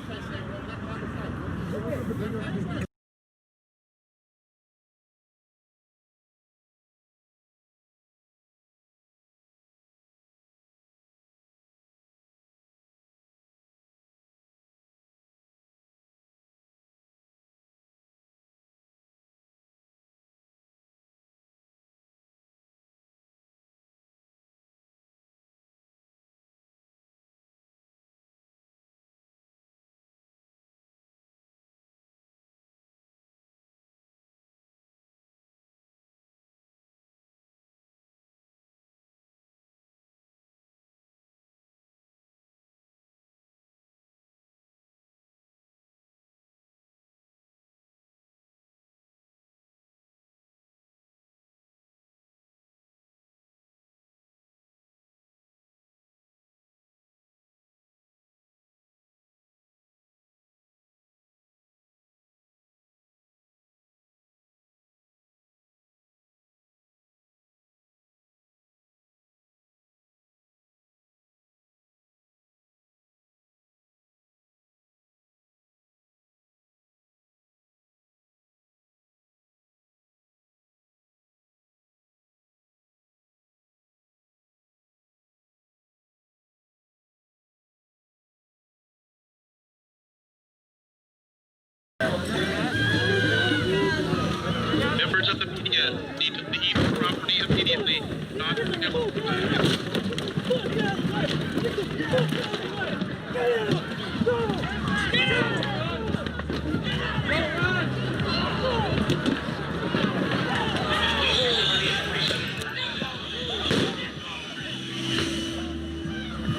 Members of the media need to leave the property immediately. Not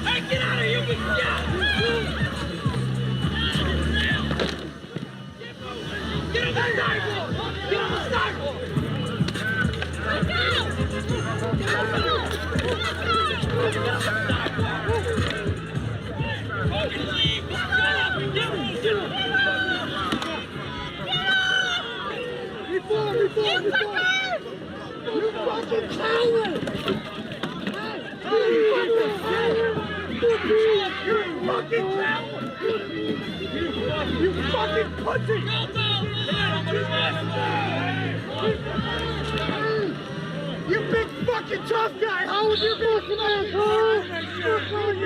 Hey, get out of here! Get out! Get on the sidewalk! Get on the sidewalk! Before! You fucking coward! You're a fucking coward! You fucking pussy! You big fucking tough guy! How was your fucking asshole?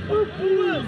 Fuck you!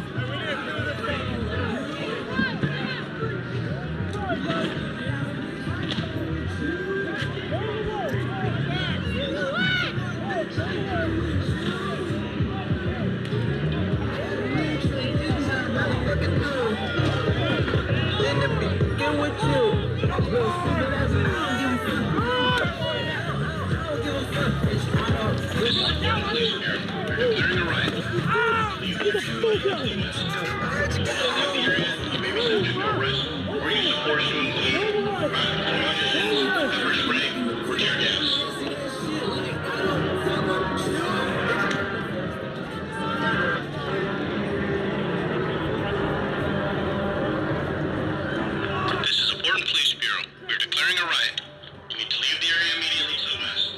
This is a Portland Police Bureau. We are declaring a riot. You need to leave the area immediately to the west.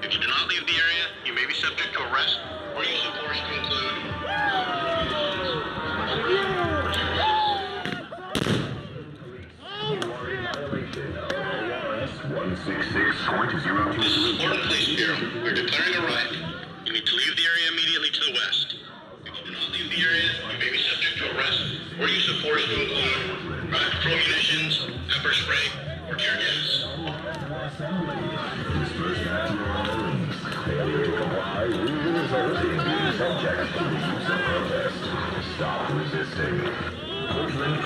If you do not leave the area, you may be subject to arrest or use of force to include. This is the Portland Police Bureau. We are declaring a riot. You need to leave the area immediately to the west. If you do not leave the area, you may be subject to arrest or use of force to include patrol munitions, pepper spray, assembly lines. First national failure to comply with rules or indeed subject to the use of protest. Stop resisting. Portland.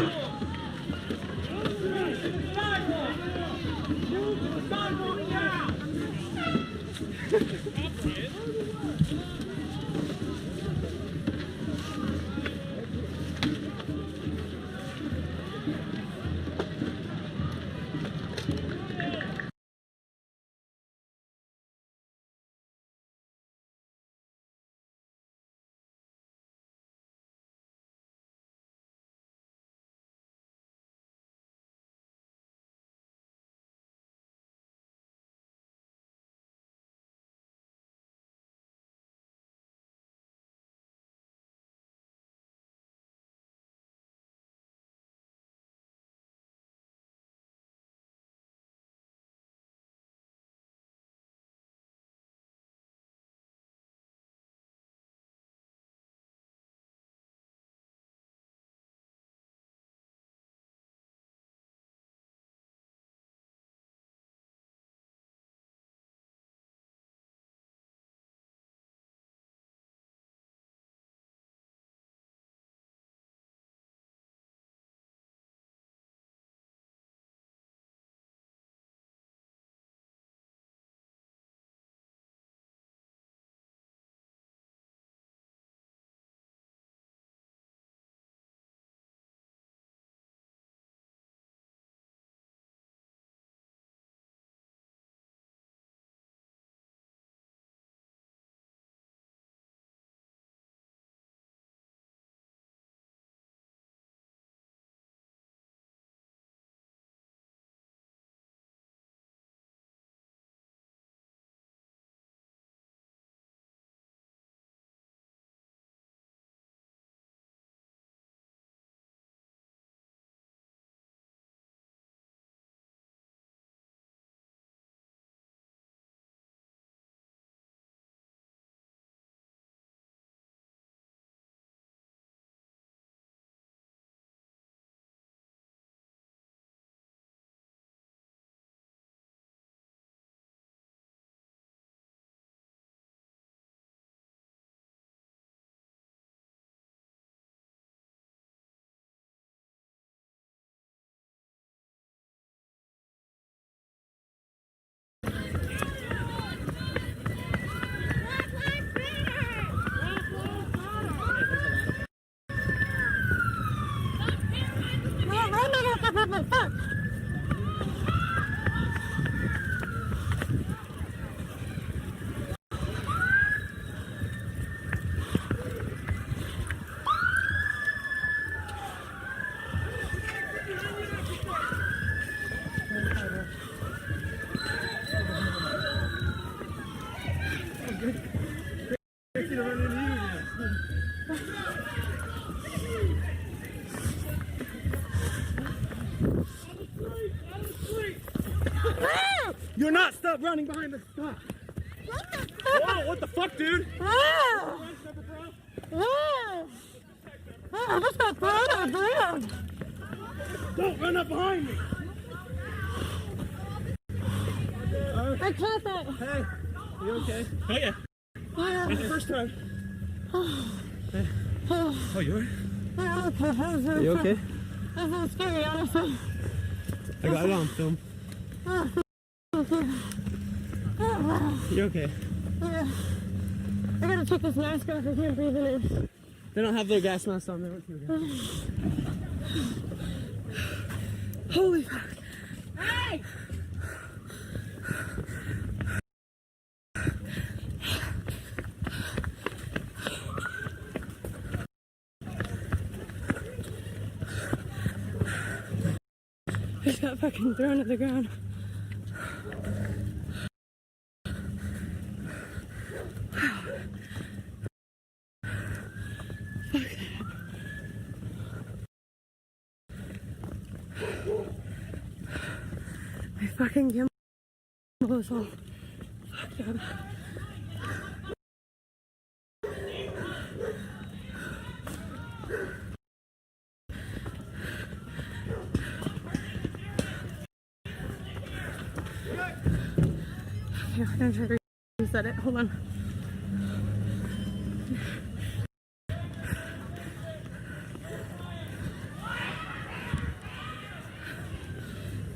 You're not stop running behind the stop. Whoa, what the fuck, dude? I just got thrown out of the Don't run up behind me. I caught that. Hey, you okay? Oh yeah. Yeah. It's the first time. Oh, you are? You okay? This is scary, honestly. I got it on film. You okay? Yeah. I gotta take this mask off. I can't breathe in it. They don't have their gas masks on. They went to Holy fuck. Hey! I just got fucking thrown to the ground. Fuck that. My fucking gimbal is all fucked up. Okay, we're gonna try to reset it. Hold on.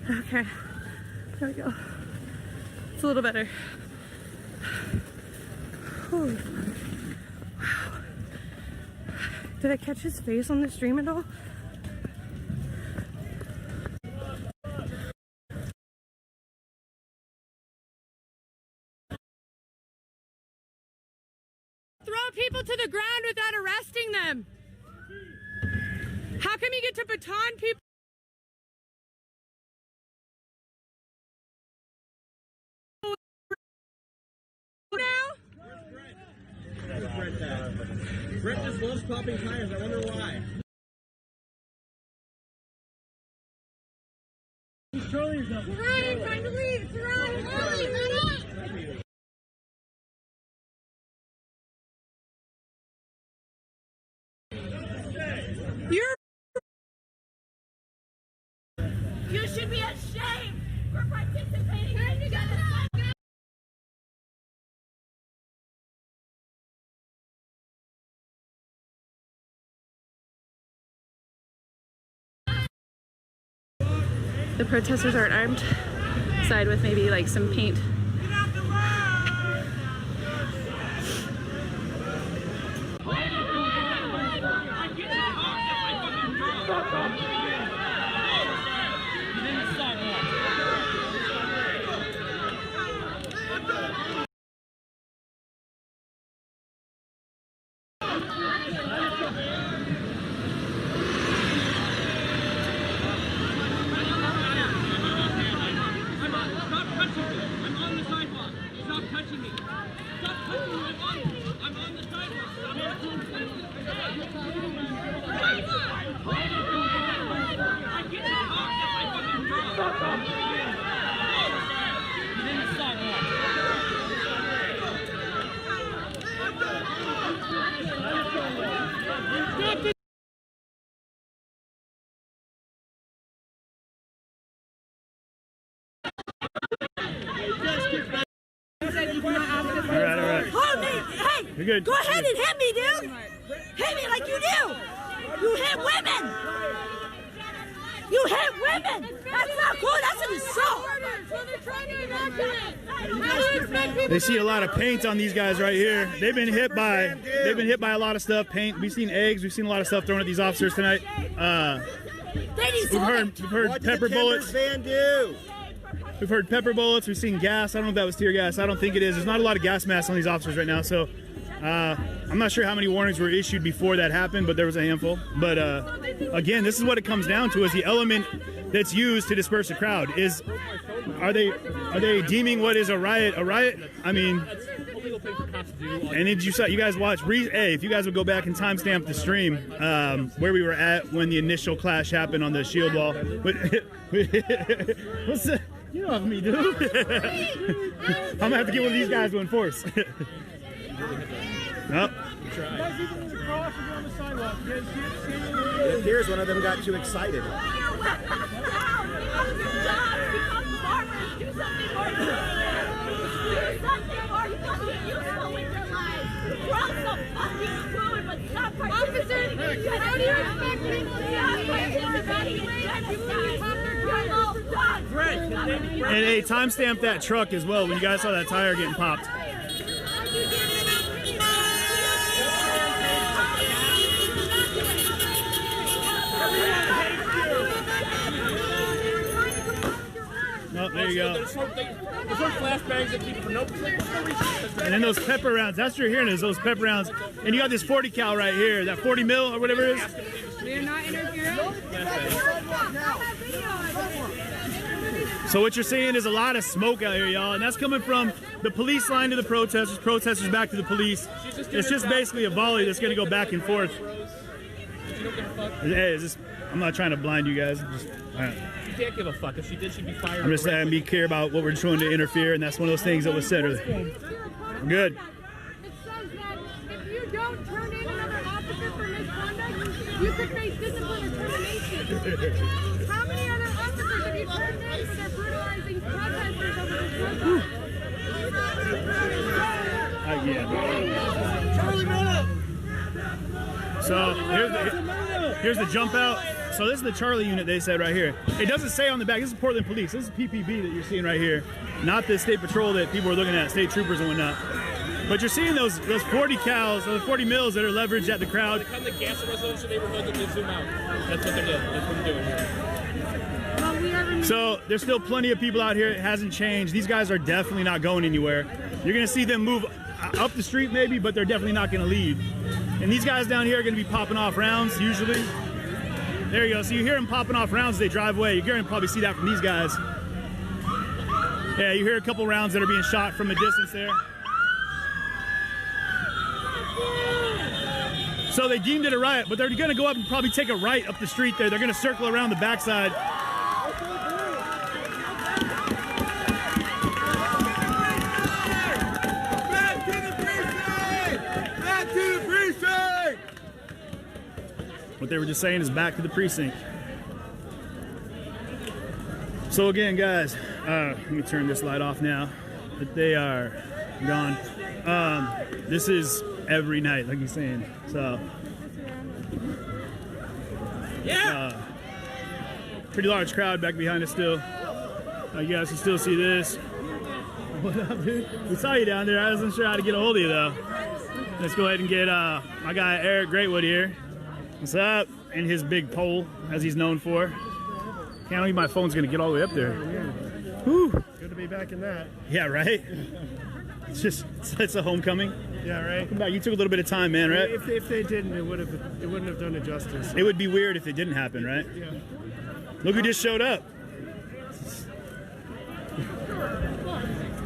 Okay, there we go. It's a little better. Holy wow. Did I catch his face on the stream at all? Throw people to the ground without arresting them. How come you get to baton people? Brett just loves popping tires. I wonder why. Ryan, I'm trying to leave. Ryan, you should be ashamed for participating in this. The protesters aren't armed. Side with maybe like some paint. Hold me! Hey! You're good. Go ahead and hit me, dude! Hit me like you do! You hit women! You hit women! That's not cool, that's an assault! They see a lot of paint on these guys right here. They've been hit by a lot of stuff. Paint. We've seen eggs. We've seen a lot of stuff thrown at these officers tonight. We've heard pepper bullets. We've heard pepper bullets. We've seen gas. I don't know if that was tear gas. I don't think it is. There's not a lot of gas masks on these officers right now. So I'm not sure how many warnings were issued before that happened, but there was a handful. But again, this is what it comes down to: is the element that's used to disperse a crowd. Are they deeming what is a riot a riot? I mean, and did you guys watch? Hey, if you guys would go back and timestamp the stream where we were at when the initial clash happened on the shield wall. What's the? You know me, dude. I'm gonna have to get one of these guys to enforce. Nope. It appears one of them got too excited. And hey, timestamp that truck as well when you guys saw that tire getting popped. Oh, there you go. There's no flashbangs that keep for no reason. And then those pepper rounds, that's what you're hearing is those pepper rounds. And you got this 40 cal right here, that 40 mil or whatever it is. We're not interfering. So what you're seeing is a lot of smoke out here, y'all, and that's coming from the police line to the protesters back to the police. It's just basically a volley that's gonna go back and forth. Hey, I'm not trying to blind you guys. You can't give a fuck. If she did, she'd be fired. I'm just saying, be clear about what we're trying to interfere, and that's one of those things that was said earlier. Good. It says that if you don't turn in another officer for misconduct, you could face discipline or termination. How many other officers have you turned in for brutalizing protesters over this protest? So here's the jump out. So this is the Charlie unit they said right here. It doesn't say on the back. This is Portland Police. This is PPB that you're seeing right here, not the state patrol that people are looking at, state troopers and whatnot. But you're seeing those 40 cals, those 40 mils that are leveraged at the crowd. They come to cancer residential neighborhoods and they zoom out. That's what they're doing. That's what they're doing here. So there's still plenty of people out here. It hasn't changed. These guys are definitely not going anywhere. You're gonna see them move up the street maybe, but they're definitely not gonna leave. And these guys down here are gonna be popping off rounds usually. There you go. So you hear them popping off rounds as they drive away. You're gonna probably see that from these guys. Yeah, you hear a couple rounds that are being shot from a distance there. So they deemed it a riot, but they're gonna go up and probably take a right up the street there. They're gonna circle around the backside. Back to the precinct! Back to the precinct! What they were just saying is back to the precinct. So again, guys, let me turn this light off now. But they are gone. This is every night, like he's saying. So, pretty large crowd back behind us still. You guys can still see this. What up, dude? We saw you down there. I wasn't sure how to get a hold of you though. Let's go ahead and get my guy Eric Greatwood here. What's up? And his big pole, as he's known for. Can't believe my phone's gonna get all the way up there. Whew. Good to be back in that. Yeah, right? It's a homecoming. Yeah, right. Come back. You took a little bit of time, man, right? If they didn't, it wouldn't have done it justice. It would be weird if it didn't happen, right? Yeah. Look who just showed up.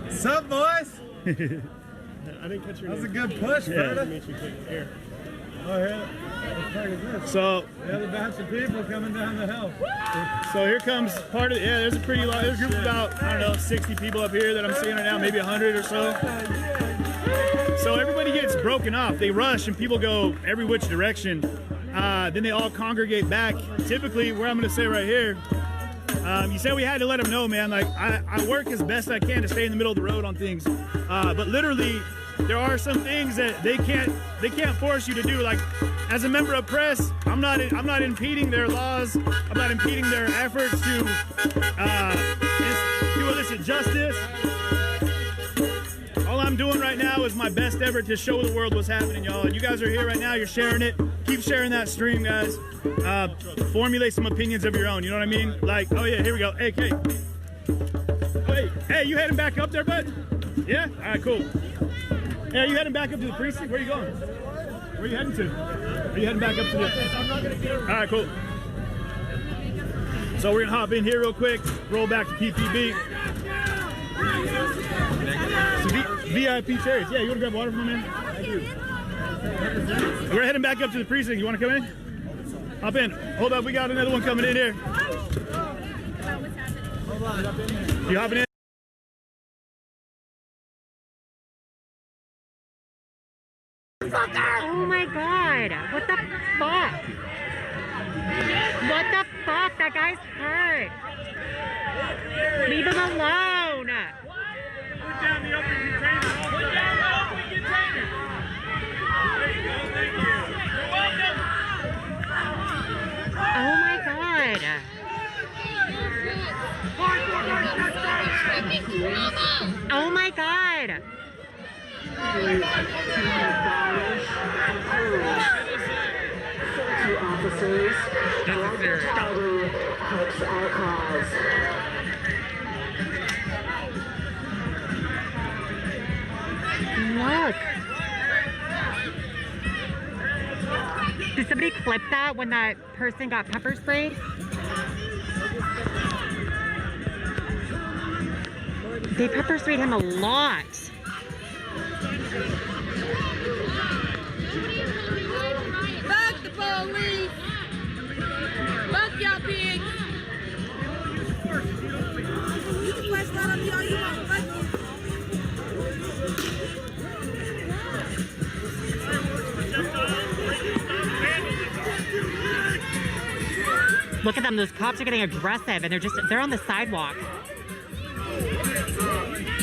What's up, boys? I didn't catch your name. That was a good push, brother. Here. Oh, yeah. What part is this? So, the other batch of people coming down the hill. So here comes part of there's a pretty large, there's a group of about, I don't know, 60 people up here that I'm seeing right now, maybe 100 or so. So everybody gets broken off. They rush and people go every which direction. Then they all congregate back. Typically, where I'm gonna say right here, you said we had to let them know, man, like I work as best I can to stay in the middle of the road on things. But literally, there are some things that they can't force you to do. Like, as a member of press, I'm not impeding their laws. I'm not impeding their efforts to elicit justice. All I'm doing right now is my best effort to show the world what's happening, y'all. And you guys are here right now. You're sharing it. Keep sharing that stream, guys. Formulate some opinions of your own. You know what I mean? Like, oh yeah, here we go. Hey, Kate. Hey, you heading back up there, bud? Yeah. All right, cool. Hey, are you heading back up to the precinct? Where are you going? Where are you heading to? Are you heading back up to the... All right, cool. So we're going to hop in here real quick, roll back to PPB. So VIP chairs. Yeah, you want to grab water from them, man? Thank you. We're heading back up to the precinct. You want to come in? Hop in. Hold up, we got another one coming in here. You hopping in? Oh my god, what the fuck? What the fuck? That guy's hurt. Leave him alone. Put down the open container. Put down the open container. There you go, thank you. You're welcome. Oh my god. Oh my god. Officers, takes our cause. Look. Did somebody clip that when that person got pepper sprayed? They pepper sprayed him a lot. Fuck the police! Fuck y'all pigs! You can flash that on me all you want. Fuck you. Look at them, those cops are getting aggressive and they're on the sidewalk.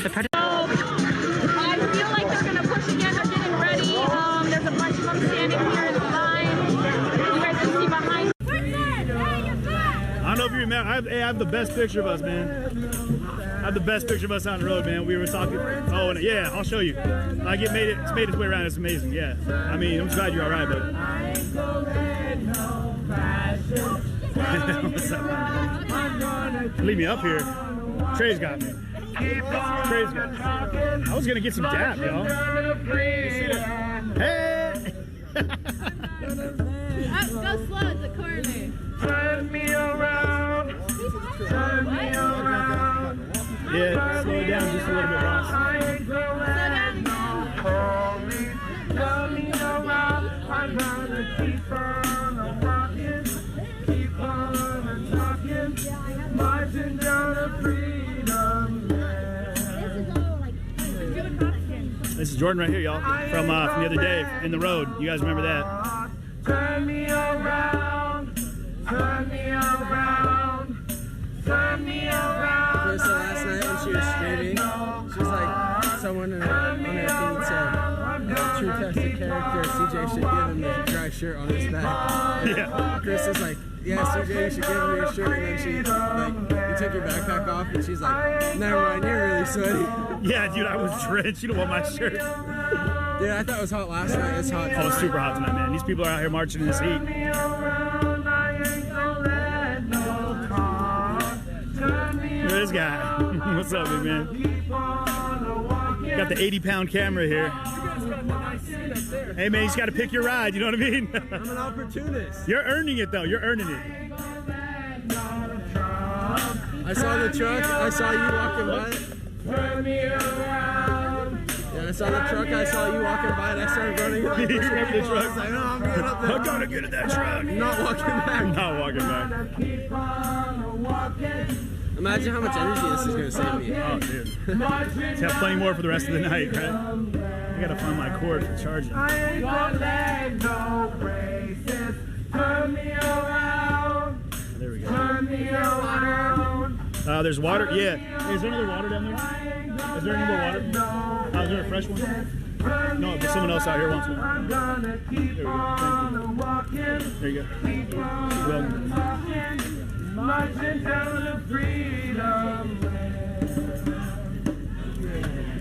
I feel like they're gonna push again, they're getting ready. There's a bunch of them standing here in the line. I have the best picture of us, man. I have the best picture of us on the road, man. We were talking. Oh, and yeah, I'll show you. It's made its way around. It's amazing. Yeah. I mean, I'm just glad you're all right, buddy. What's up, man? Leave me up here. Trey's got me. Trey's got me. I was gonna get some dap, y'all. Hey. Go slow at the corner. Turn me around. Turn me around. Yeah, slow it down just a little bit, Ross. Turn me around. I'm gonna keep on walking, keep on talking, marching down the freedom land. This is Jordan right here, y'all, from the other day in the road. You guys remember that? Turn me around, turn me around, turn me around. First last night when she was streaming, she was like, someone on her feed said, true test of character, CJ should give him the dry shirt on his back. Yeah. Chris is like, yeah, CJ, you should give him your shirt. And then she, like, you took your backpack off, and she's like, never mind, you're really sweaty. Yeah, dude, I was drenched. You don't want my shirt. Dude, I thought it was hot last night. It's hot. Oh, it's super hot tonight, man. These people are out here marching in this heat. Look at this guy. What's up, big man? Got the 80-pound camera here. Hey, man, you just got to pick your ride. You know what I mean? I'm an opportunist. You're earning it, though. You're earning it. I saw the truck. I saw you walking by. Turn me around. Yeah, I saw the truck. I saw you walking by, and I started running. Like, You grabbed the truck. I was like, no, I'm getting up there. I gotta get in that truck. I'm not walking back. Not walking back. Imagine how much energy this is going to save me. Oh, dude. Let's have plenty more for the rest of the night, right? I gotta find my cord for charging. I ain't gonna let no braces turn me around. There we go. Turn me around. There's water. Yeah. Hey, is there another water down there? Is there any more water? Is there a fresh one? No, but someone else out here wants one. There you go. Thank you. You're welcome. Marching down the freedom.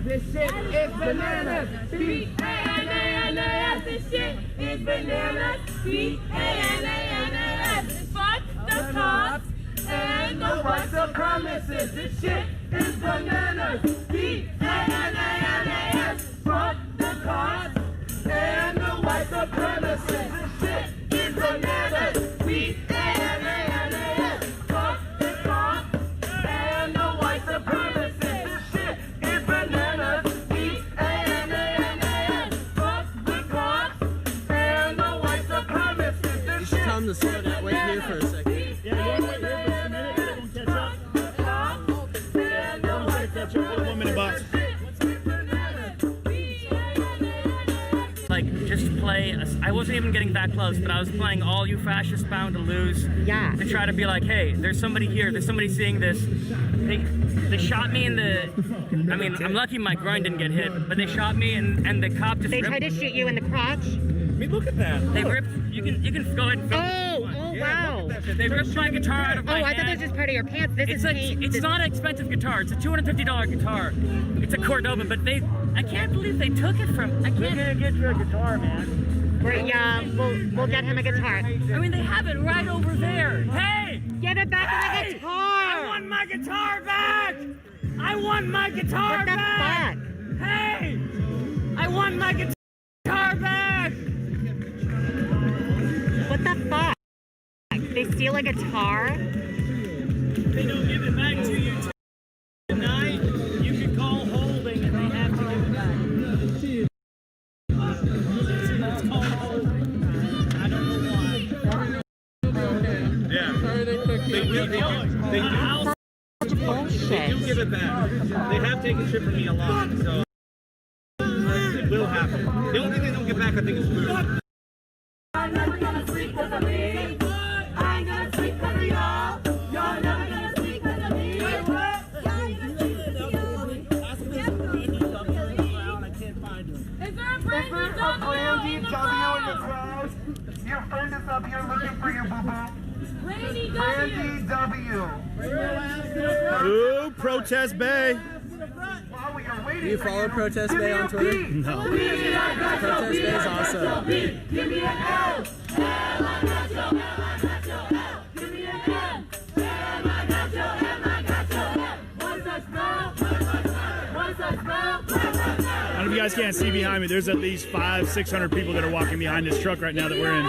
This shit is bananas. B-A-N-A-N-A-S. This shit is bananas. B-A-N-A-N-A-S. Fuck the cops and the white supremacists. This shit is bananas. B-A-N-A-N-A-S. Fuck the cops and the white supremacists. This shit is bananas. B-A-N-A-N-A-S. Fuck the cops and the white supremacists. This shit is bananas. B-A-N-A-N-A-S. Fuck the cops and the white supremacists. This You should tell him to slow down. Wait here for a second. Yeah, you want to wait here for a minute? Everyone catch up? 1 minute box. Like, just play. I wasn't even getting that close, but I was playing All You Fascists Bound to Lose. Yeah. To try to be like, hey, there's somebody here. There's somebody seeing this. They shot me in the. I mean, I'm lucky my groin didn't get hit, but they shot me and the cop just. They tried to shoot you in the crotch? I mean, look at that. They ripped. You can go ahead and film. Oh, wow. They ripped my guitar out of my hand. Oh, I thought that was just part of your pants. This is paint. It's not an expensive guitar. It's a $250 guitar. It's a Cordoba, but I can't believe they took it from. I can't get you a guitar, man. Yeah, we'll get him a guitar. I mean, they have it right over there. Hey! Get it back to the guitar! I want my guitar back! I want my guitar back! Hey! I want my guitar back! What the fuck? They steal a guitar? They don't give it back to you tonight. You can call holding and they have to give it back. It's called holding. I don't know why. Yeah. They do give it back. They have taken shit from me a lot, so it will happen. The only thing they don't get back, I think, is food. I'm never gonna sleep because of me. I ain't gonna sleep because of y'all. Y'all never gonna sleep because of me. Y'all ain't gonna sleep because of Is there a brand new W in the crowd? Your friend is up here looking for you, boo-boo. Ooh, Protest Bay. Do you follow Protest Bay on Twitter? No. Protest Bay is awesome. Give me an L. I don't know if you guys can't see behind me. There's at least 500-600 people that are walking behind this truck right now that we're in.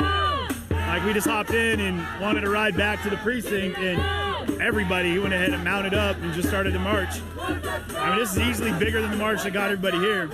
Like, we just hopped in and wanted to ride back to the precinct, and everybody went ahead and mounted up and just started to march. I mean, this is easily bigger than the march that got everybody here.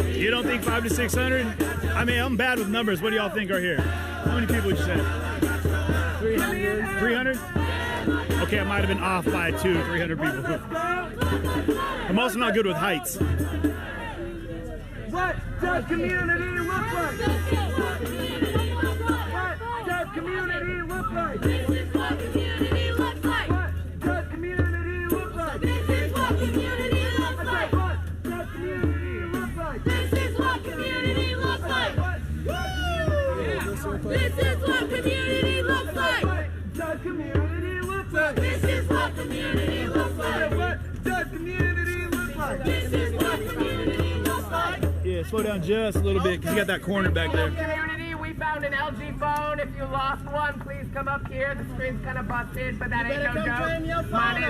You don't think 500 to 600? I mean, I'm bad with numbers. What do y'all think are here? How many people would you say? 300. 300? Okay, I might have been off by 300 people. I'm also not good with heights. What does community look like? What does community look like? This is what community looks like. What does community look like? This is what community looks like. What does community look like? This is what community looks like. This is what community looks like. What does community look like? This is what community looks like. What does community look like? This is what community looks like. Yeah, slow down just a little bit because you got that corner back there. Community, we found an LG phone. If you lost one, please come up here. The screen's kind of busted, but that ain't no joke. Mine is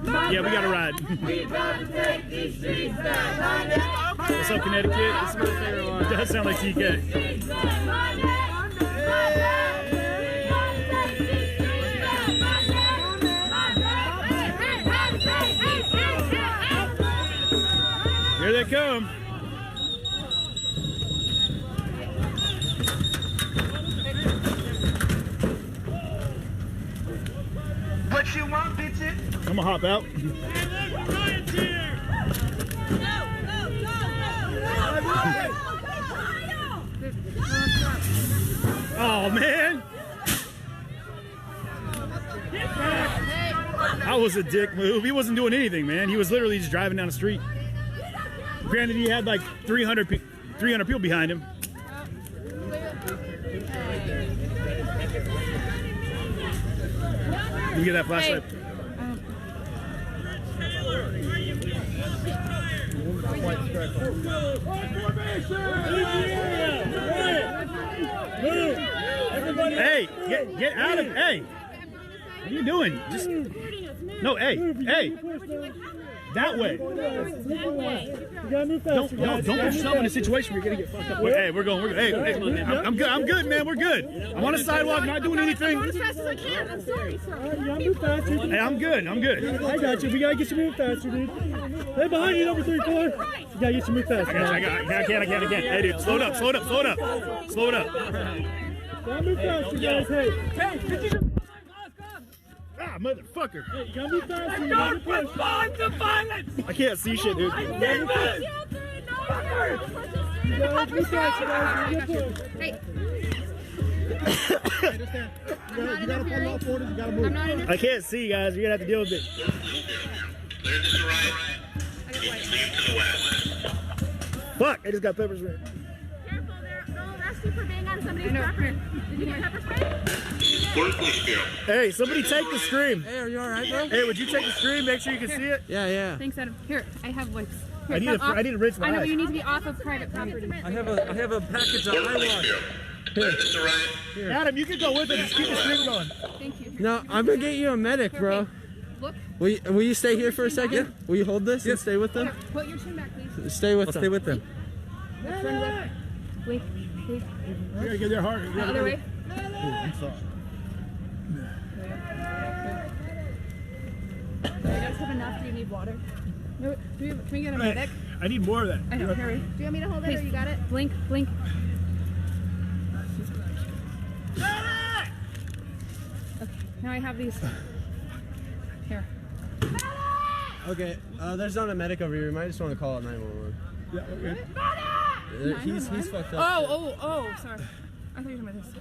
Yeah, we got to ride. We got to take these streets back. What's up, Connecticut? This is my favorite one. Does sound like TK. Here they come. What you want, bitches? I'm gonna hop out. Oh man! That was a dick move. He wasn't doing anything, man. He was literally just driving down the street. Granted, he had like 300 people behind him. Let me get that flashlight. Hey, get out of, hey, what are you doing? Just, no, hey, that way. Don't put yourself in a situation where you're gonna get fucked up. Hey, we're going, hey, I'm good, man, we're good. I'm on the sidewalk, not doing anything. As fast as I can. I'm sorry, sir. Hey, I'm good. I got you. We gotta get you moved faster, dude. Hey, behind you, number 34. You gotta get you moved faster. I can't. Hey, dude, slow it up. Slow it up. Gotta move faster, guys. Hey, did you... Ah, motherfucker. Hey, you gotta move faster. Don't respond to violence. I can't see shit, dude. I did this. I can't see, guys. You're gonna have to deal with it. Clear to the right. Leave to the west. Fuck, I just got pepper spray. Careful, they'll arrest you for being on somebody's property. Did you get pepper spray? Portland Police Bureau. Hey, somebody take the stream. Hey, are you alright, bro? Hey, would you take the stream? Make sure you can see it. Yeah. Thanks, Adam. Here, I have wipes. I need to rinse my I know, eyes. but you need to be off of private property. I have a package of Portland Police eyewash. Bureau. Clear to the right. Here. Adam, you can go with it. Just keep the stream going. Thank you. No, I'm gonna get you a medic, bro. Look. Will you stay here for a second? Will you hold this and stay with them? Put your chin back, please. Stay with them. Stay with them. Wait. You gotta get their heart. The other way. I'm sorry. You guys have enough? Do you need water? No, can we get a medic? I need more of that. I know, hurry. Do you want me to hold it or you got it? Blink, blink. Okay, now I have these. Here. Okay, there's not a medic over here. You might just want to call out 911. Yeah, okay. He's fucked up. Oh, sorry. I thought you were talking about this.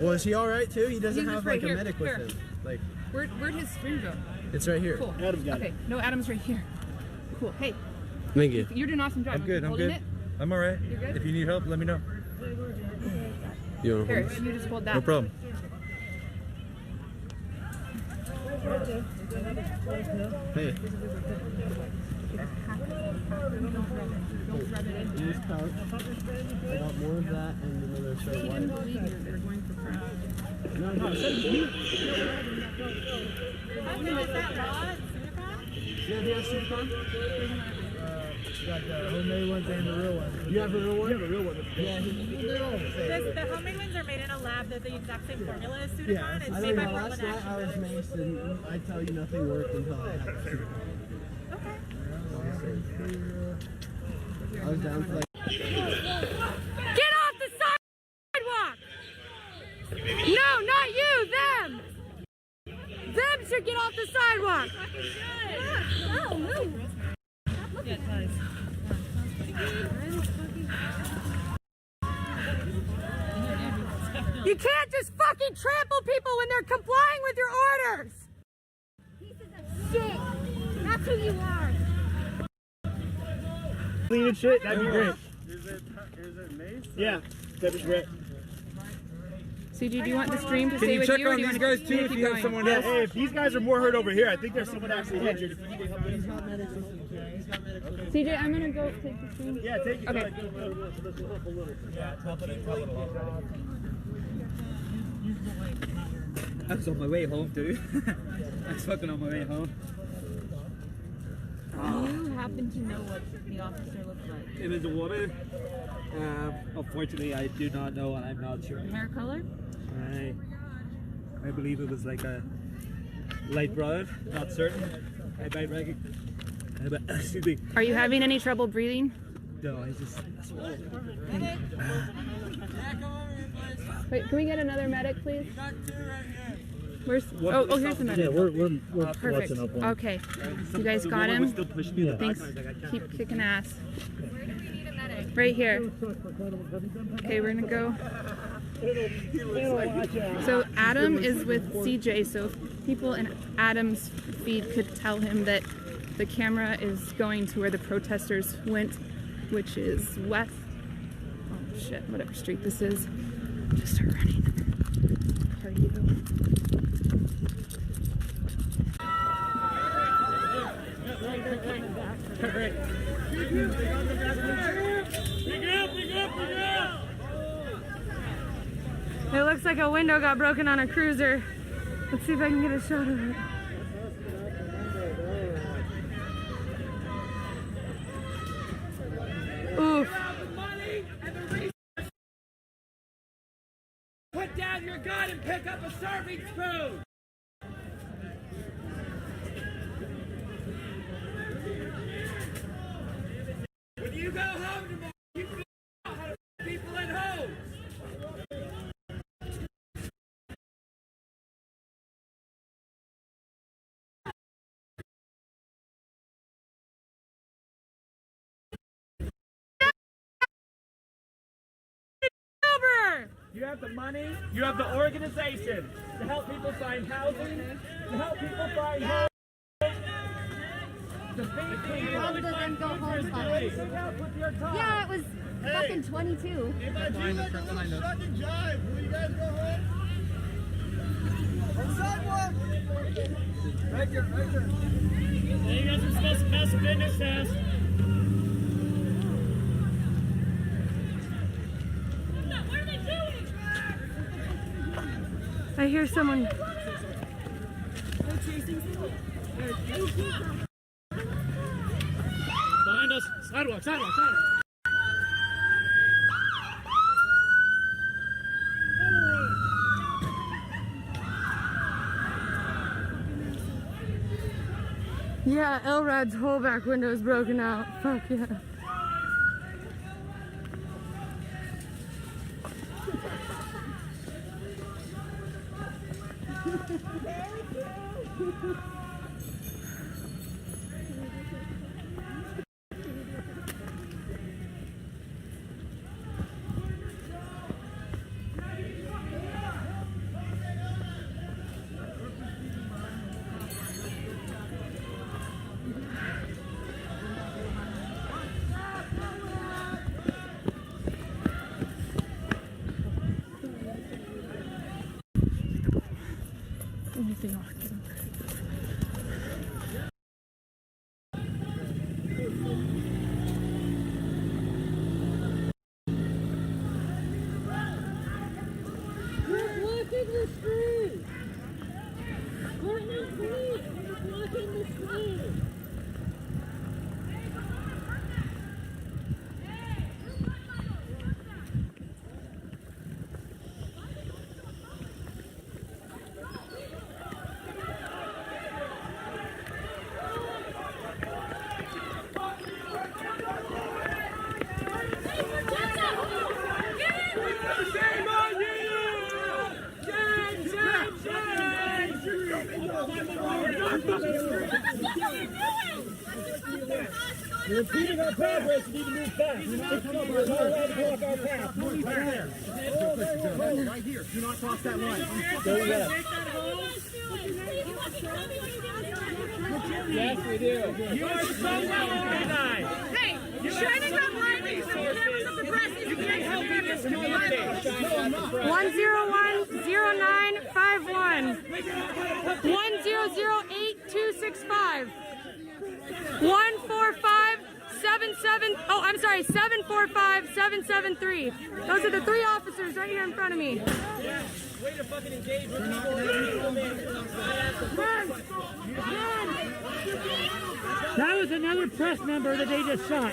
Well, is he alright too? He doesn't He's have right like here, a medic here. with him. Like, Where'd his stream go? it's right here. Cool. Adam's got Okay, no, Adam's right here. Cool. Hey, Thank you. you're doing an awesome job. I'm good. I'm Holding good. It? I'm all right. You're good? If you need help, let me know. You want to Here, hold? you just hold that. No problem. Hey. Don't rub it in. Use pouch. I got more of that and another He shirt didn't white. believe you. They're going for crap. No, I said you. Yeah, do you have Supercon? Got the homemade ones and the real ones. You have a real one? You have a real one. Yeah. The homemade ones are made in a lab. They're the exact same formula as Sudafed. Yeah. It's I made don't by know. Last Portland night I was Action. maced and I tell you nothing worked until I had it. I was down for like. Get off the sidewalk! No, not you, them! Them should get off the sidewalk! Oh, move! Yeah, guys. You can't just fucking trample people when they're complying with your orders! Pieces of shit! That's who you are! Clean and shit, that'd be great. Is it mace? Yeah, that is great. CG, do you want the stream to Can stay you with check you, or on do you these want guys to too keep if you have going? someone Yeah, else? hey, if these guys are more hurt over here, I think there's someone actually injured. If you need help, CJ, I'm gonna go take the stream. yeah, take it. Okay. I was on my way home, dude. I was fucking on my way home. Do you happen to know what the officer looked like? It was a woman. Unfortunately, I do not know, and I'm not sure. Hair color? I believe it was like a light brown. Not certain. I might recognize. Excuse me. Are you having any trouble breathing? No, I just. Wait, can we get another medic, please? Where's? Oh, here's the medic. Yeah, we're Perfect. watching up on. Okay, you guys The got woman was him. still pushing me in the Thanks. back, and I was like, I can't. Keep kicking ass. Right here. Okay, we're gonna go. So Adam is with CJ. So if people in Adam's feed could tell him that the camera is going to where the protesters went, which is west. Oh shit! Whatever street this is. Just start running. Are you? It looks like a window got broken on a cruiser. Let's see if I can get a shot of it. Oof. Put down your gun and pick up a serving spoon! When you go home tomorrow, you know how to put people in homes! You have the money, you have the organization to help people find housing, to help people find homes. Longer than go home policy. Yeah, it was fucking 22. If I do like a little shuck and jive, will you guys go home? On the sidewalk! Right here, right here. You guys are supposed to pass a fitness test. What are they doing? I hear someone. Behind us. Sidewalk, sidewalk, sidewalk. Yeah, Elrad's whole back window is broken out. Fuck yeah. Anything off. Blocking the street! Portland police are blocking the street! You're impeding our progress. You need to move fast. You're not allowed to block our path. Move back. Right here. Do not cross that line. Go left. Yes, we do. You are so well organized. Hey, you're shining that light into the cameras of the press. You can't help me this community. 1010951. 1008-265. 145-77. Oh, I'm sorry, 745-773. Those are the three officers right here in front of me. Way to fucking engage with That was another press member that they just shot.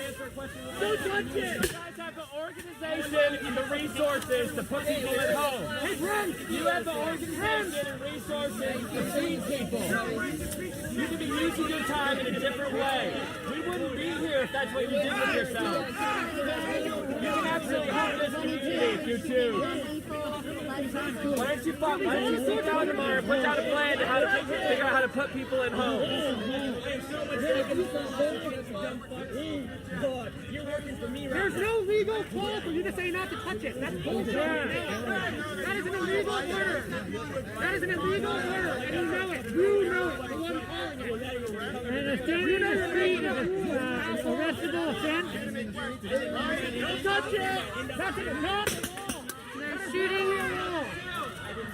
Don't touch it! You guys have the organization and the resources to put people at home. Hey, friends! You have the organization and resources to feed people. You can be using your time in a different way. We wouldn't be here if that's what you did with yourself. You can absolutely help this community if you choose. Why don't you sit down tomorrow and put out a plan to figure out how to put people at home? There's no legal call for you to say not to touch it. That's bullshit. That is an illegal order. That is an illegal order, and you know it. You know it. The one calling it. And a standing in the street is an arrestable offense. Don't touch it. That's an attack. They're shooting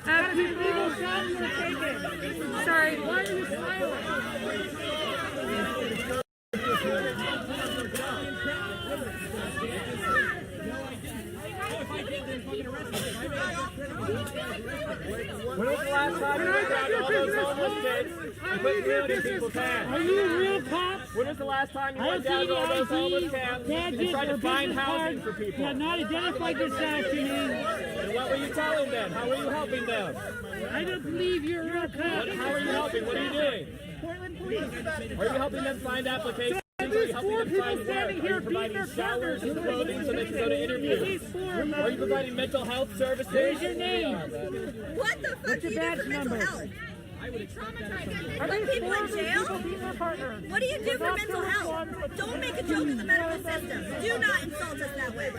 That is an illegal shot you are taking. Sorry. Why are you silent? When was the last time you went down to all those homeless kids and put food in people's hands? Are you real cops? When was the last time you went down to all those homeless camps and tried to find housing for people? You have not identified yourself to me. And what were you telling them? How were you helping them? I don't believe you're a real cop. How are you helping? What are you doing? Portland Police. Are you helping them find applications? Are you helping them find work? Are you providing showers and clothing so they can go to interviews? Are you providing mental health services? Where's your name? What the fuck do you do for mental health? Put people in jail? What do you do for mental health? Don't make a joke of the medical system. Do not insult us that way.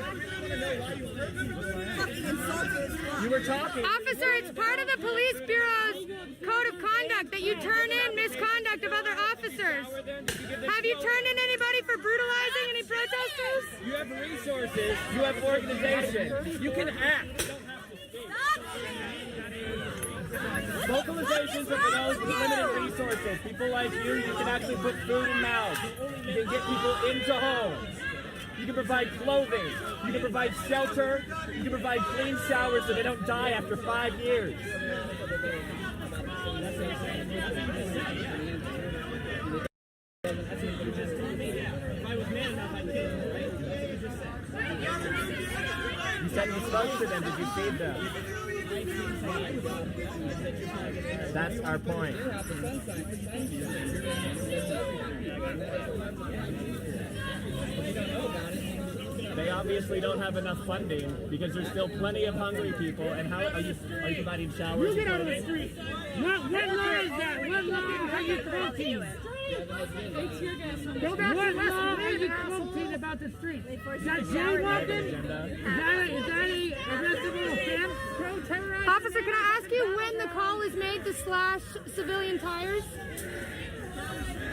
Fucking insulting. You were talking. Officer, it's part of the police bureau's code of conduct that you turn in misconduct of other officers. Have you turned in anybody for brutalizing any protesters? You have resources. You have organization. You can act. Vocalizations are for those with limited resources. People like you can actually put food in mouths. You can get people into homes. You can provide clothing. You can provide shelter. You can provide clean showers so they don't die after 5 years. You set instruction and did you feed them? That's our point. They obviously don't have enough funding because there's still plenty of hungry people. And how are you providing showers? You get on the street. What law is that? What law are you quoting? Go back what law are you quoting about the street? Is that jaywalking? Is that a arrestable offense? Pro-terrorizing? Officer, can I ask you when the call is made to slash civilian tires?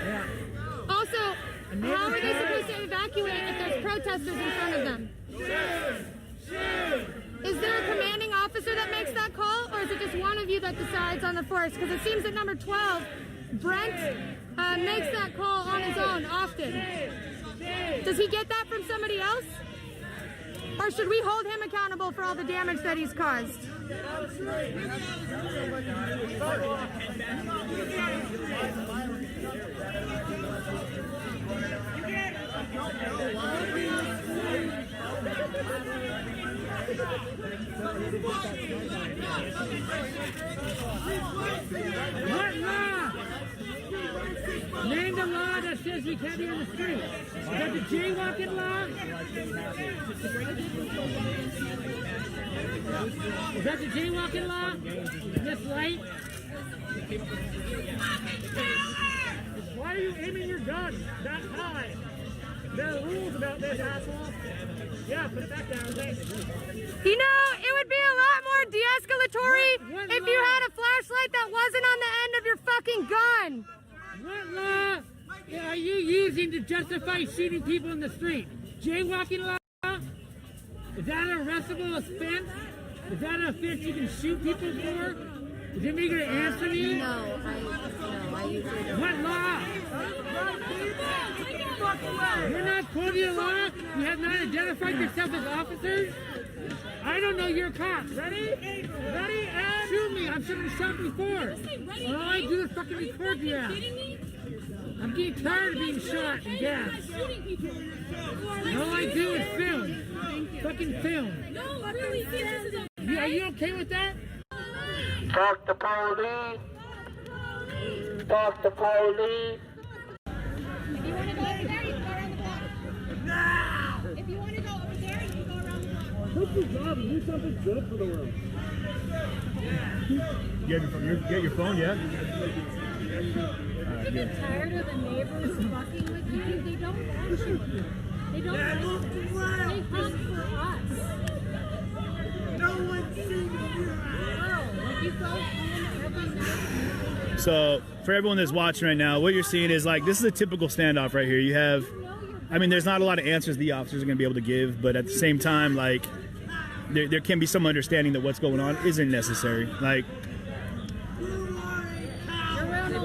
Yeah. Also, how are they supposed to evacuate if there's protesters in front of them? Is there a commanding officer that makes that call, or is it just one of you that decides on the force? Because it seems that number 12, Brent, makes that call on his own often. Does he get that from somebody else? Or should we hold him accountable for all the damage that he's caused? What law? Name the law that says we can't be in the street. Is that the jaywalking law? Is that the jaywalking law? This light? Why are you aiming your gun that high? There are rules about this, asshole. Yeah, put it back down. Thanks. You know, it would be a lot more de-escalatory if you had a flashlight that wasn't on the end of your fucking gun. What law are you using to justify shooting people in the street? Jaywalking law? Is that an arrestable offense? Is that an offense you can shoot people for? Is anybody going to answer me? No, I usually don't. What law? You're not quoting a law? You have not identified yourself as officers? I don't know you're cops. Ready? Ready? And shoot me. I've been shot before. All I do is fucking record you out. I'm getting tired of being shot and gassed. All I do is film. Fucking film. Are you okay with that? Talk to police. Talk to police. If you want to go over there, you can go around the block. Now! If you want to go over there, you can go around the block. Take your job and do something good for the world. You get your phone, yeah? You get tired of the neighbors fucking with you? They don't want you. They don't want you. They hunt for us. No one's seen you. Like you go home every night. So, for everyone that's watching right now, what you're seeing is like, this is a typical standoff right here. You have, I mean, there's not a lot of answers the officers are going to be able to give, but at the same time, like, there can be some understanding that what's going on isn't necessary. Like, So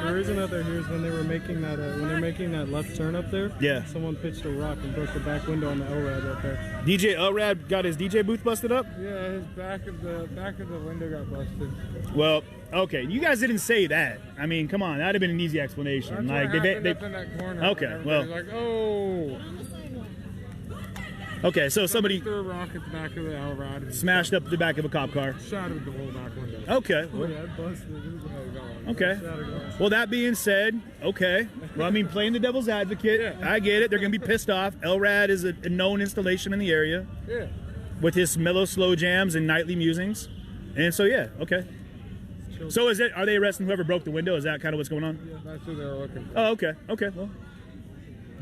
the reason that they're here is when they were making that left turn up there. Yeah. Someone pitched a rock and broke the back window on the LRAD right there. DJ LRAD got his DJ booth busted up? Yeah, his back of the window got busted. Well, okay, you guys didn't say that. I mean, come on, that'd have been an easy explanation. That's like what they happened up in that corner. Okay, well, like, oh. okay, so somebody threw a rock at the back of the LRAD. Smashed up the back of a cop car. Shattered the whole back window. Okay. Oh, yeah, it busted. Okay. Well, that being said, okay. Well, I mean, playing the devil's advocate, yeah. I get it. They're going to be pissed off. LRAD is a known installation in the area. Yeah. With his mellow slow jams and nightly musings. And so, yeah, okay. So are they arresting whoever broke the window? Is that kind of what's going on? Yeah, that's who they were looking for. Oh, okay. Okay, well.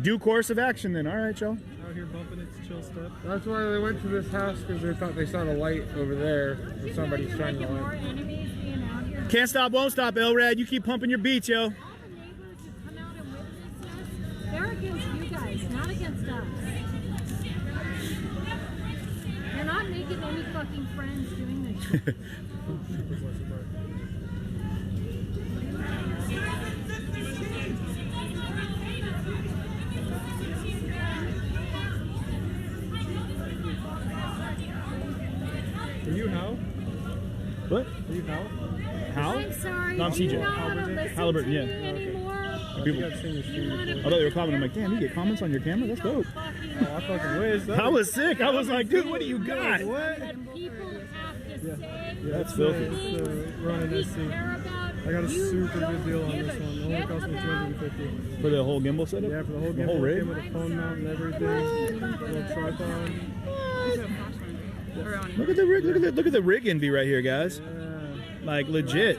Due course of action then. All right, y'all. Out here bumping its chill stuff. That's why they went to this house, because they thought they saw the light over there. And somebody's trying to light. Can't stop, won't stop, LRAD. You keep pumping your beats, yo. They're against you guys, not against us. You're not making any fucking friends doing this shit. Are you Hal? What? Are you Hal? Hal? I'm sorry. No, I'm do you CJ. not want to listen Halliburton, to yeah. me anymore? People, I thought they were commenting. I'm like, damn, you get comments on your camera? That's dope. Fucking I fucking wish. I was sick. I was like, dude, what do you got? What? Yeah, That's filthy. Running SC. I got a super good deal on this one. It only cost me $250. For the whole gimbal setup? Yeah, for the whole gimbal. whole rig? Came with a phone mount and everything. Little tripod. Look at the rig. Look at the rig envy right here, guys. Like legit.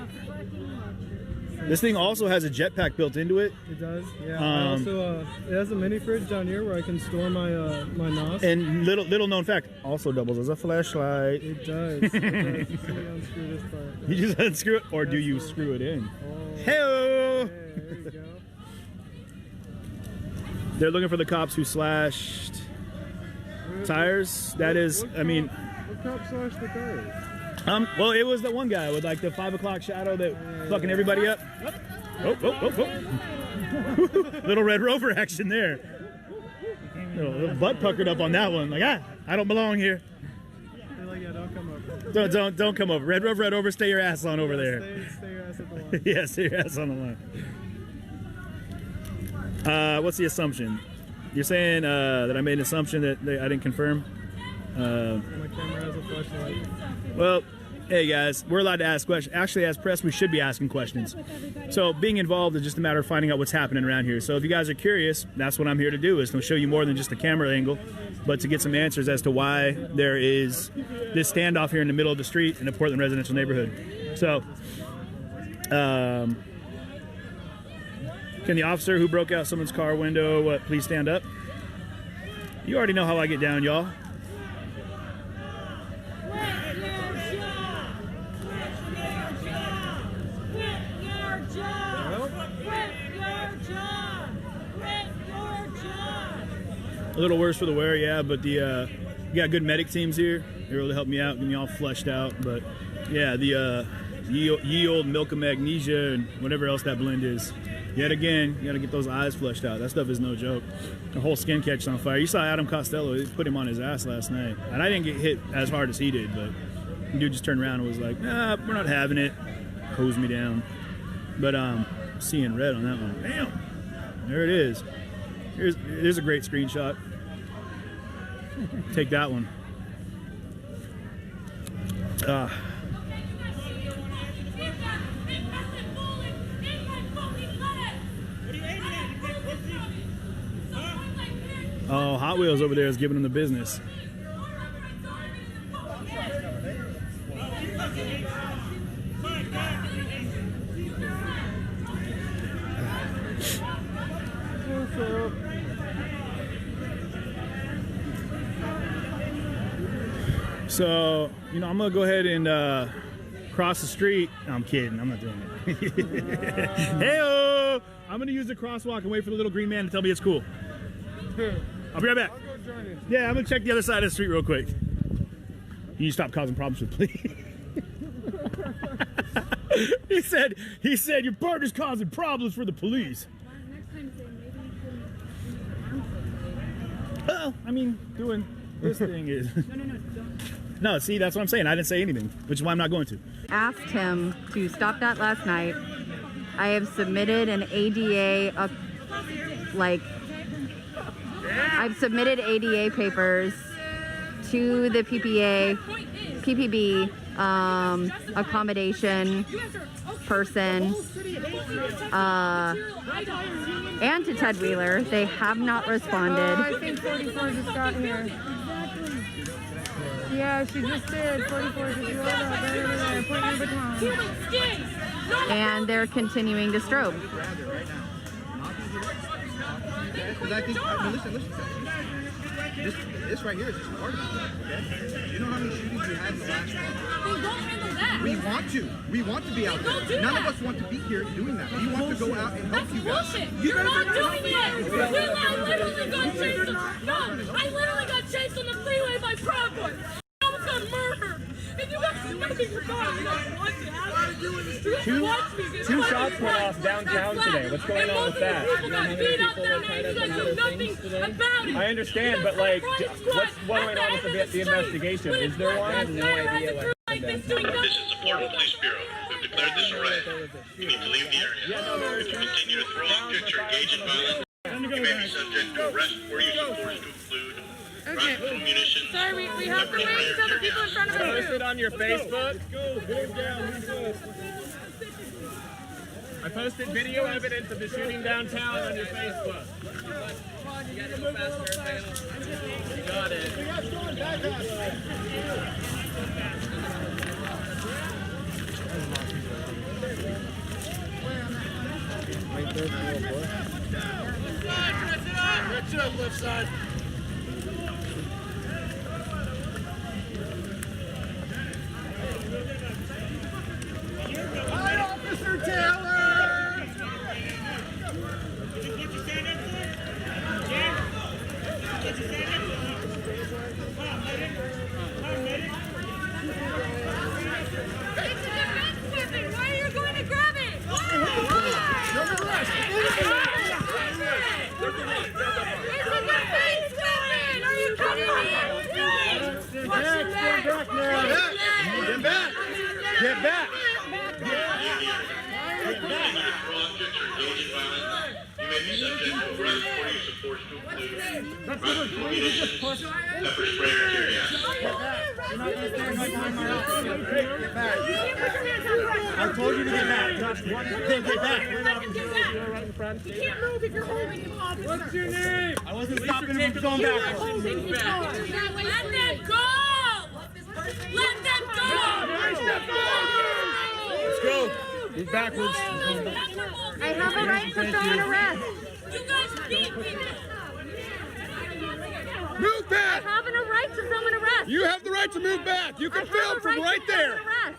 This thing also has a jetpack built into it. It does. Yeah. I also it has a mini fridge down here where I can store my my NOS. And little known fact, also doubles as a flashlight. It does. It does. You see me unscrew this part. You just unscrew it, or do you screw it in? Hey-o! There you go. They're looking for the cops who slashed tires. That is, I mean. What cop slashed the tires? Well, it was the one guy with like the 5 o'clock shadow that fucking everybody up. Oh. Little Red Rover action there. Little butt puckered up on that one. Like, I don't belong here. Like, yeah, don't come over. Don't come over. Red Rover, stay your ass on over there. Stay your ass at the line. Yeah, stay your ass on the line. What's the assumption? You're saying that I made an assumption that I didn't confirm? My camera has a flashlight. Well, hey guys, we're allowed to ask questions. Actually, as press, we should be asking questions. So being involved is just a matter of finding out what's happening around here. So if you guys are curious, that's what I'm here to do, is to show you more than just the camera angle, but to get some answers as to why there is this standoff here in the middle of the street in a Portland residential neighborhood. So, can the officer who broke out someone's car window, please stand up? You already know how I get down, y'all. A little worse for the wear, yeah, but the you got good medic teams here. They're able to help me out, get me all flushed out. But yeah, the ye old milk of magnesia and whatever else that blend is. Yet again, you gotta get those eyes flushed out. That stuff is no joke. The whole skin catches on fire. You saw Adam Costello, they put him on his ass last night. And I didn't get hit as hard as he did, but the dude just turned around and was like, nah, we're not having it. Hosed me down. But seeing red on that one. Bam! There it is. Here's a great screenshot. Take that one. Oh, Hot Wheels over there is giving them the business. So, you know, I'm gonna go ahead and cross the street. No, I'm kidding, I'm not doing it. Hey-o! I'm gonna use the crosswalk and wait for the little green man to tell me it's cool. I'll be right back. Yeah, I'm gonna check the other side of the street real quick. You stop causing problems with police. he said your partner's causing problems for the police. Well, I mean, doing this thing is. No, see, that's what I'm saying. I didn't say anything, which is why I'm not going to. Asked him to stop that last night. I have submitted an ADA I've submitted ADA papers to the PPB accommodation person and to Ted Wheeler. They have not responded. I think 44 just got here. Yeah, she just did. 44 just rolled up right over there. Point your baton. And they're continuing to strobe. Because I think, listen. This right here is just part of it. Okay? You know how many shootings we had in the last month? Then don't handle that. We want to be out there. None of us want to be here doing that. We want to go out and help you guys. Bullshit. You're not doing it. I literally got chased. I literally got chased on the freeway by Proud Boys. I almost got murdered. And you guys are making your dog not want to have it. Two shots went off downtown today. What's going on with that? People got beat up down there. You guys do nothing about it. I understand, but like, what's going on with the investigation? Is there one? I have no idea what happened. This is the Portland Police Bureau. We've declared this a riot. You need to leave the area. If you continue to throw objects or engage in violence, you may be subject to arrest or use of force to include Okay. Sorry, we have to wait until the people in front of us Post it on your Facebook. I posted video evidence of the shooting downtown on your Facebook. You gotta go faster, you got it. Stretch it up, left side. Hi, Officer Taylor! It's a defense weapon. Why are you going to grab it? Why? It's a defense weapon. Are you kidding me? Watch your back. Get back! Get back! You may be subject to arrest or use of force to include pepper spray or tear gas. I told you to get back. Then get back. You can't move if you're holding him, officer. What's your name? I wasn't stopping him from going back. Let them go! Let them go! Let's go. Move backwards. I have a right to throw an arrest. You guys beat me! Move back! I have a right to film an arrest. You have the right to move back. You can film from right there. I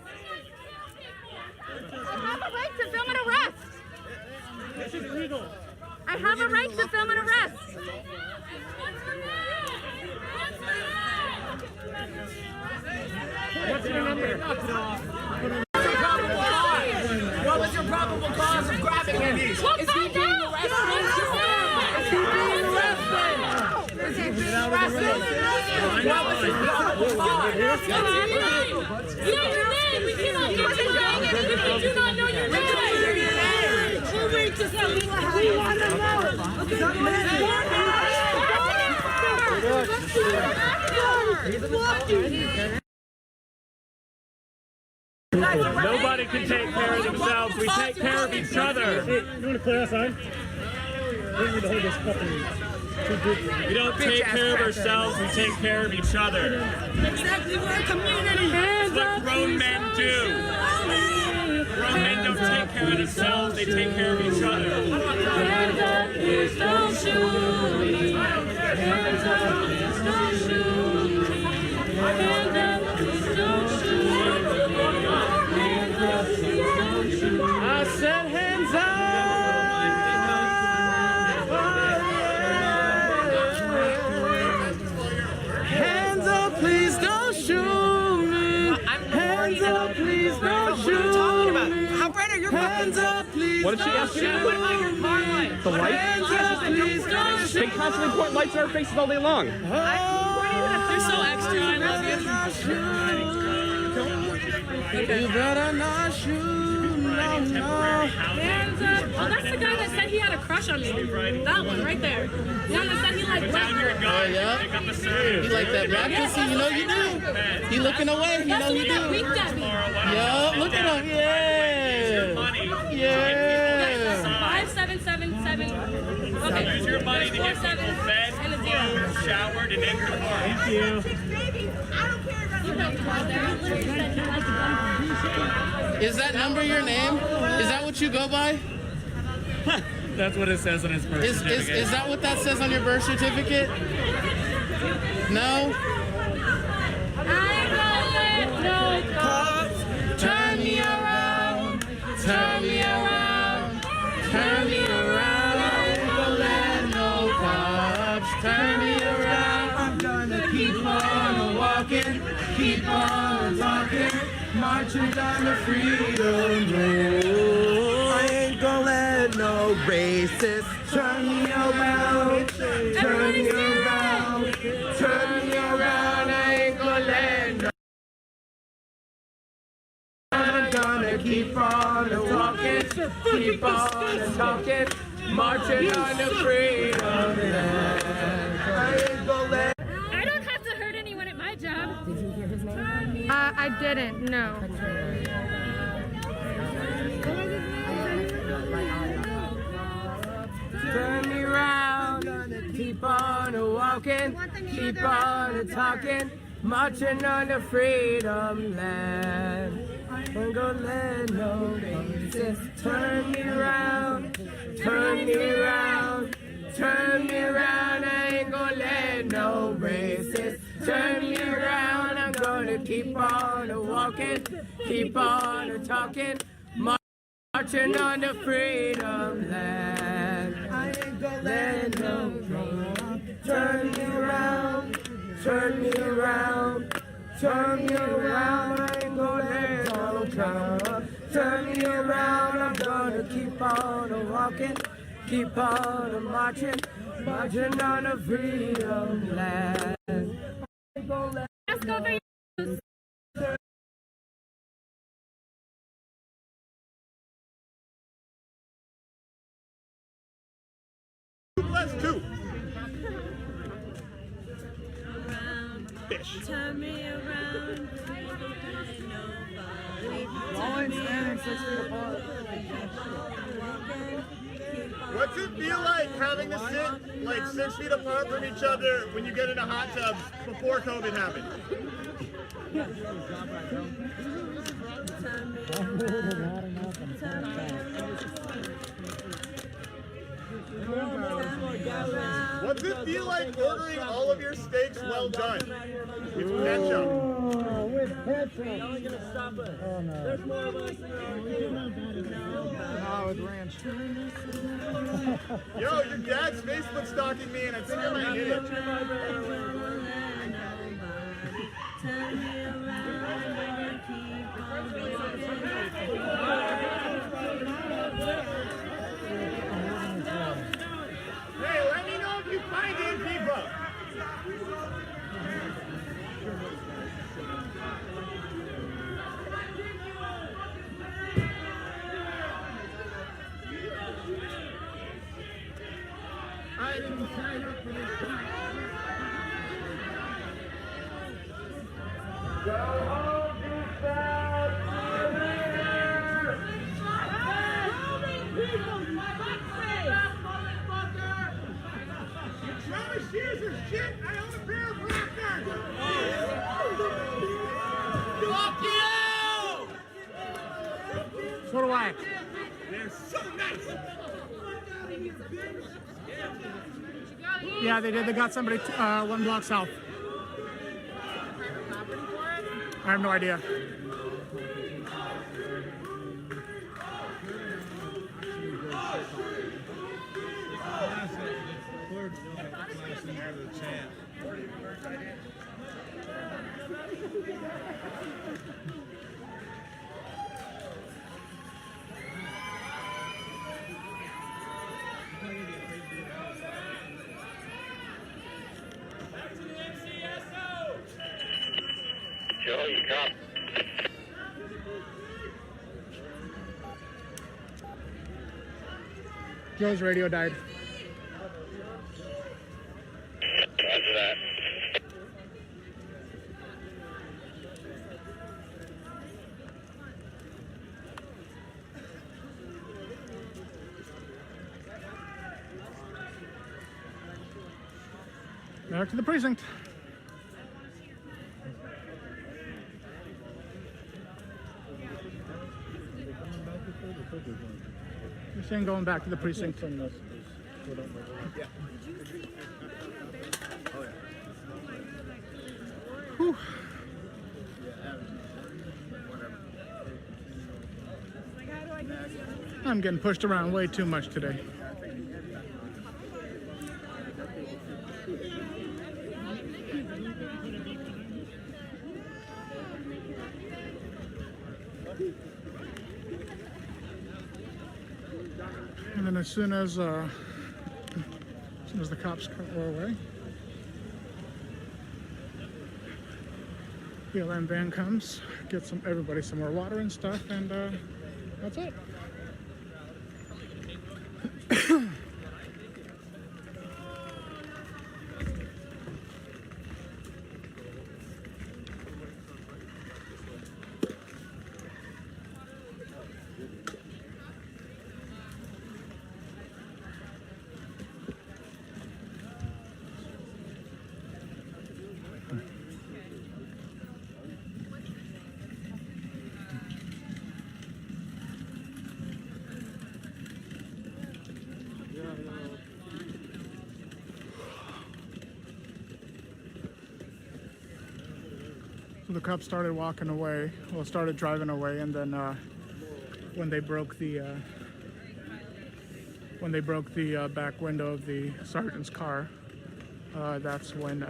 have a right to film an arrest. This is legal. I have a right to film an arrest. What's your number? What was your probable cause of grabbing him? Is he being arrested? Is he being arrested? Is he being arrested? What was his probable cause? Say your name! We cannot get your name if you do not know your name! We'll wait to see. We want to know! Nobody can take care of themselves. We take care of each other. Hey, you want to clear outside? We need to hold this couple. We don't take care of ourselves. We take care of each other. Exactly, we're a community. That's what grown men do. Grown men don't take care of themselves. They take care of each other. Hands up, please don't shoot me. Hands up, please don't shoot me. Hands up, please don't shoot me. Hands up, please don't shoot me. I said hands up. Hands up, please don't shoot me. Hands up, please don't shoot me. How bright are your Hands up, please. What did she ask you? The light? Hands up, please don't shoot They constantly point lights in our faces all day long. You're so extra, I love you. You better not shoot, no. Hands up. Oh, that's the guy that said he had a crush on me. That one right there. The one that said he liked Oh, yeah? You like that black pussy? You know you do. He looking away. You know you do. winked at me. Yo, look at him. Yeah. Yeah. 5777. Okay. Use your money to get 47 people fed, and a food, 0. showered, and in the car. Thank you. Is that number your name? Is that what you go by? That's what it says on his birth certificate. Is that what that says on your birth certificate? No? Turn me around, turn me around, turn me around. I ain't gonna let no cops turn me around. I'm gonna keep on walking, keep on talking, marching down the freedom road. I ain't gonna let no racist turn me around, turn me around, turn me around. I ain't gonna let no. I'm gonna keep on talking, keep on talking, marching on the freedom land. I ain't gonna let. I didn't, no. Turn me round, keep on walking, keep on talking, marching on the freedom land. Ain't gonna let no racist turn me round, turn me round, turn me round. I ain't gonna let no racist turn me around. I'm gonna keep on walking, keep on talking, marching on the freedom land. I ain't gonna let no racist turn me around, turn me around, turn me around. I ain't gonna let no turn me around. I'm gonna keep on walking, keep on marching, marching on the freedom land. Let's go for you. Plus 2. Fish. Turn me around. Always standing 6 feet apart. What's it feel like having to sit like 6 feet apart from each other when you get into hot tubs before COVID happened? What's it feel like ordering all of your steaks well done with ketchup? With ketchup. Oh no. There's more of us in No, with ranch. Yo, your dad's Facebook stalking me and I think I might hit it. Hey, let me know if you find Antifa. I didn't sign up for this. Go home, you fat motherfucker! Your Travis shoes are shit. I own a pair of Raptors. Fuck you! So do I. They're so nice. Yeah, they did. They got somebody 1 block south. I have no idea. Joey, cop. Joe's radio died. Roger that. Back to the precinct. You're saying going back to the precinct. Whew. I'm getting pushed around way too much today. And then as soon as the cops go away, BLM van comes, gets everybody some more water and stuff, and that's it. So the cops started walking away, well, started driving away, and then when they broke the back window of the sergeant's car, that's when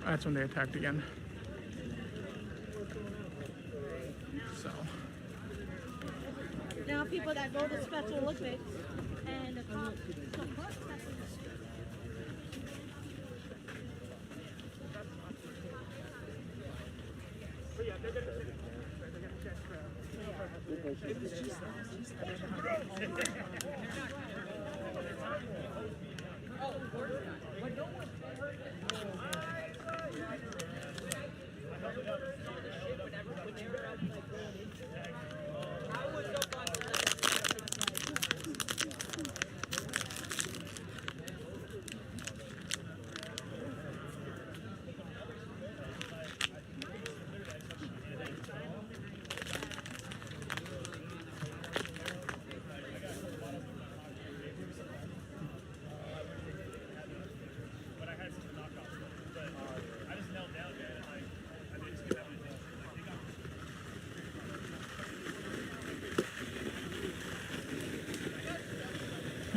they attacked again. So Now people that go to Special Olympics and the cops support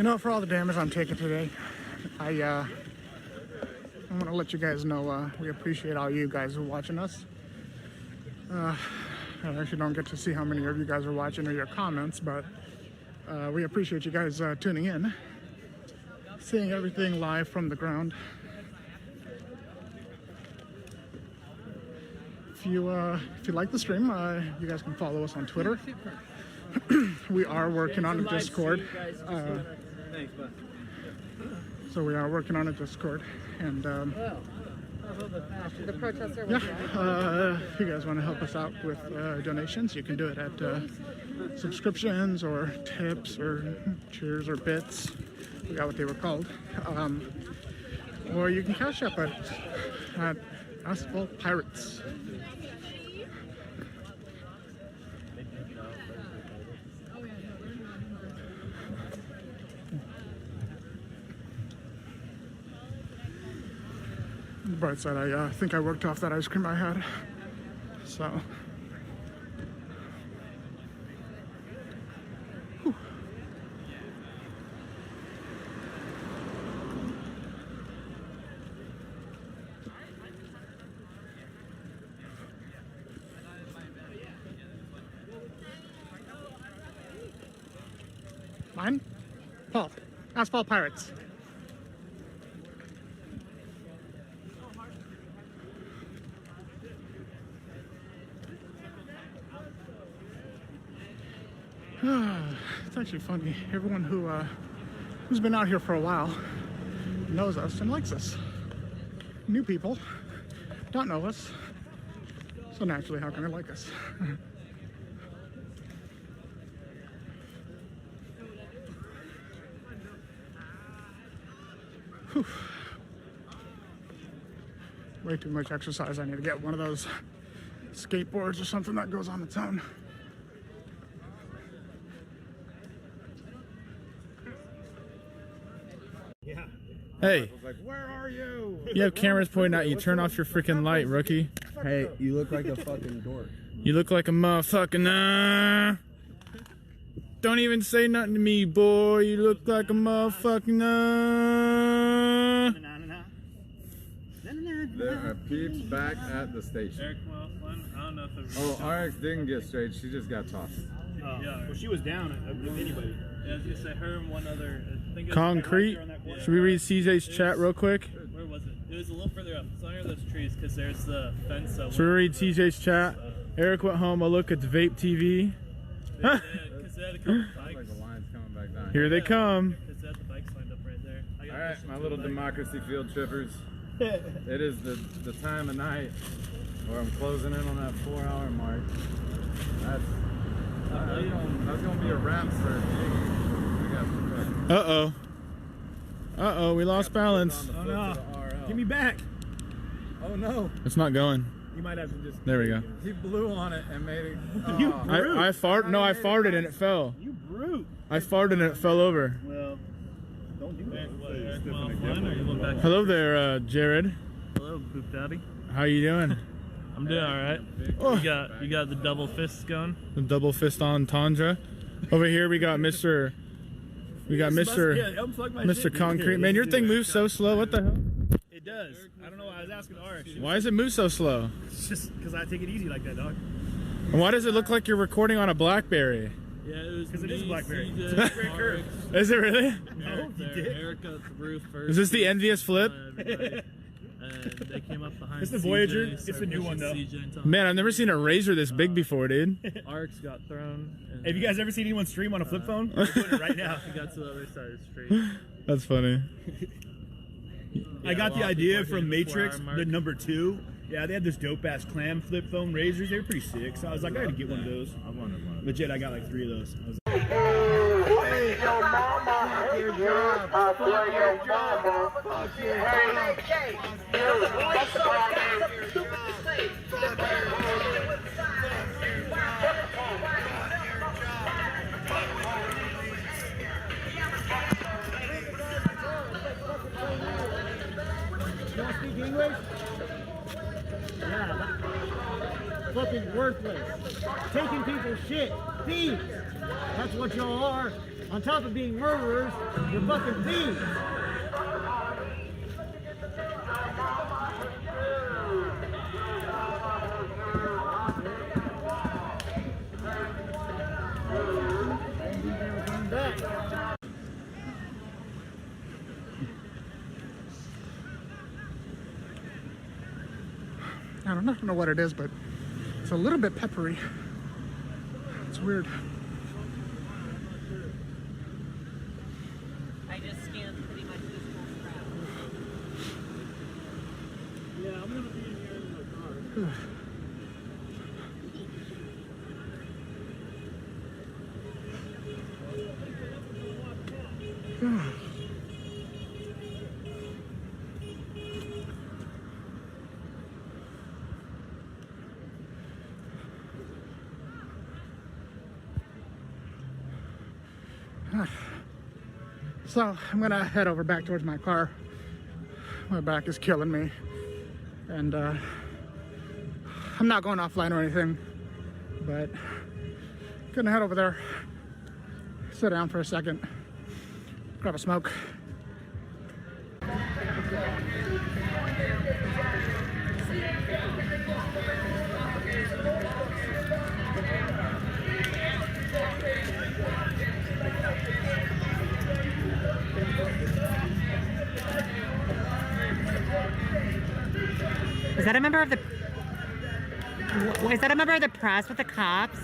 you know, for all the damage I'm taking today, I want to let you guys know we appreciate all you guys who are watching us. I actually don't get to see how many of you guys are watching or your comments, but we appreciate you guys tuning in, seeing everything live from the ground. If you like the stream, you guys can follow us on Twitter. We are working on a Discord. So we are working on a Discord, and The protester was if you guys want to help us out with donations, you can do it at subscriptions or tips or cheers or bits. I forgot what they were called. Or you can cash up at Asphalt Pirates. On the bright side, I think I worked off that ice cream I had. So. Whew. Mine? Paul. Asphalt Pirates. It's actually funny. Everyone who's been out here for a while knows us and likes us. New people don't know us, so naturally, how can they like us? Whew. Way too much exercise. I need to get one of those skateboards or something that goes on its own. Hey. Like, where are you? You have cameras pointing at you. Turn off your freaking light, rookie. Hey, you look like a fucking dork. You look like a motherfucking Don't even say nothing to me, boy. You look like a motherfucking There are peeps back at the station. Eric, well, I don't know if Oh, RX didn't get straight. She just got tossed. Oh, yeah. Well, she was down with anybody. Yeah, I was gonna say her and one other. I think it was Concrete. Should we read CJ's chat real quick? Where was it? It was a little further up. It's under those trees because there's the fence. Should we read CJ's chat? Eric went home. A look at the vape TV. Because they had a couple bikes. Like the line's coming back down. Here they come. Because they had the bikes lined up right there. All right, my little democracy field trippers. It is the time of night where I'm closing in on that 4-hour mark. That's gonna be a wrap for Uh-oh, we lost balance. Oh no! Give me back! Oh no! It's not going. You might have to just. There we go. He blew on it and made it. You Oh. I farted and it fell. You brute! I farted and it fell over. Well, don't do that. Hello Hello there, Jared. Hello, Poop Daddy. How you doing? I'm doing all right. Oh. You got the double fists going. The double fist entendre. Over here we got Mr. Mr. Concrete. Man, your thing moves so slow. What the hell? It does. I don't know why I was asking Art. Why does it move so slow? It's just because I take it easy like that, dog. And why does it look like you're recording on a BlackBerry? Yeah, it was because it is a BlackBerry. Is it really? No, you did. Eric got the roof first. Is this the envious flip? And they came up behind. It's the CJ, Voyager. It's the new one though. Man, I've never seen a razor this big before, dude. Arcs got thrown. And Have you guys ever seen anyone stream on a flip phone? We're doing it right now. He got to the other side of the street. That's funny. I got the idea from Matrix, the number 2. Yeah, they had this dope ass clam flip phone razors. They were pretty sick. So I was like, I gotta get one of those. I wanted one. Legit, I got like 3 of those. I was like, Hey, your mama, hey, your mama, You don't speak English? Yeah. Fucking worthless. Taking people's shit. Thieves. That's what y'all are. On top of being murderers, you're fucking thieves. I don't know what it is, but it's a little bit peppery. It's weird. I just scanned pretty much this whole crowd. Yeah, I'm gonna be in here in my car. So I'm gonna head over back towards my car. My back is killing me, and I'm not going offline or anything, but gonna head over there, sit down for a second, grab a smoke. Is that a member of the... Is that a member of the press with the cops?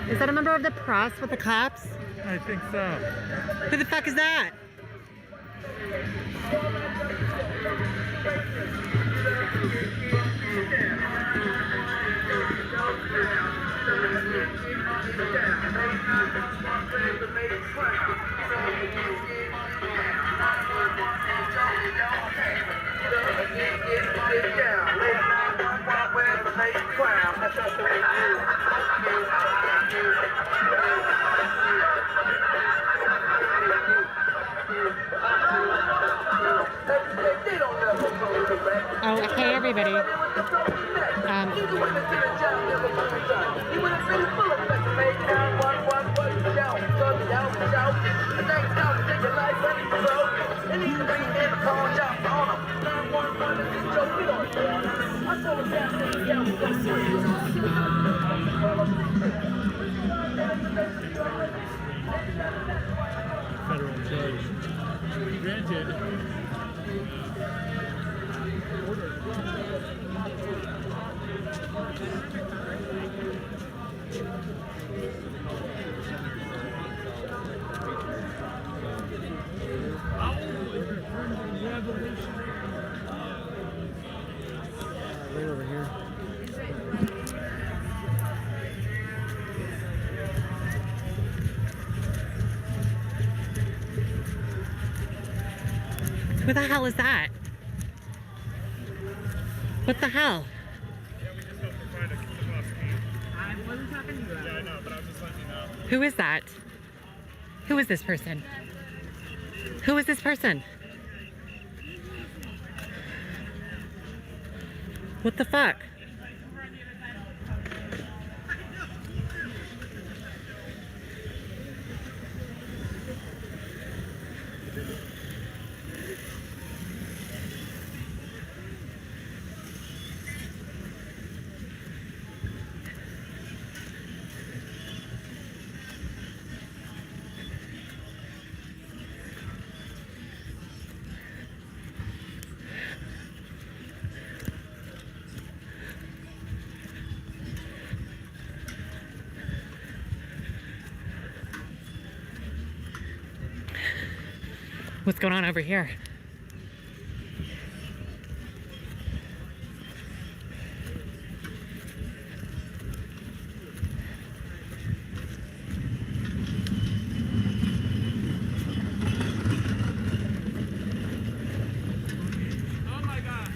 Is that a member of the press with the cops? I think so. Who the fuck is that? Oh, hey everybody. Federal judge granted. Right over here. Who the hell is that? What the hell? I wasn't talking to you. Yeah, I know, but I was just letting you know. Who is that? Who is this person? Who is this person? What the fuck? What's going on over here? Oh my god.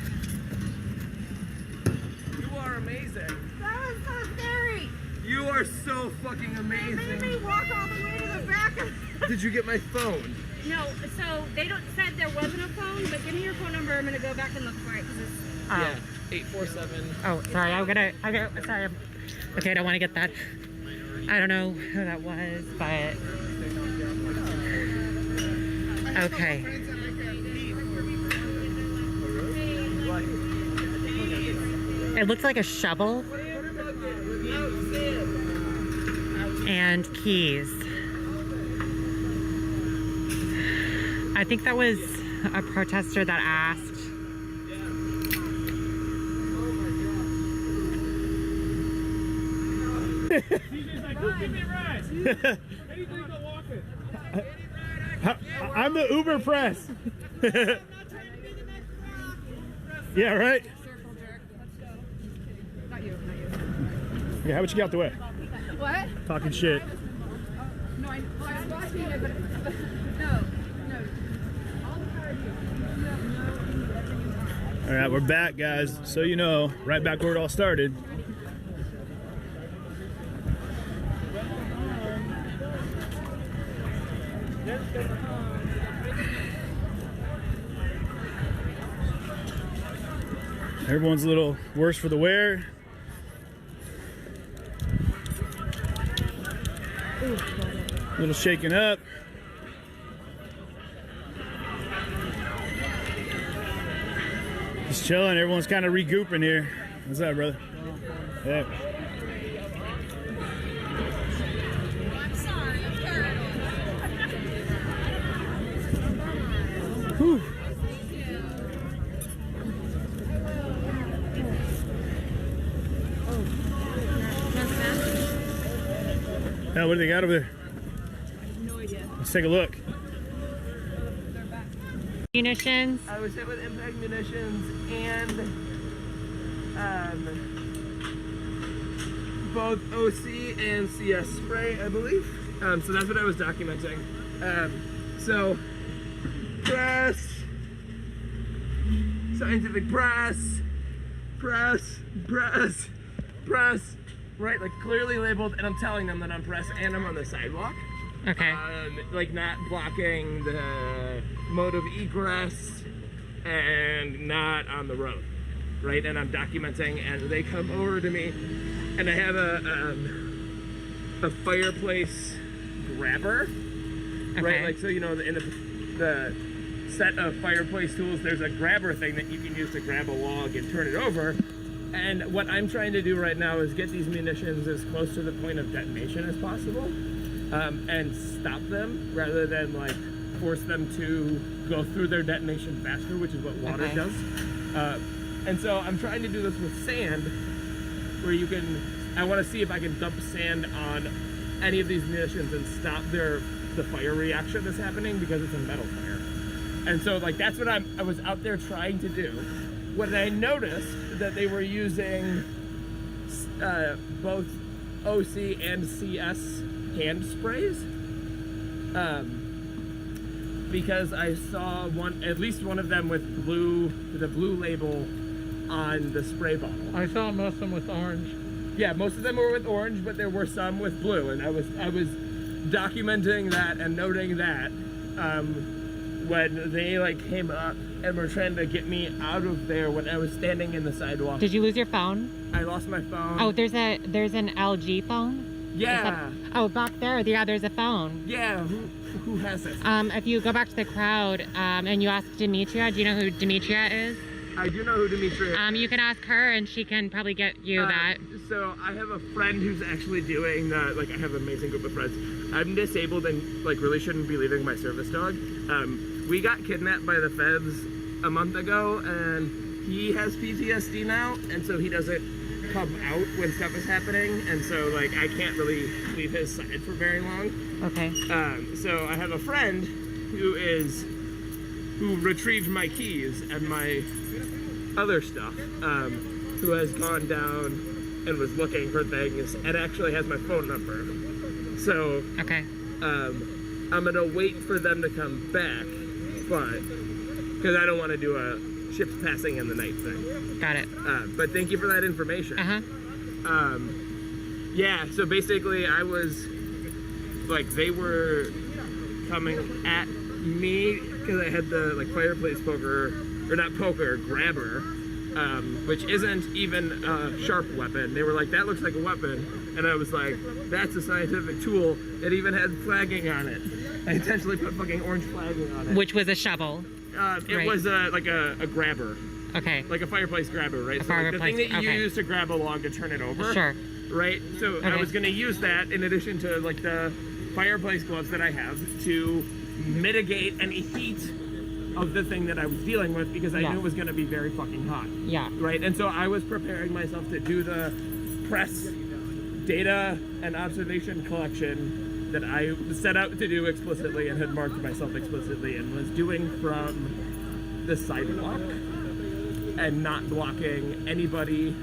You are amazing. That was so scary. You are so fucking amazing. They made me walk all the way to the back of Did you get my phone? No, so they said there wasn't a phone, but give me your phone number. I'm gonna go back and look for it. 'Cause it's, Yeah, 847. Oh, sorry. Sorry. Okay, I don't want to get that. I don't know who that was, but okay. It looks like a shovel and keys. I think that was a protester that asked. DJ's like, who give me a ride? Anything but walking. I'm the Uber press. Yeah, right? Not you, not you. Okay, how about you get out the way? What? Talking shit. No, I was watching it, but no. All right, we're back, guys. So you know, right back where it all started. Everyone's a little worse for the wear. A little shaken up. Just chilling. Everyone's kind of regrouping here. What's up, brother? Yeah. Whew. Now, what do they got over there? No idea. Let's take a look. Munitions. I was hit with impact munitions and both OC and CS spray, I believe. So that's what I was documenting. So press, scientific press, right? Like clearly labeled, and I'm telling them that I'm press and I'm on the sidewalk. Okay. Like not blocking the mode of egress and not on the road, right? And I'm documenting, and they come over to me, and I have a fireplace grabber, right? Like, so you know, in the set of fireplace tools, there's a grabber thing that you can use to grab a log and turn it over. And what I'm trying to do right now is get these munitions as close to the point of detonation as possible. And stop them rather than like force them to go through their detonation faster, which is what water does. And so I'm trying to do this with sand, where you can, I want to see if I can dump sand on any of these munitions and stop the fire reaction that's happening, because it's a metal fire. And so like that's what I was out there trying to do. When I noticed that they were using both OC and CS hand sprays, because I saw at least one of them with the blue label on the spray bottle. I saw most of them with orange. Yeah, most of them were with orange, but there were some with blue, and I was documenting that and noting that when they like came up and were trying to get me out of there when I was standing in the sidewalk. Did you lose your phone? I lost my phone. Oh, there's an LG phone? Yeah. Oh, back there. Yeah, there's a phone. Yeah, who has it? If you go back to the crowd and you ask Demetria, do you know who Demetria is? I do know who Demetria is. You can ask her and she can probably get you that. So I have a friend who's actually doing the, like, I have an amazing group of friends. I'm disabled and like really shouldn't be leaving my service dog. We got kidnapped by the feds a month ago and he has PTSD now, and so he doesn't come out when stuff is happening, and so like I can't really leave his side for very long. Okay. So I have a friend who retrieved my keys and my other stuff, who has gone down and was looking for things and actually has my phone number. So okay. I'm gonna wait for them to come back, but because I don't want to do a ships passing in the night thing. Got it. But thank you for that information. Yeah, so basically I was like, they were coming at me because I had the like fireplace poker, or not poker, grabber, which isn't even a sharp weapon. They were like, that looks like a weapon. And I was like, that's a scientific tool. It even had flagging on it. I intentionally put fucking orange flagging on it. Which was a shovel. It was like a grabber. Okay. Like a fireplace grabber, right? So like the thing that you use to grab a log to turn it over. Sure. Right? So I was gonna use that in addition to like the fireplace gloves that I have to mitigate any heat of the thing that I was dealing with, because I knew it was gonna be very fucking hot. Yeah. Right? And so I was preparing myself to do the press data and observation collection that I set out to do explicitly and had marked myself explicitly, and was doing from the sidewalk and not blocking anybody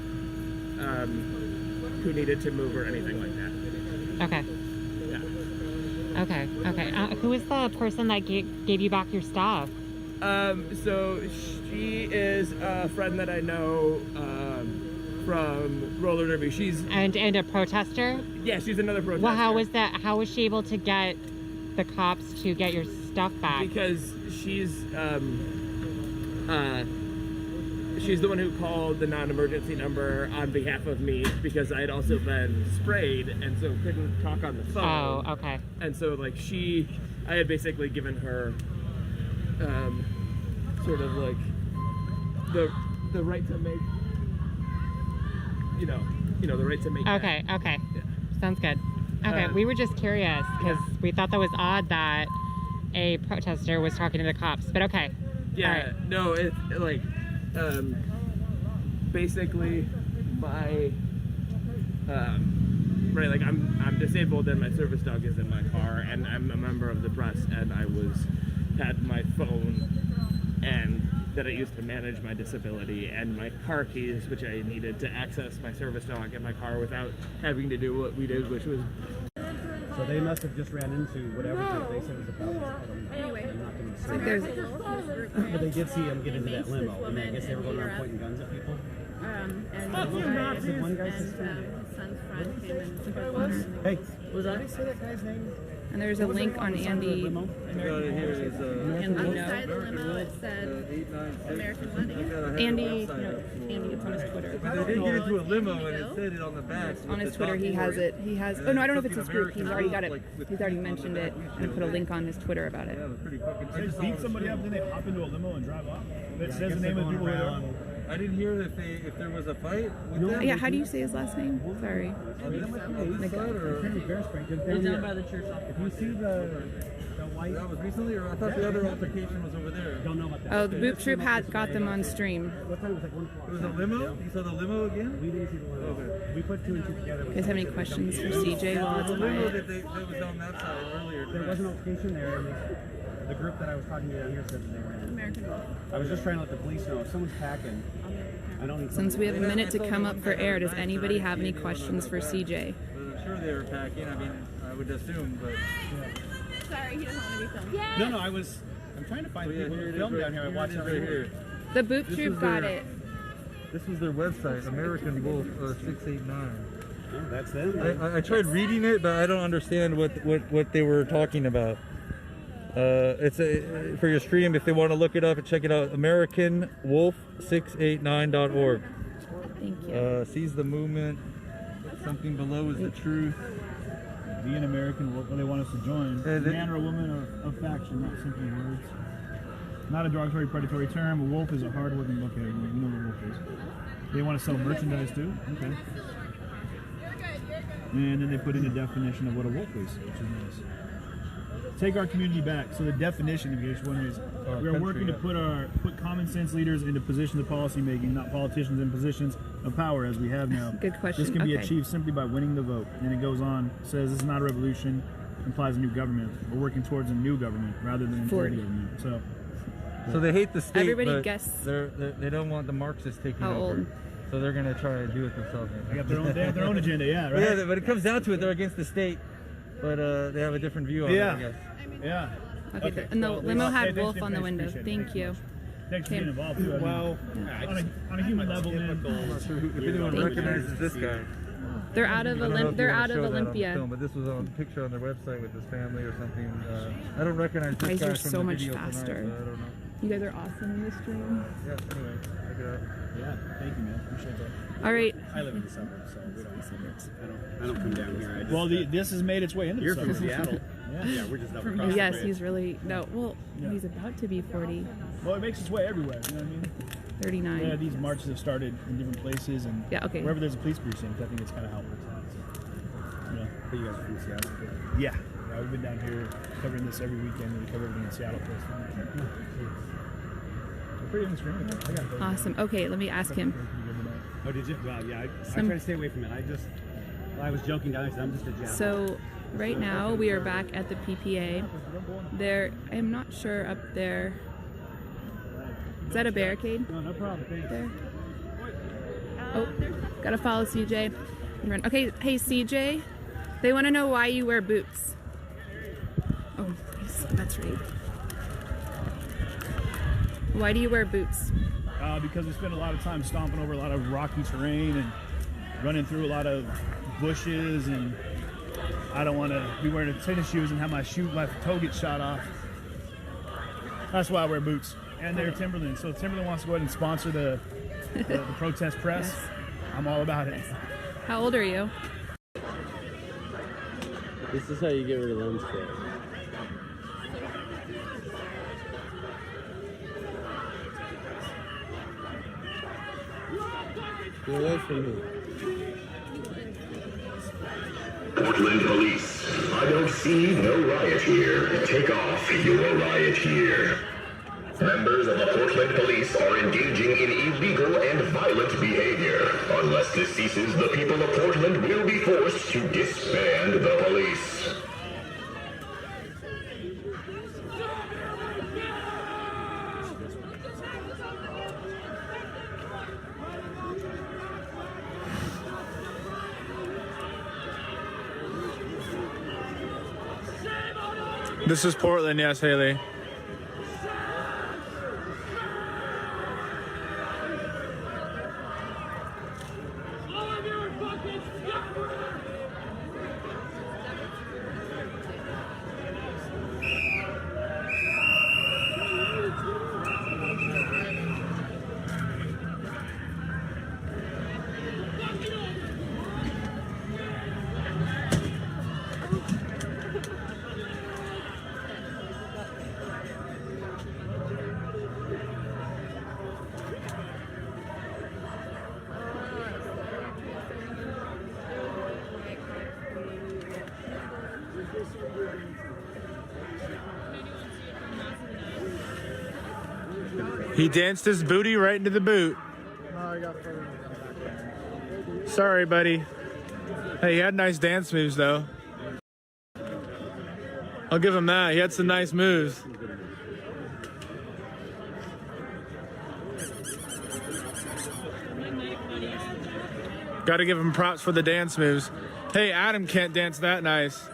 who needed to move or anything like that. Okay. Yeah. Okay. Okay. Who is the person that gave you back your stuff? So she is a friend that I know from roller derby. She's and a protester. Yeah, she's another protester. Well, how was that? How was she able to get the cops to get your stuff back? Because she's the one who called the non-emergency number on behalf of me, because I had also been sprayed and so couldn't talk on the phone. Oh, okay. And so like I had basically given her sort of like the right to make, you know the right to make. Okay. That. Okay. Yeah. Sounds good. Okay. We were just curious because we thought that was odd that a protester was talking to the cops, but okay. Yeah. Right. No, it's like basically my right, like I'm disabled and my service dog is in my car, and I'm a member of the press, and I had my phone and that I used to manage my disability, and my car keys, which I needed to access my service dog in my car without having to do what we did, which was. So they must have just ran into whatever they said was about. Anyway, but they did see him get into that limo, and I guess they were going around pointing guns at people. And one guy his son's friend came and took our water. Hey, was that? Say that guy's name. And there's a link on Andy. On the side of the limo, it said American Wedding. Andy, Andy, it's on his Twitter. They didn't get into a limo and it said it on the back. On his Twitter, he has it. He has. Oh no, I don't know if it's his group. He's already got it. He's already mentioned it and put a link on his Twitter about it. Yeah, it was pretty fucking. They just beat somebody up, then they hop into a limo and drive off. It says the name of the people who are there. I didn't hear if there was a fight with them. Yeah, how do you say his last name? Sorry. He's down by the church. If you see the white, that was recently, or I thought the other altercation was over there. Don't know about that. Oh, the Boop Troop got them on stream. What time was it? 1 o'clock. It was a limo? You saw the limo again? We didn't see the limo. Okay. We put 2 and 2 together. You guys have any questions for CJ while it's The limo quiet? that was on that side earlier. There was an altercation there, and the group that I was talking to down here said that they ran. American Wedding. I was just trying to let the police know if someone's packing. I don't need. Since we have a minute to come up for air, does anybody have any questions for CJ? I'm sure they were packing. I mean, I would assume, but. Sorry, he doesn't want to be filmed. Yeah. No, I'm trying to find people who film down here. I watch right here. The Boop Troop got it. This was their website, American Wolf 689. Oh, that's them. I tried reading it, but I don't understand what they were talking about. It's for your stream. If they want to look it up and check it out, AmericanWolf689.org. Thank you. Seize the movement. Something below is the truth. Be an American wolf. They want us to join. A man or a woman of faction, not simply words. Not a derogatory, predatory term. A wolf is a hard-working bookhead. You know what a wolf is. They want to sell merchandise too. Okay. And then they put in a definition of what a wolf is, which is nice. Take our community back. So the definition, if you're just wondering, is we are working to put common sense leaders into positions of policy making, not politicians in positions of power as we have now. Good question. This can be Okay. achieved simply by winning the vote. And it goes on, says this is not a revolution, implies a new government. We're working towards a new government rather than a government. So they hate the state, Everybody but guess they don't want the Marxists taking how over. old? So they're gonna try to do it themselves. They got they have their own agenda, yeah, right? Yeah, but it comes down to it, they're against the state, but they have a different view on it, I guess. Yeah. Okay, and the limo had wolf on the window. Thank you. Thanks for being involved too. Well, on a human level, man. If anyone recognizes this guy. They're out of I don't know if They're you wanna out of show that on the Olympia. film, but this was on a picture on their website with his family or something. I don't recognize this Guys guy are from so the much video tonight, faster. so I don't know. You guys are awesome in this stream. Yeah, anyway, check it out. Yeah, thank you, man. Appreciate that. All right. I live in the suburbs, so we don't. I don't come down here. I just, Well, this has made its way into you're the from suburbs. Seattle. Yeah, we're just up across the Yes, bridge. he's really he's about to be 40. Well, it makes its way everywhere. You know what I mean? 39. Yeah, these marches have started in different places, and Yeah, okay. wherever there's a police precinct, I think it's kind of helpful. Yeah. But you guys are from Seattle. Yeah. We've been down here covering this every weekend. We cover everything in Seattle. We're pretty in the screen. I got those. Awesome. Okay, let me ask him. Oh, did you? Well, yeah. I try to stay away from it. I was joking down. I said I'm just a jab. So, right now we are back at the PPA. I'm not sure up there. Is that a barricade? No, no problem. Thanks. There. Oh, gotta follow CJ. And run. Okay, hey CJ, they want to know why you wear boots. Oh, yes, that's right. Why do you wear boots? Because we spend a lot of time stomping over a lot of rocky terrain and running through a lot of bushes, and I don't want to be wearing tennis shoes and have my toe get shot off. That's why I wear boots. And they're Timberland. So if Timberland wants to go ahead and sponsor the protest press, yes. I'm all about it. How old are you? This is how you get rid of lens flare. Get away from me. Portland Police. I don't see no riot here. Take off your riot gear. Members of the Portland Police are engaging in illegal and violent behavior. Unless this ceases, the people of Portland will be forced to disband the police. This is Portland, yes, Haley. He danced his booty right into the boot. Sorry, buddy. Hey, he had nice dance moves, though. I'll give him that. He had some nice moves. Gotta give him props for the dance moves. Hey, Adam can't dance that nice.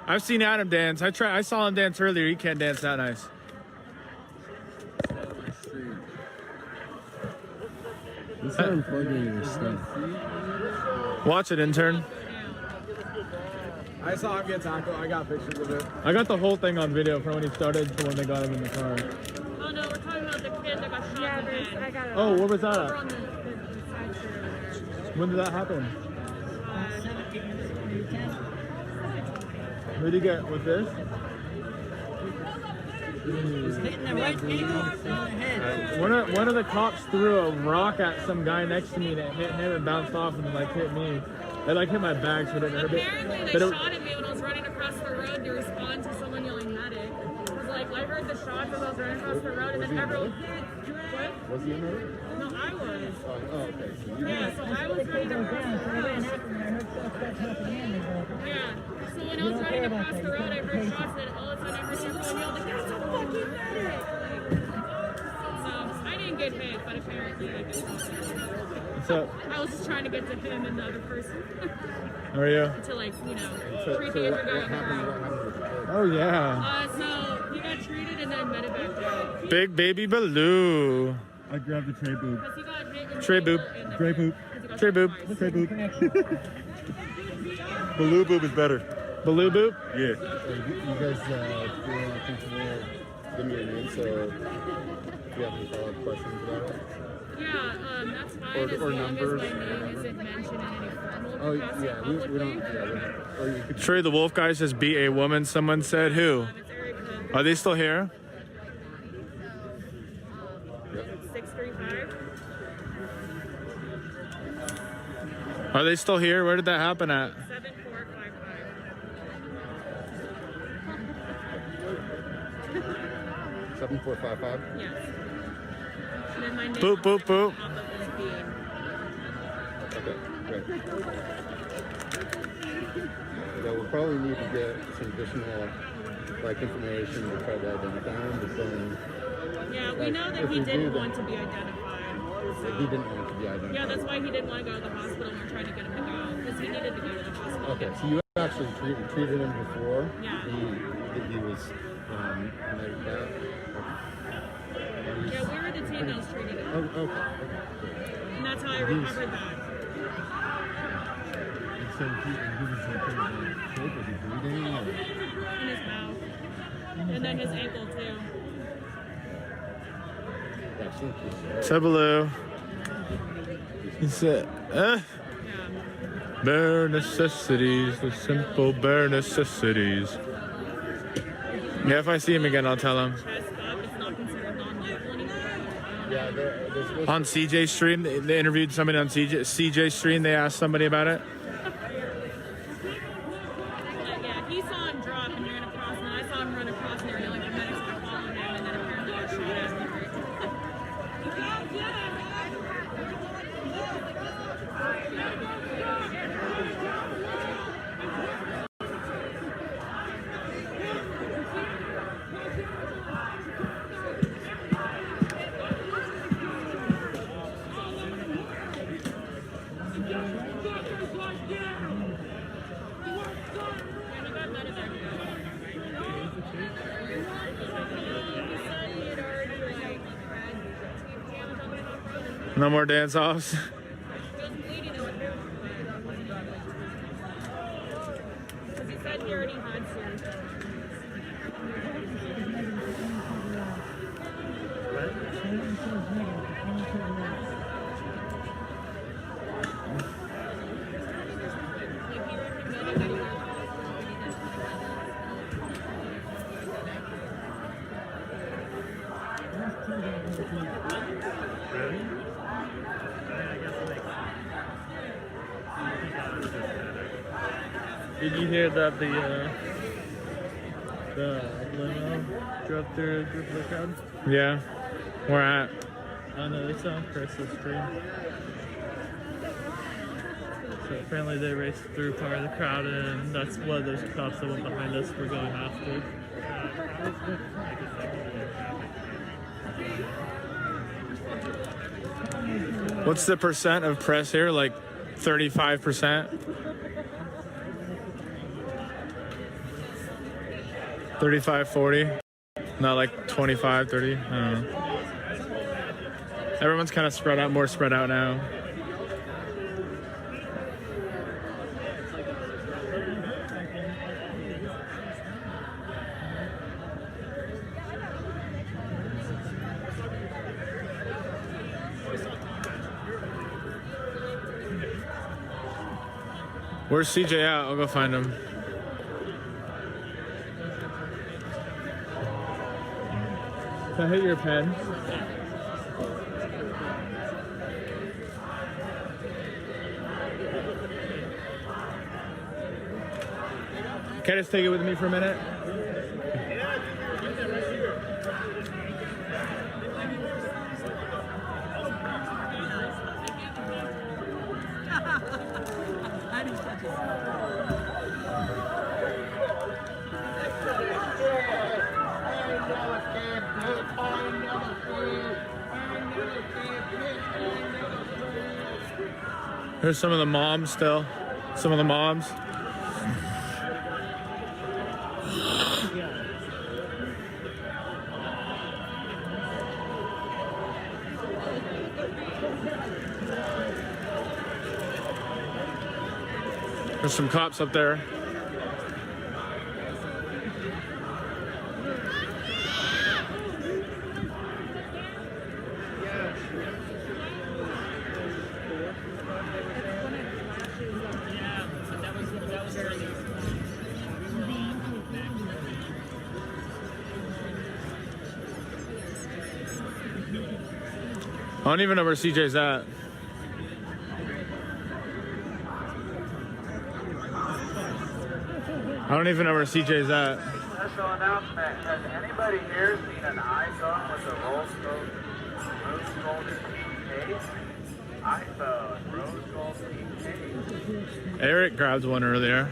I've seen Adam dance. I saw him dance earlier. He can't dance that nice. Let's start unplugging your stuff. Watch it, intern. I saw him get tackled. I got pictures of it. I got the whole thing on video from when he started to when they got him in the car. Oh no, we're talking about the kid that got shot in the head. Oh, where was that Over at? on the side street. When did that happen? Who did he get with this? Hitting the right people in the head. One of the cops threw a rock at some guy next to me and it hit him and bounced off and then like hit me. It like hit my back so it didn't hurt it. Apparently they shot at me when I was running across the road to respond to someone yelling medic. It was like, I heard the shots as I was running across the road and then everyone... What? Was he in there? No, I was. Oh, okay. So you Yeah, so I was running across the road. Yeah. So when I was running across the road, I heard shots and all of a sudden I heard someone yell, like, that's a fucking medic! So I didn't get hit, but apparently I did. So I was just trying to get to him and the other person. how are you? To like, you know, treat the other guy in the road. Oh yeah. So he got treated and then medevac down. Big baby Baloo. I grabbed the tray boob. Because he got hit in the Tray boob. shoulder and the Tray head. boob. Tray boob. Tray boob. Baloo boob is better. Baloo boob? Yeah. You guys feel comfortable giving me your name, so if you have any follow-up questions about it? Yeah, that's fine Or as long numbers, as my name isn't mentioned in any formal Oh, capacity yeah, we publicly. don't. Or you could. Trey the Wolf guy says be a woman. Someone said who? Are they still here? 635. Are they still here? Where did that happen at? 7455. Yes. And then my name Boop, boop, boop. Okay, great. Yeah, we'll probably need to get some additional information to try to identify him, but then. Yeah, we know that he didn't want to be identified. So. He didn't want to be identified. Yeah, that's why he didn't want to go to the hospital. We're trying to get him to go because he needed to go to the hospital. Okay, so you actually treated him before. Yeah. He was mediced out. Yeah, we were the team that was treating him. Oh, okay. And that's how I recovered that. So he was shape, was he bleeding? Or? In his mouth. And then his ankle too. Sabaloo. He said, bare necessities, the simple bare necessities. Yeah, if I see him again, I'll tell him. On CJ's stream, they interviewed somebody on CJ's stream. They asked somebody about it. Yeah, he saw him drop and ran across, and I saw him run across, and they were yelling for medics to follow him, and then apparently got shot at. No more dance offs. Because he said he already had surgery. Did you hear that the limo drove through a group of the crowd? Yeah. Where at? I don't know, they saw Chris's stream. So apparently they raced through part of the crowd and that's what those cops that went behind us were going after. What's the percent of press here? Like 35%? 35, 40? Not like 25, 30? I don't know. Everyone's kind of spread out, more spread out now. Where's CJ at? I'll go find him. Can I hit your pen? Can I just take it with me for a minute? Here's some of the moms still. Some of the moms. There's some cops up there. I don't even know where CJ's at. I don't even know where CJ's at. Special announcement. Has anybody here seen an iPhone with a rose gold case? iPhone, rose gold case. Eric grabbed one earlier.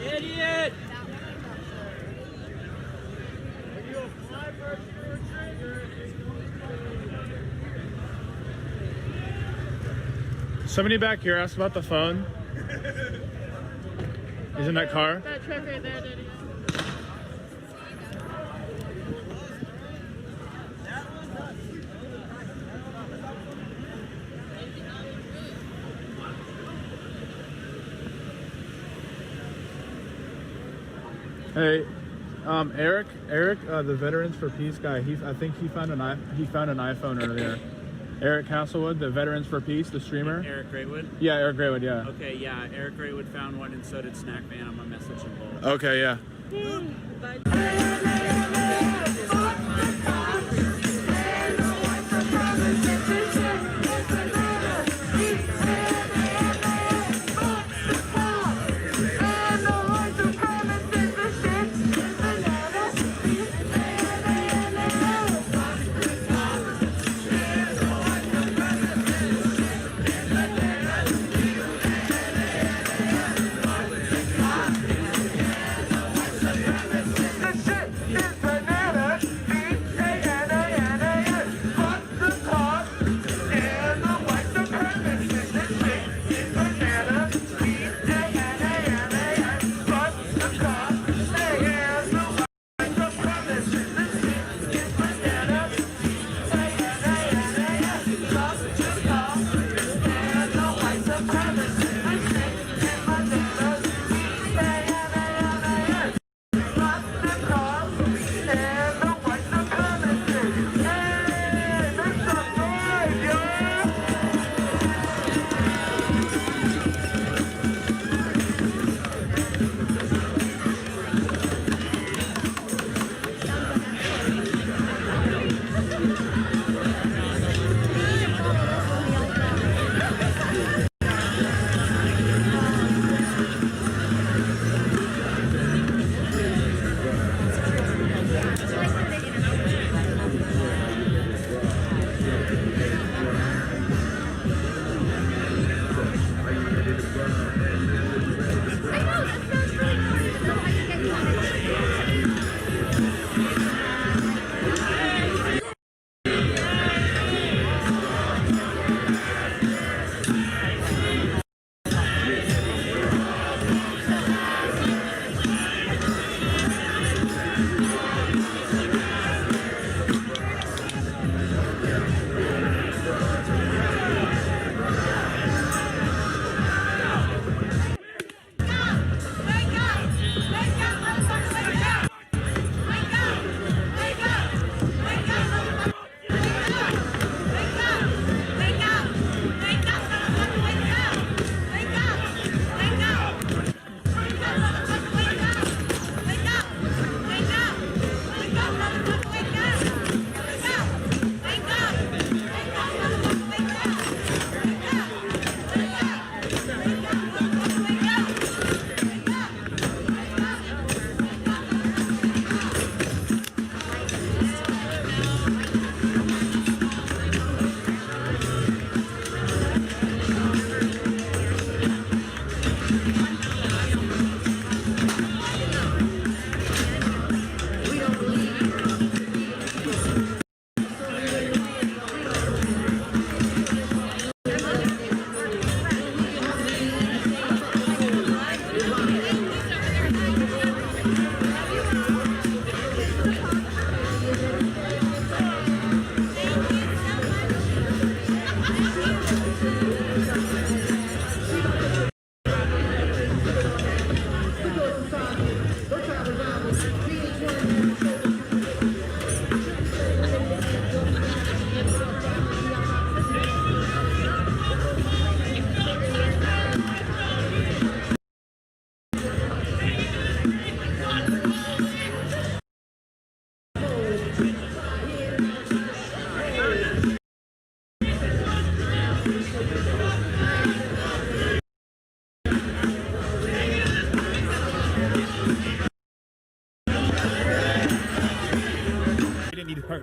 Idiot! Somebody back here asked about the phone. He's in that car. That truck right there, Daddy. Hey, Eric, the Veterans for Peace guy. I think he found an iPhone earlier. Eric Castlewood, the Veterans for Peace, the streamer. Eric Graywood? Yeah, Eric Graywood, yeah. Okay, yeah, Eric Graywood found one, and so did Snack Man on my message in bold. Okay, yeah.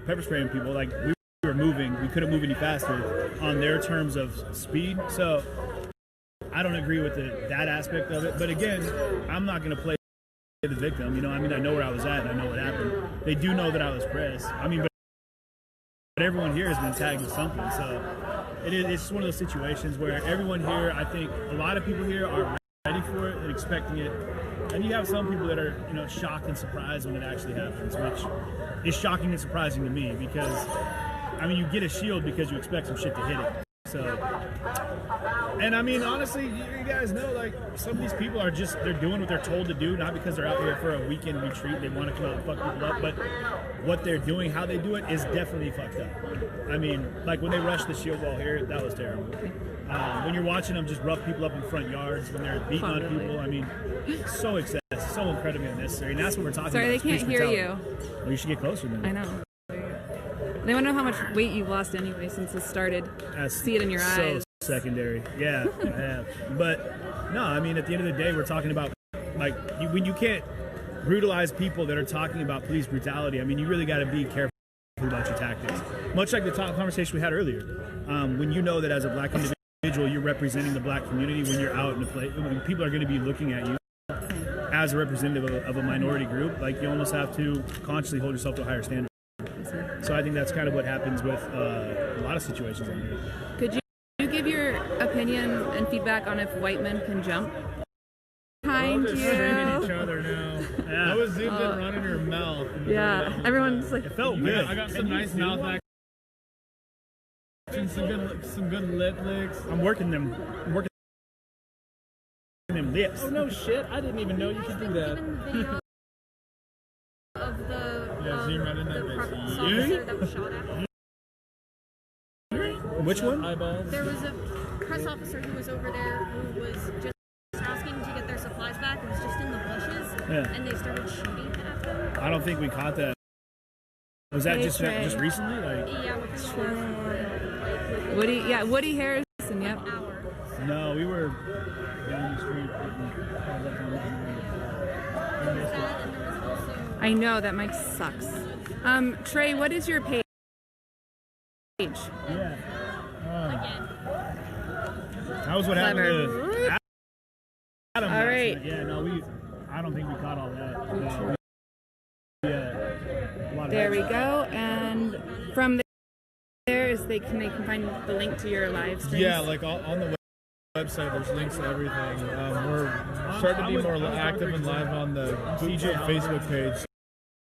Pepper spraying people. Like, we were moving, we couldn't move any faster on their terms of speed. So I don't agree with that aspect of it. But again, I'm not going to play the victim. You know, I mean, I know where I was at and I know what happened. They do know that I was pressed. I mean, but everyone here has been tagged with something. So it's just one of those situations where everyone here, I think a lot of people here are ready for it and expecting it. And you have some people that are, you know, shocked and surprised when it actually happens, which is shocking and surprising to me because, I mean, you get a shield because you expect some shit to hit it. So, and I mean, honestly, you guys know, like, some of these people are just, they're doing what they're told to do, not because they're out here for a weekend retreat, they want to come out and fuck people up, but what they're doing, how they do it, is definitely fucked up. I mean, like, when they rushed the shield wall here, that was terrible. When you're watching them just rough people up in front yards, when they're beating on people, I mean, so excessive, so incredibly unnecessary, and that's what we're talking about. Sorry, they can't hear you. Well, you should get closer then. I know. They want to know how much weight you've lost anyway since this started. See it in your eyes. So secondary. Yeah, I have. But, no, I mean, at the end of the day, we're talking about, like, when you can't brutalize people that are talking about police brutality, I mean, you really got to be careful about your tactics. Much like the conversation we had earlier. When you know that as a black individual, you're representing the black community when you're out in the place, when people are going to be looking at you as a representative of a minority group, like, you almost have to consciously hold yourself to a higher standard. So I think that's kind of what happens with a lot of situations in here. Could you give your opinion and feedback on if white men can jump? Behind you. Each other now. Yeah. I was zoomed in running your mouth. Yeah, everyone's like, it felt good. I got some nice mouth action, some good lip licks. I'm working them lips. Oh no shit! I didn't even know you could do that. Of the zoom right in that officer that was shot at. Which one? Eyeballs. There was a press officer who was over there who was just asking to get their supplies back. It was just in the bushes, and they started shooting at them. I don't think we caught that. Was that just recently? Like, yeah, Woody Harrison. Yep. No, we were down the street. I know that mic sucks. Trey, what is your page? Yeah. That was what happened to Adam. All right. Yeah, no, I don't think we caught all that. There we go. And from there is they can find the link to your live streams. Yeah, like on the website, there's links to everything. We're starting to be more active and live on the CJ Facebook page.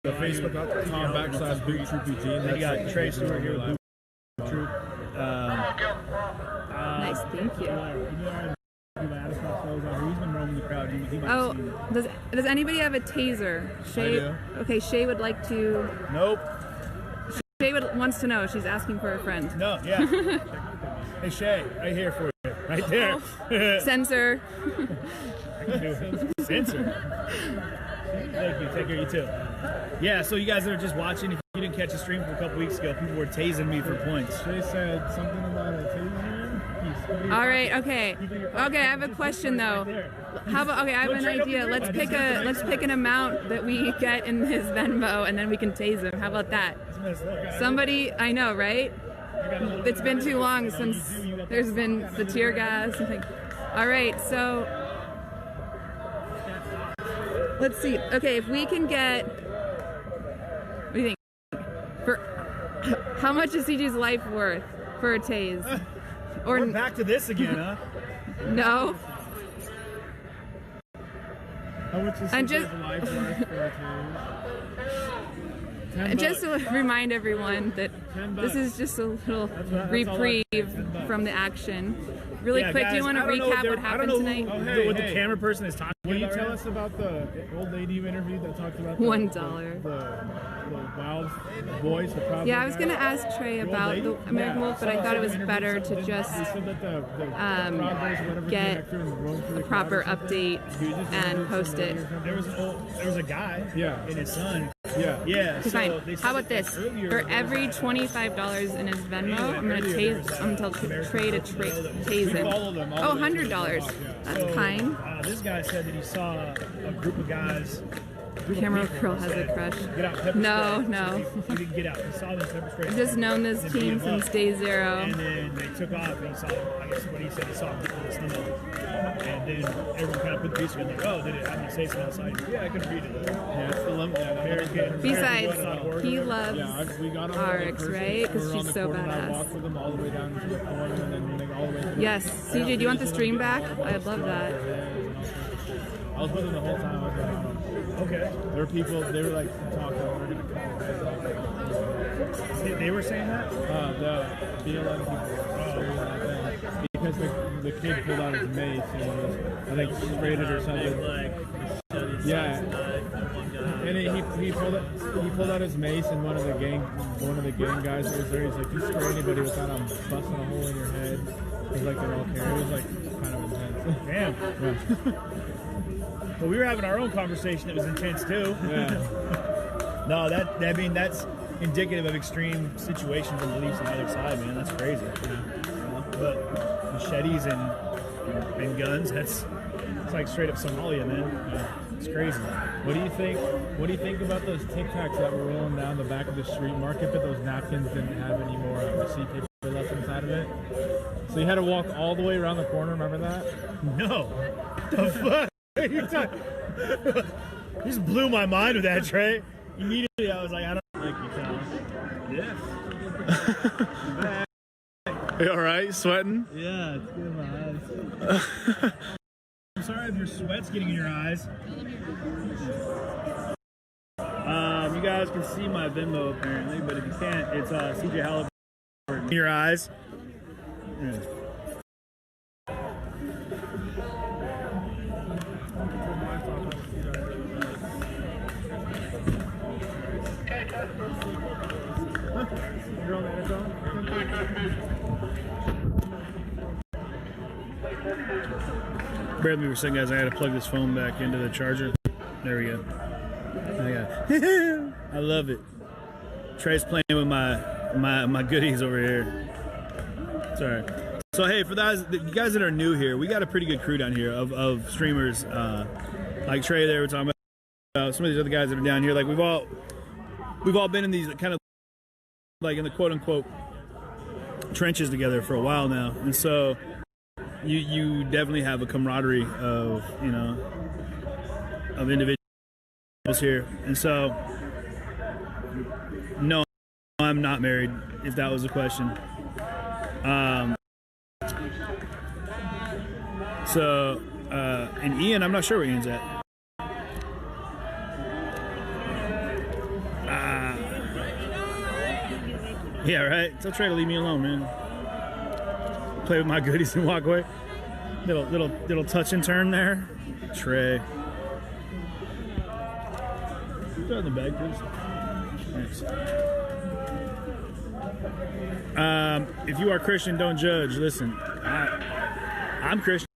The Facebook.com/BootTroopPG. They got Trey Stewart here with Boot Troop. Nice, thank you. He's been roaming the crowd. Oh, does anybody have a taser? Shay. I do. Okay, Shay would like to. Nope. Shay wants to know. She's asking for a friend. No, yeah. Hey Shay, right here for you. Right there. Censor. I can do it. Censor. Thank you. Take care, you too. Yeah, so you guys that are just watching, if you didn't catch the stream from a couple weeks ago, people were tasing me for points. They said something about a taser. All right, okay. Okay, I have a question though. How about, okay, I have an idea. Let's pick an amount that we get in his Venmo and then we can tase him. How about that? Somebody, I know, right? It's been too long since there's been the tear gas. All right, so Let's see. Okay, if we can get, what do you think? For how much is CJ's life worth for a tase? Or we're back to this again, huh? No. How much is And CJ's life worth for a tase? And just to remind everyone that this is just a little reprieve from the action. Really quick, guys, do you want to recap what happened tonight? What the camera person is talking about. Will you tell us about the old lady you interviewed that talked about $1. The wild boys, the Proud Yeah, Boy I was guys? going to ask Trey about the American Wolf, but I thought it was better to just get a proper update and post it. There was a guy and his son. Okay, So fine. they said How about that this? earlier For every $25 in his Venmo, I'm gonna tell Trey to tase him. Oh, $100. That's kind. This guy said that he saw a group of guys. Camera girl has a crush. Get out, pepper No, spray. no. He didn't get out. He saw them pepper spray. I've just known this team since day zero. And then they took off, and he saw, I guess what he said, he saw him get in this limo. And then everyone kind of put the piece together, like, oh, did it have any say something outside? Yeah, I couldn't read it. Yeah, it's the limo. Besides, he loves we got RX, right? Because she's so I badass. walked with them all the way down to the corner and then like, all the way through. Yes. CJ, do you want the stream back? I'd love that. I was with them the whole time. I was around them. Okay. There were people, they were like talking, we're going to come. They were saying that? The BLM people were saying that thing. Because the kid pulled out his mace and was, I think, sprayed it or something. Yeah. And he pulled out his mace, and one of the gang guys that was there, he's like, you spray anybody without them busting a hole in your head. He's like, they're all carrying. It was like kind of intense. Damn. Yeah. Well, we were having our own conversation that was intense too. Yeah. No, that's indicative of extreme situations and beliefs on either side, man. That's crazy. But machetes and guns, it's like straight up Somalia, man. Yeah. It's crazy. What do you think about those Tic Tacs that were rolling down the back of the street market, but those napkins didn't have any more receipt paper left inside of it? So you had to walk all the way around the corner, remember that? No. The fuck? You just blew my mind with that, Trey. Immediately I was like, I don't like you, Tom. Yes. You alright? Sweating? Yeah, it's good in my eyes. I'm sorry if your sweat's getting in your eyes. You guys can see my Venmo apparently, but if you can't, it's CJ Halliburton. In your eyes. Yeah. Bear with me for a second, guys. I had to plug this phone back into the charger. There we go. I love it. Trey's playing with my goodies over here. Sorry. So hey, for you guys that are new here, we got a pretty good crew down here of streamers like Trey. There, we're talking about some of these other guys that are down here. Like we've all been in these kind of like in the quote unquote trenches together for a while now, and so you definitely have a camaraderie of individuals here. And so no, I'm not married, if that was the question. And Ian, I'm not sure where Ian's at. Yeah, right. Tell Trey to leave me alone, man. Play with my goodies and walk away. Little touch and turn there. Trey. Throw it in the bag, please. Thanks. If you are Christian, don't judge. Listen, I'm Christian,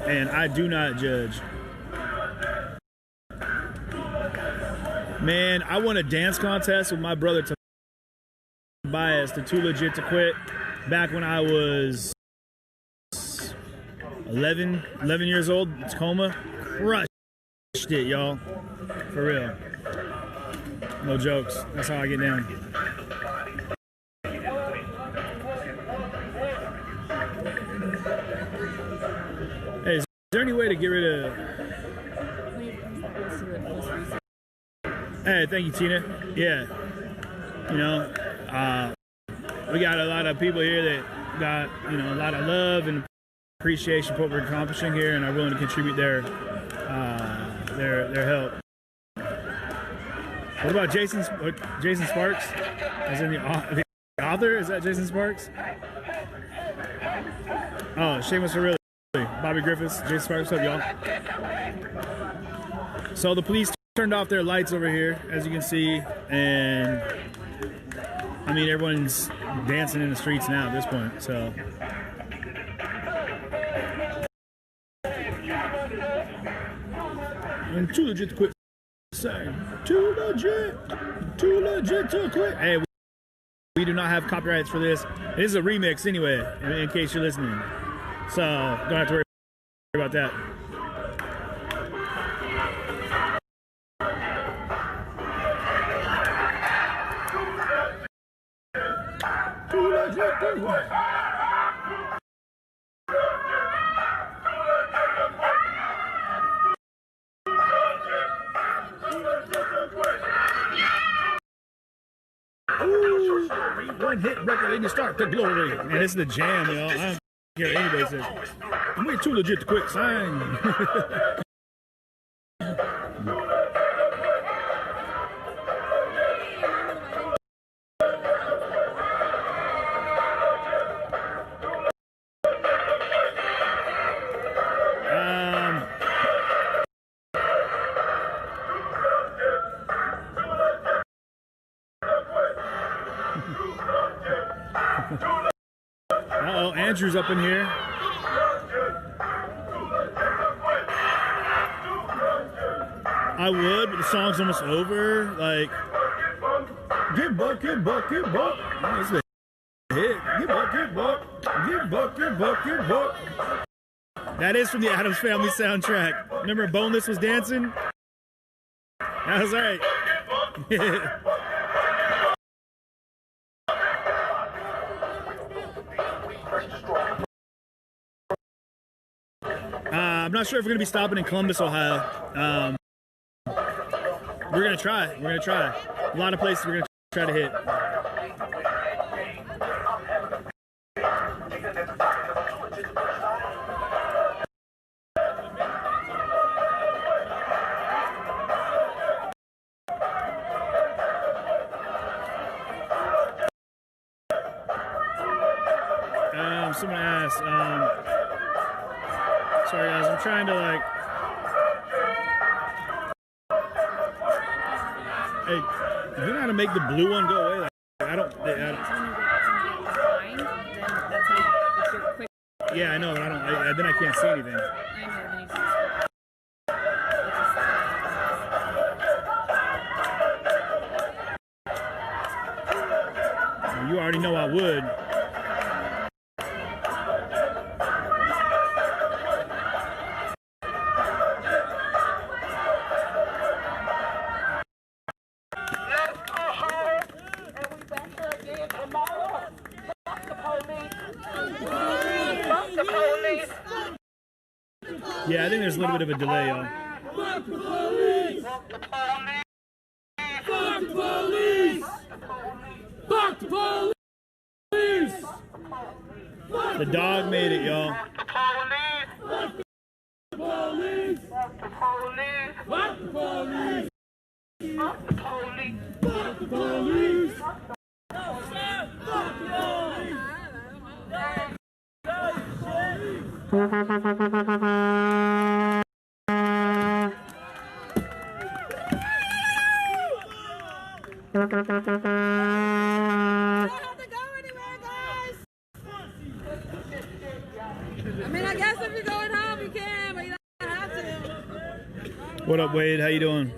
and I do not judge. Man, I won a dance contest with my brother Tobias, the Too Legit to Quit, back when I was 11 years old. Tacoma. Crushed it, y'all. For real. No jokes. That's how I get down. Hey, there any way to get rid of... Hey, thank you, Tina. Yeah. You know, we got a lot of people here that got, you know, a lot of love and appreciation for what we're accomplishing here and are willing to contribute their help. What about Jason Sparks? As in the author? Is that Jason Sparks? Oh, Seamus Aureli, Bobby Griffiths, Jason Sparks, what's up, y'all? So the police turned off their lights over here, as you can see, and I mean, everyone's dancing in the streets now at this point, so. And too legit to quit. Too legit to quit. Hey, we do not have copyrights for this. This is a remix anyway, in case you're listening. So don't have to worry about that. Too legit to quit. Ooh, one hit record and you start to glory. Man, this is the jam, y'all. I don't care what anybody says. We're too legit to quit. Sign. Uh-oh, Andrew's up in here. I would, but the song's almost over. Like, get buck, get buck, get buck. Oh, this is a hit. Get buck, get buck. Get buck, get buck, get buck. That is from the Addams Family soundtrack. Remember Boneless was dancing? That was right. I'm not sure if we're going to be stopping in Columbus, Ohio. We're going to try. We're going to try. A lot of places we're going to try to hit. Someone asked, sorry guys, I'm trying to like, hey, you know how to make the blue one go away? Like, I don't. Yeah, I know, but I don't, then I can't see anything. You already know I would. Yeah, I think there's a little bit of a delay, y'all. Fuck the police! Fuck the police! Fuck the police! The dog made it, y'all. Fuck the police! Fuck the police! Fuck the police! Fuck the police! Fuck the police! I mean, I guess if you're going home, you can, but you don't have to. What up, Wade? How you doing?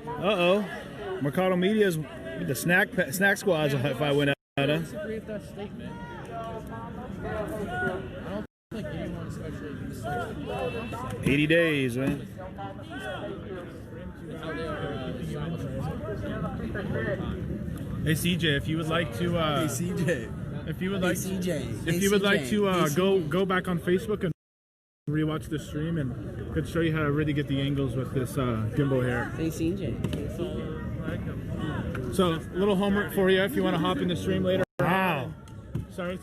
Uh-oh. Mercado Media's the snack squads if I went out. I disagree with that statement. I don't think anyone especially uses 80 days, man. Hey CJ, if you would like to hey CJ. If you would like CJ. if you would like to go back on Facebook and rewatch the stream and could show you how to really get the angles with this gimbal here. Hey, CJ. So, a little homework for you if you want to hop in the stream later. Wow. Sorry.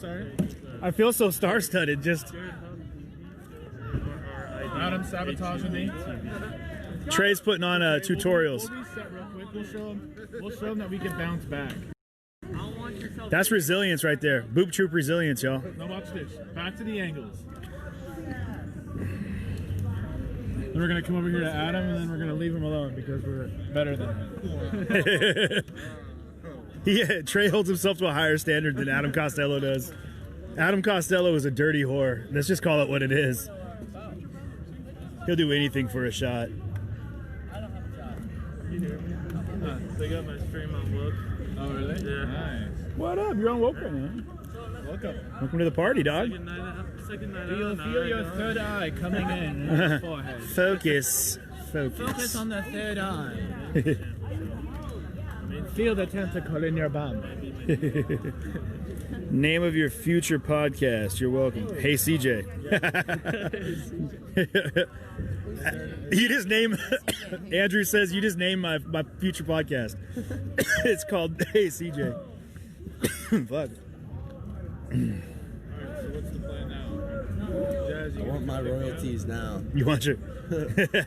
I feel so star-studded. Just Adam sabotaging me. Trey's putting on tutorials. We'll reset real quick. We'll show them that we can bounce back. That's resilience right there. Boob troop resilience, y'all. Now watch this. Back to the angles. Then we're going to come over here to Adam, and then we're going to leave him alone because we're better than him. Yeah, Trey holds himself to a higher standard than Adam Costello does. Adam Costello is a dirty whore. Let's just call it what it is. He'll do anything for a shot. They got my stream on Woke. Oh, really? Yeah. Nice. What up? You're on Woke right now. Welcome to the party, dog. Second night Do you out, feel your third eye coming in your forehead? Focus. Focus on the third eye. Feel the tentacle in your bum. Name of your future podcast. You're welcome. Hey, CJ. You just name. Andrew says you just named my future podcast. It's called Hey, CJ. Fuck. I want my royalties now. You want your...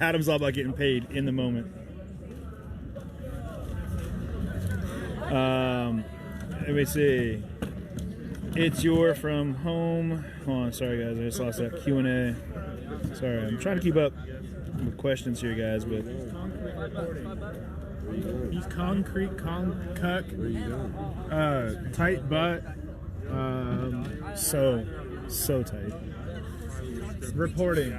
Adam's all about getting paid in the moment. Let me see. It's your from home. Hold on, sorry guys, I just lost that Q&A. Sorry, I'm trying to keep up with questions here, guys, but... He's concrete, cuck. Where you going? Tight butt. So tight. Reporting.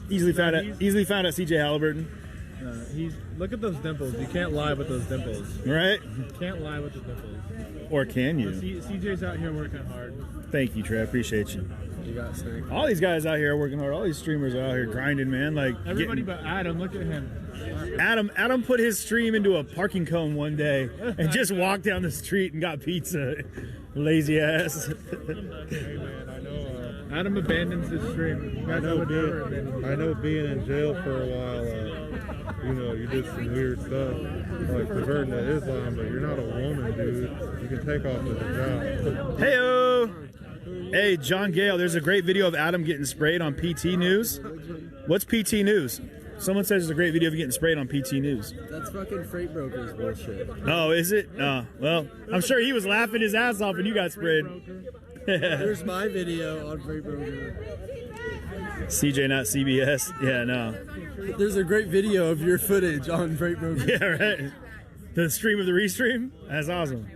easily found out CJ Halliburton. Look at those dimples. You can't lie with those dimples. Right? You can't lie with the dimples. Or can you? CJ's out here working hard. Thank you, Trey. I appreciate you. You got snake. All these guys out here are working hard. All these streamers are out here grinding, man. Like Everybody but Adam. Look at him. Adam put his stream into a parking cone one day and just walked down the street and got pizza. Lazy ass. Adam abandons his stream. I know being in jail for a while, you did some weird stuff, like converting to Islam, but you're not a woman, dude. You can take off the hijab. Hey-o! Hey, John Gale, there's a great video of Adam getting sprayed on PT News. What's PT News? Someone says there's a great video of getting sprayed on PT News. That's fucking freight brokers bullshit. Oh, is it? Well, I'm sure he was laughing his ass off when you got sprayed. There's my video on freight broker. CJ, not CBS. Yeah, no. There's a great video of your footage on freight broker. Yeah, right. The stream of the restream? That's awesome.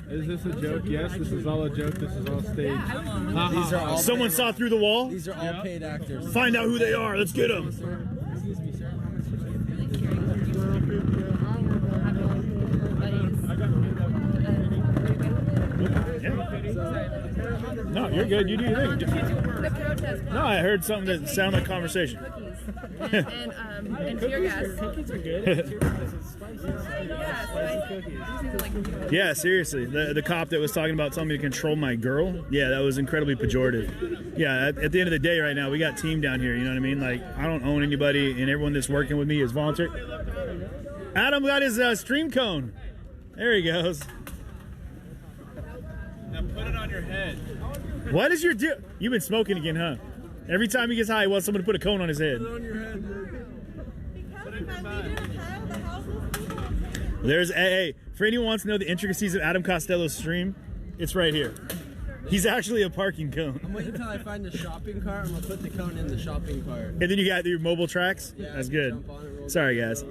Is this a joke? Yes, this is all a joke. This is all staged. These are all Someone saw through the wall? These are all paid actors. Find out who they are. Let's get them. No, you're good. You do your thing. No, I heard something that sounded like conversation. And tear gas. Yeah, seriously. The cop that was talking about telling me to control my girl, yeah, that was incredibly pejorative. Yeah, at the end of the day right now, we got team down here, you know what I mean? Like, I don't own anybody, and everyone that's working with me is voluntary. Adam got his stream cone. There he goes. Now put it on your head. What is your deal? You've been smoking again, huh? Every time he gets high, he wants someone to put a cone on his head. Put it on your head, dude. There's hey, for anyone who wants to know the intricacies of Adam Costello's stream, it's right here. He's actually a parking cone. I'm waiting until I find the shopping cart. I'm gonna put the cone in the shopping cart. And then you got your mobile tracks. Yeah, that's good. Sorry guys.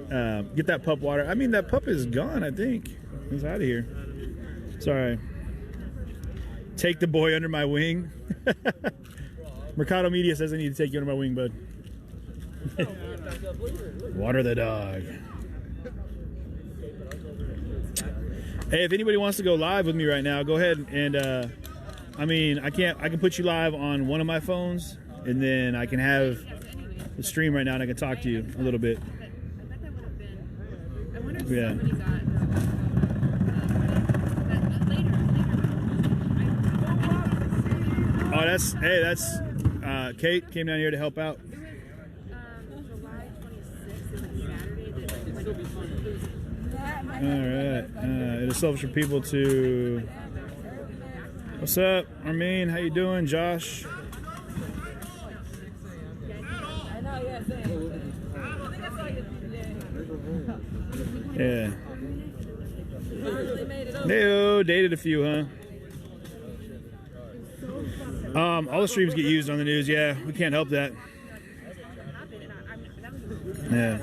Get that pup water. I mean, that pup is gone. I think he's out of here. Sorry. Take the boy under my wing. Mercado Media says I need to take you under my wing, bud. Water the dog. Hey, if anybody wants to go live with me right now, go ahead and I mean, I can put you live on one of my phones, and then I can have the stream right now, and I can talk to you a little bit. Yeah. Oh, that's Kate came down here to help out. All right, it is selfish for people to. What's up, Armin? How you doing, Josh? Yeah. Neo dated a few, huh? All the streams get used on the news. Yeah, we can't help that. Yeah.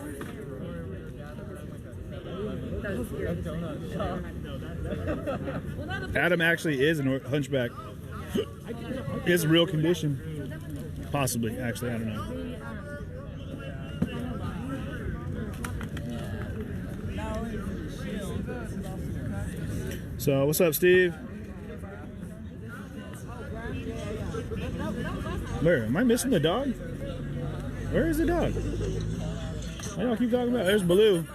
Adam actually is a hunchback. It's a real condition. Possibly, actually, I don't know. So, what's up, Steve? Where? Am I missing the dog? Where is the dog? Why y'all keep talking about? There's Baloo.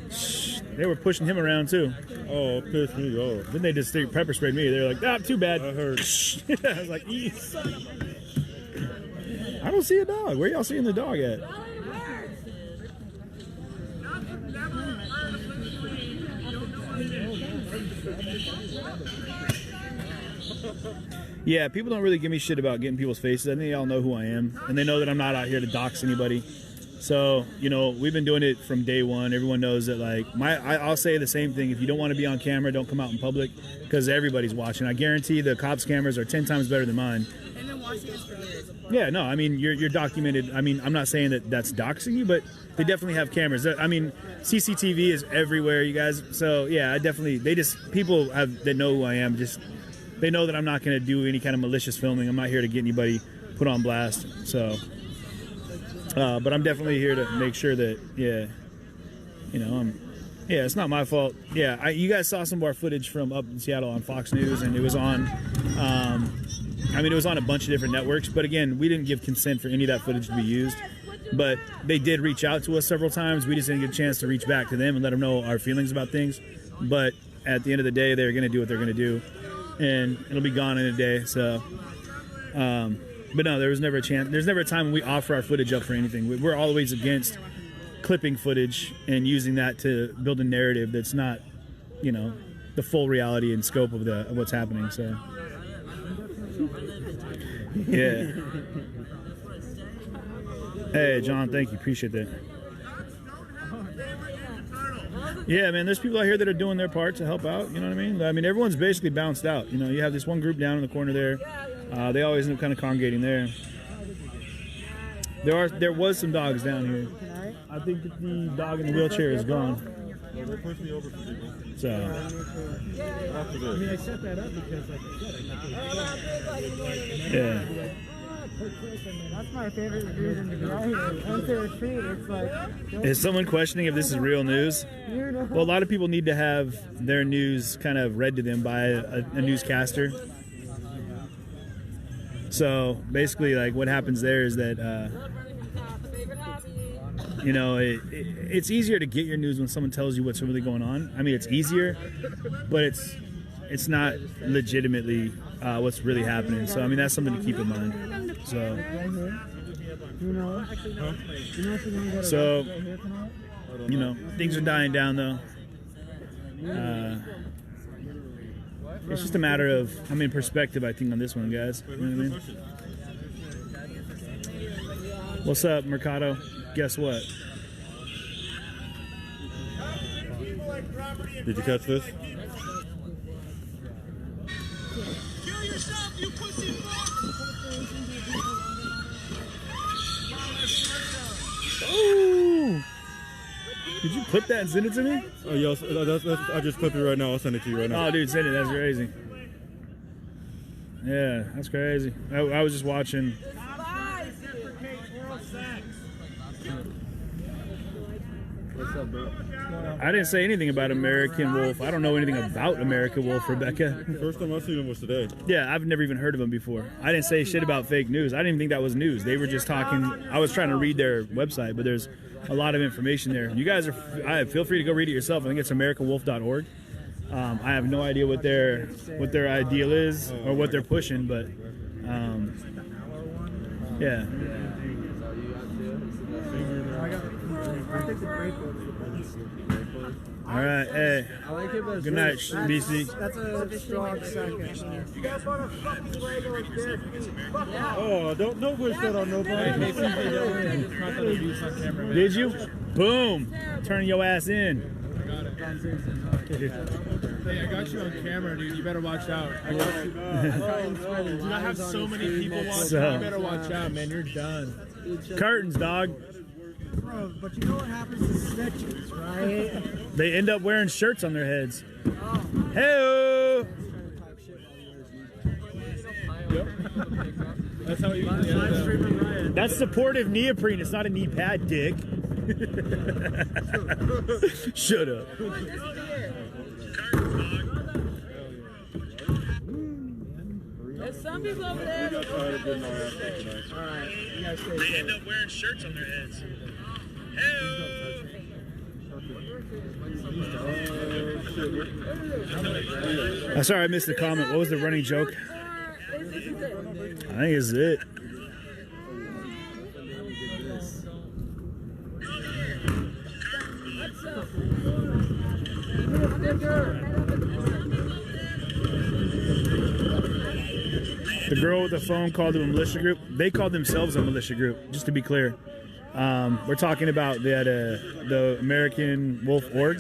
Shh, they were pushing him around too. Oh, pissed me off. Then they just pepper sprayed me. They were like, ah, too bad. I heard. I was like, I don't see a dog. Where y'all seeing the dog at? Yeah, people don't really give me shit about getting people's faces. I think they all know who I am, and they know that I'm not out here to dox anybody. So, you know, we've been doing it from day one. Everyone knows that, like, I'll say the same thing. If you don't want to be on camera, don't come out in public, because everybody's watching. I guarantee the cops' cameras are 10 times better than mine. They've been watching us for years. Yeah, no, I mean, you're documented. I mean, I'm not saying that that's doxing you, but they definitely have cameras. I mean, CCTV is everywhere, you guys. So, yeah, people that know who I am, they know that I'm not going to do any kind of malicious filming. I'm not here to get anybody put on blast. So, but I'm definitely here to make sure that, yeah, you know, it's not my fault. Yeah, you guys saw some of our footage from up in Seattle on Fox News, and it was on, it was on a bunch of different networks. But again, we didn't give consent for any of that footage to be used. But they did reach out to us several times. We just didn't get a chance to reach back to them and let them know our feelings about things. But at the end of the day, they're going to do what they're going to do. And it'll be gone in a day. So, but no, there was never a chance. There's never a time when we offer our footage up for anything. We're always against clipping footage and using that to build a narrative that's not, you know, the full reality and scope of what's happening. So, yeah. Hey, John, thank you. Appreciate that. Yeah, man, there's people out here that are doing their part to help out, you know what I mean? I mean, everyone's basically bounced out. You know, you have this one group down in the corner there. They always end up kind of congregating there. There was some dogs down here. I think that the dog in the wheelchair is gone. So. I mean, I set that up because, like I said, yeah. That's my favorite reason to go here. Once they retreat, it's like... Is someone questioning if this is real news? Well, a lot of people need to have their news kind of read to them by a newscaster. So basically, like, what happens there is that, you know, it's easier to get your news when someone tells you what's really going on. I mean, it's easier, but it's not legitimately what's really happening. So, I mean, that's something to keep in mind. So, you know, things are dying down, though. It's just a matter of, perspective, I think, on this one, guys. You know what I mean? What's up, Mercado? Guess what? Did you catch this? Ooh! Did you clip that and send it to me? Oh, yeah, I just clipped it right now. I'll send it to you right now. Oh, dude, send it. That's crazy. Yeah, that's crazy. I was just watching. What's up, bro? I didn't say anything about American Wolf. I don't know anything about American Wolf, Rebecca. First time I seen him was today. Yeah, I've never even heard of him before. I didn't say shit about fake news. I didn't even think that was news. They were just talking. I was trying to read their website, but there's a lot of information there. You guys feel free to go read it yourself. I think it's AmericanWolf.org. I have no idea what their ideal is or what they're pushing, but Yeah. I think the break was the best. All right. Hey. I like it, but Good night, BC. That's a strong second. You guys want to fucking Lego with bare feet? Oh, don't wish that on nobody. Did you? Boom. Turn your ass in. Hey, I got you on camera, dude. You better watch out. I got you. Dude, I have so many people watching. You better watch out, man. You're done. Curtains, dog. Bro, but you know what happens to snitches, right? They end up wearing shirts on their heads. Hey. That's how you That's supportive neoprene. It's not a knee pad, dick. Shut up. There's some people over there. They end up wearing shirts on their heads. I'm sorry I missed the comment. What was the running joke? I think it's it. The girl with the phone called them a militia group. They called themselves a militia group, just to be clear. We're talking about the American Wolf Org.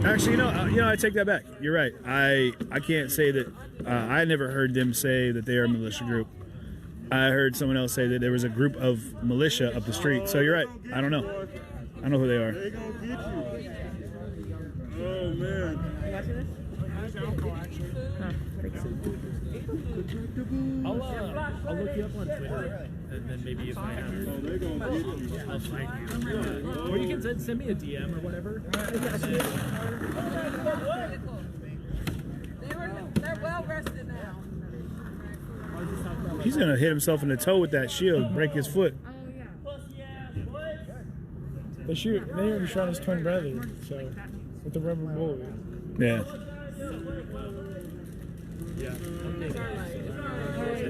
Actually, I take that back. You're right. I can't say that. I never heard them say that they are a militia group. I heard someone else say that there was a group of militia up the street. So you're right. I don't know. I don't know who they are. They gonna get you. Oh man. I'll look you up on Twitter, and then maybe if I have it, I'll find you. Or you can send me a DM or whatever. They're well rested now. He's gonna hit himself in the toe with that shield, break his foot. They already shot his twin brother, so with the rubber bullet. Yeah.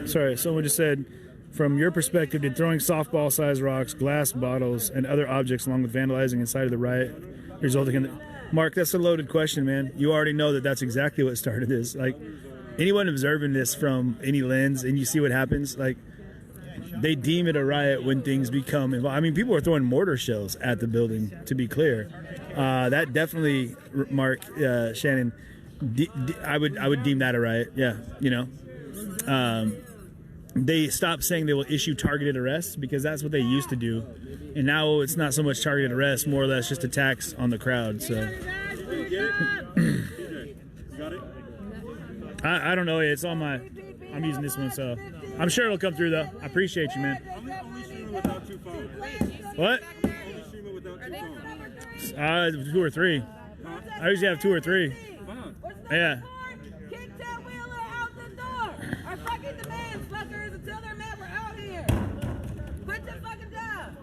Sorry, someone just said, from your perspective, did throwing softball-sized rocks, glass bottles, and other objects along with vandalizing inside of the riot resulting in the... Mark, that's a loaded question, man. You already know that that's exactly what started this. Like, anyone observing this from any lens and you see what happens, like, they deem it a riot when things become involved. I mean, people are throwing mortar shells at the building, to be clear. That definitely, Mark, Shannon, I would deem that a riot. Yeah, you know. They stopped saying they will issue targeted arrests because that's what they used to do. And now it's not so much targeted arrests, more or less just attacks on the crowd. So I don't know. It's on my... I'm using this one, so I'm sure it'll come through, though. I appreciate you, man. What? 2 or 3. I usually have 2 or 3. Yeah. Kick that wheeler out the door. Our fucking demands, fuckers, until they're mad, we're out here. Quit the fucking job.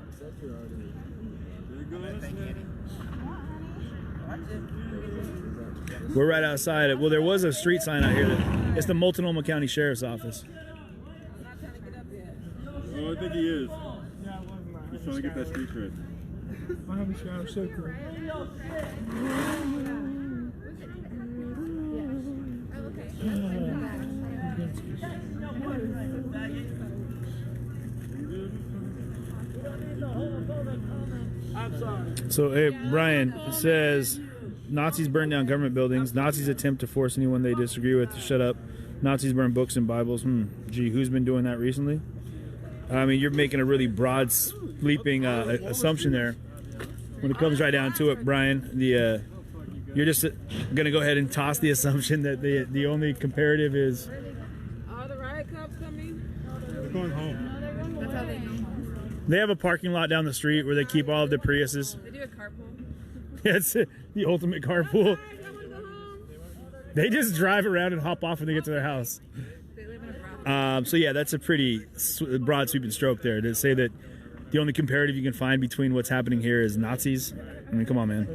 We're right outside it. Well, there was a street sign out here. It's the Multnomah County Sheriff's Office. Oh, I think he is. He's trying to get that street cred. I'm so cool. So, hey, Brian says Nazis burn down government buildings. Nazis attempt to force anyone they disagree with to shut up. Nazis burn books and Bibles. Gee, who's been doing that recently? I mean, you're making a really broad, sweeping assumption there. When it comes right down to it, Brian, you're just going to go ahead and toss the assumption that the only comparative is... Are the riot cops coming? They're going home. That's how they know. They have a parking lot down the street where they keep all of the Priuses. They do a carpool. Yeah, it's the ultimate carpool. They just drive around and hop off when they get to their house. So yeah, that's a pretty broad sweeping stroke there to say that the only comparative you can find between what's happening here is Nazis. I mean, come on, man.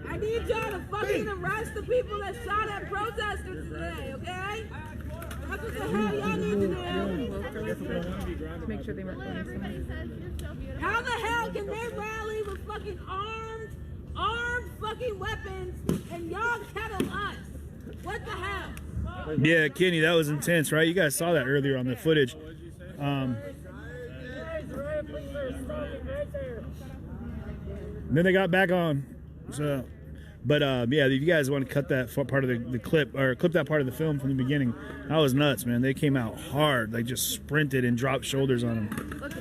I need y'all to fucking arrest the people that shot at protesters today, okay? That's what the hell y'all need to do. to make sure they weren't going somewhere. How the hell can they rally with fucking armed fucking weapons and y'all kettle us? What the hell? Yeah, Kenny, that was intense, right? You guys saw that earlier on the footage. Then they got back on. So, but yeah, if you guys want to cut that part of the clip or clip that part of the film from the beginning, that was nuts, man. They came out hard, like just sprinted and dropped shoulders on them. Look,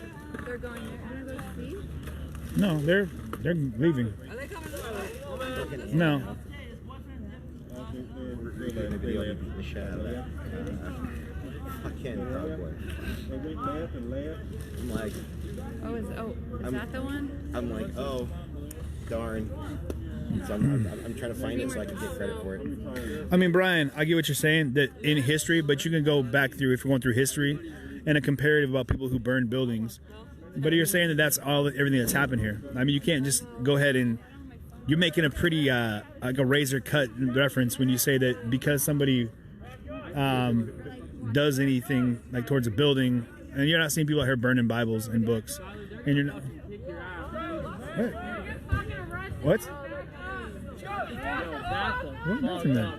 they're going there. They're going to see? No, they're leaving. Are they coming this way? No. The shadow. Fucking cowboy. I'm like, is that the one? I'm like, oh, darn. So I'm trying to find it so I can get credit for it. I mean, Brian, I get what you're saying, that in history, but you can go back through, if you're going through history, and a comparative about people who burned buildings. But you're saying that that's everything that's happened here. I mean, you can't just go ahead and, you're making a pretty, like a razor cut reference when you say that because somebody does anything like towards a building, and you're not seeing people out here burning Bibles and books, and you're not. What? What nothing then?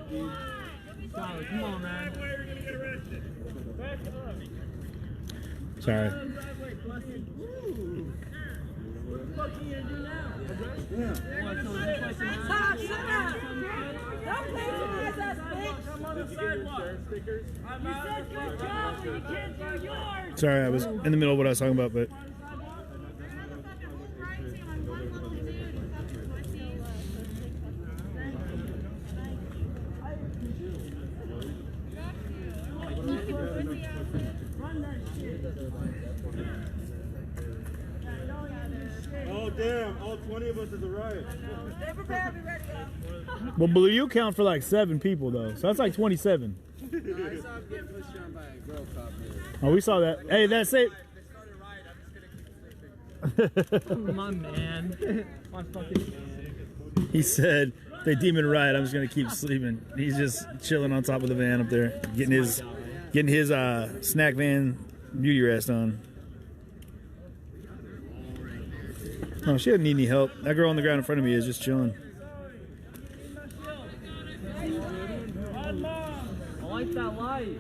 Come on, man. Sorry. Sorry, I was in the middle of what I was talking about, but. Oh damn! All 20 of us is a riot. Stay prepared, be ready, y'all. Well, Blue, you count for like 7 people though, so that's like 27. I saw him get pushed around by a girl cop here. Oh, we saw that. Hey, that's it. My man. My fucking man. He said, "They demon riot. I'm just gonna keep sleeping." He's just chilling on top of the van up there, getting his snack van beauty rest on. Oh, she doesn't need any help. That girl on the ground in front of me is just chilling. I like that light.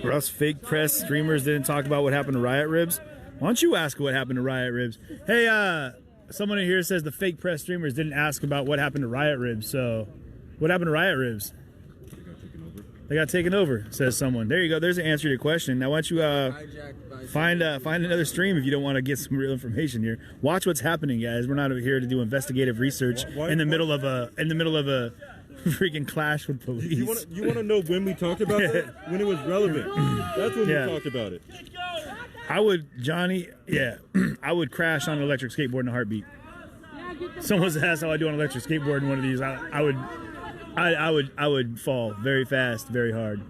Russ, fake press streamers didn't talk about what happened to Riot Ribs. Why don't you ask what happened to Riot Ribs? Hey, someone in here says the fake press streamers didn't ask about what happened to Riot Ribs. So, what happened to Riot Ribs? They got taken over, says someone. There you go. There's an answer to your question. Now, why don't you find another stream if you don't want to get some real information here. Watch what's happening, guys. We're not here to do investigative research in the middle of a freaking clash with police. You want to know when we talked about that? When it was relevant. That's when we talked about it. I would, Johnny. Yeah, I would crash on an electric skateboard in a heartbeat. Someone's asked how I do on an electric skateboard in one of these. I would fall very fast, very hard.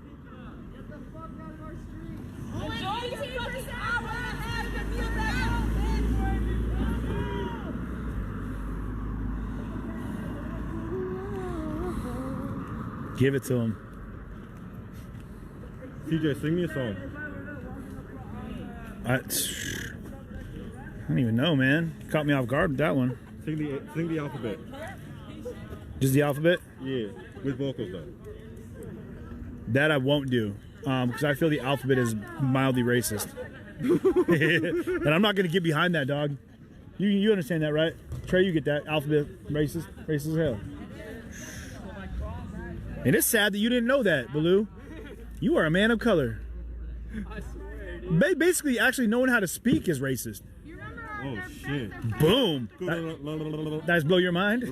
Give it to him. CJ, sing me a song. I don't even know, man. Caught me off guard with that one. Sing the alphabet. Just the alphabet? Yeah, with vocals though. That I won't do, because I feel the alphabet is mildly racist. And I'm not going to get behind that, dog. You understand that, right? Trey, you get that. Alphabet racist as hell. And it's sad that you didn't know that, Baloo. You are a man of color. Basically, actually knowing how to speak is racist. Oh, shit. Boom. That's blow your mind?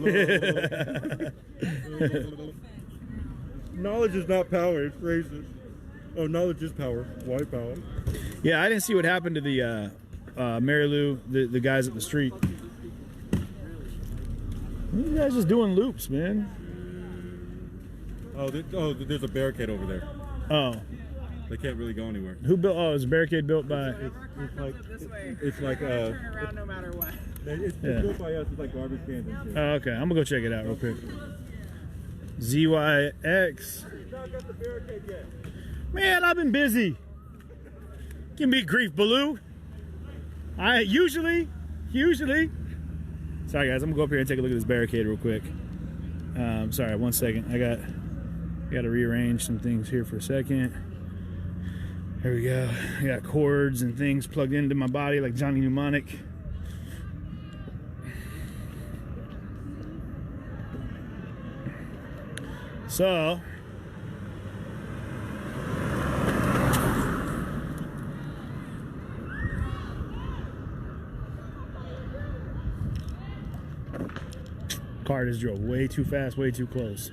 Knowledge is not power, it's racist. Oh, knowledge is power. White power. Yeah, I didn't see what happened to the Mary Lou, the guys at the street. These guys just doing loops, man. Oh, there's a barricade over there. Oh. They can't really go anywhere. Who built? Oh, it was a barricade built by. It's like around no matter what. It's built by us. It's like garbage cans and shit. Oh, okay. I'm gonna go check it out real quick. ZYX. Man, I've been busy. Give me grief, Baloo. I usually. Sorry guys, I'm gonna go up here and take a look at this barricade real quick. Sorry, 1 second. I got to rearrange some things here for a second. There we go. I got cords and things plugged into my body like Johnny Mnemonic. So, car just drove way too fast, way too close.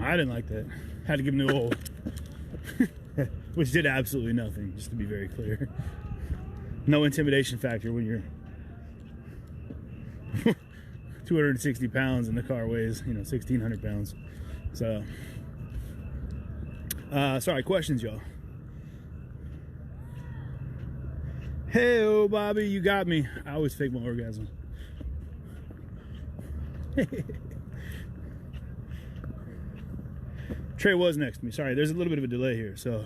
I didn't like that. Had to give him the old, which did absolutely nothing, just to be very clear. No intimidation factor when you're 260 pounds and the car weighs, 1,600 pounds. So, sorry, questions, y'all. Hey, oh, Bobby, you got me. I always fake my orgasm. Trey was next to me. Sorry, there's a little bit of a delay here, so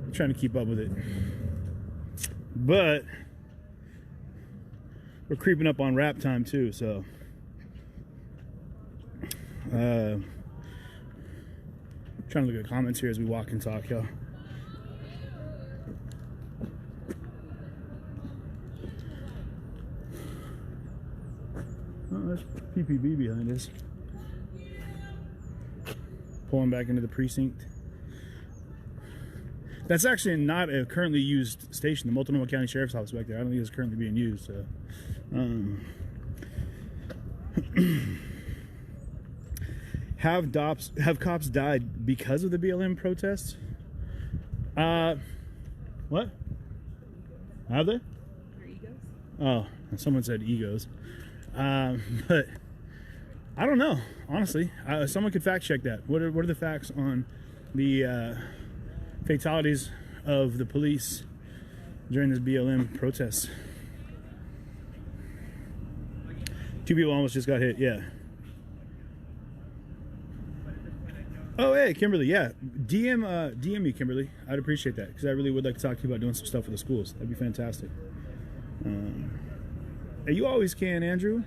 I'm trying to keep up with it. But we're creeping up on rap time too, so trying to look at comments here as we walk and talk, y'all. Oh, there's PPB behind us. Pulling back into the precinct. That's actually not a currently used station. The Multnomah County Sheriff's Office back there, I don't think it's currently being used. So, have cops died because of the BLM protests? What? Have they? Oh, someone said egos. But I don't know, honestly. Someone could fact check that. What are the facts on the fatalities of the police during this BLM protest? 2 people almost just got hit, yeah. Oh, hey, Kimberly, yeah. DM me, Kimberly. I'd appreciate that, because I really would like to talk to you about doing some stuff with the schools. That'd be fantastic. Hey, you always can, Andrew.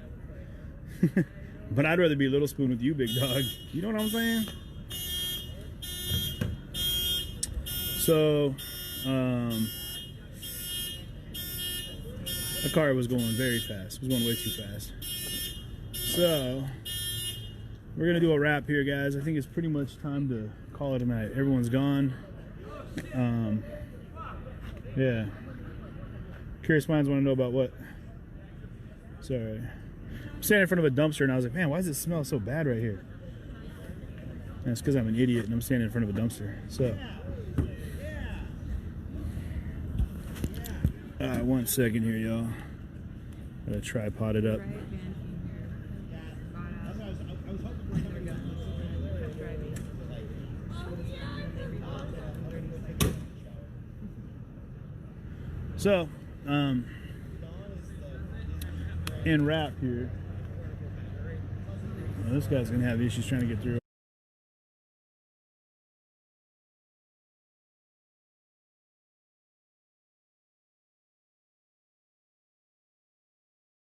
But I'd rather be Little Spoon with you, big dog. You know what I'm saying? So, the car was going very fast. It was going way too fast. So, we're going to do a wrap here, guys. I think it's pretty much time to call it a night. Everyone's gone. Yeah. Curious minds want to know about what? Sorry. I'm standing in front of a dumpster and I was like, man, why does it smell so bad right here? And it's because I'm an idiot and I'm standing in front of a dumpster. So, 1 second here, y'all. Gotta tripod it up. So, in wrap here, this guy's gonna have issues trying to get through.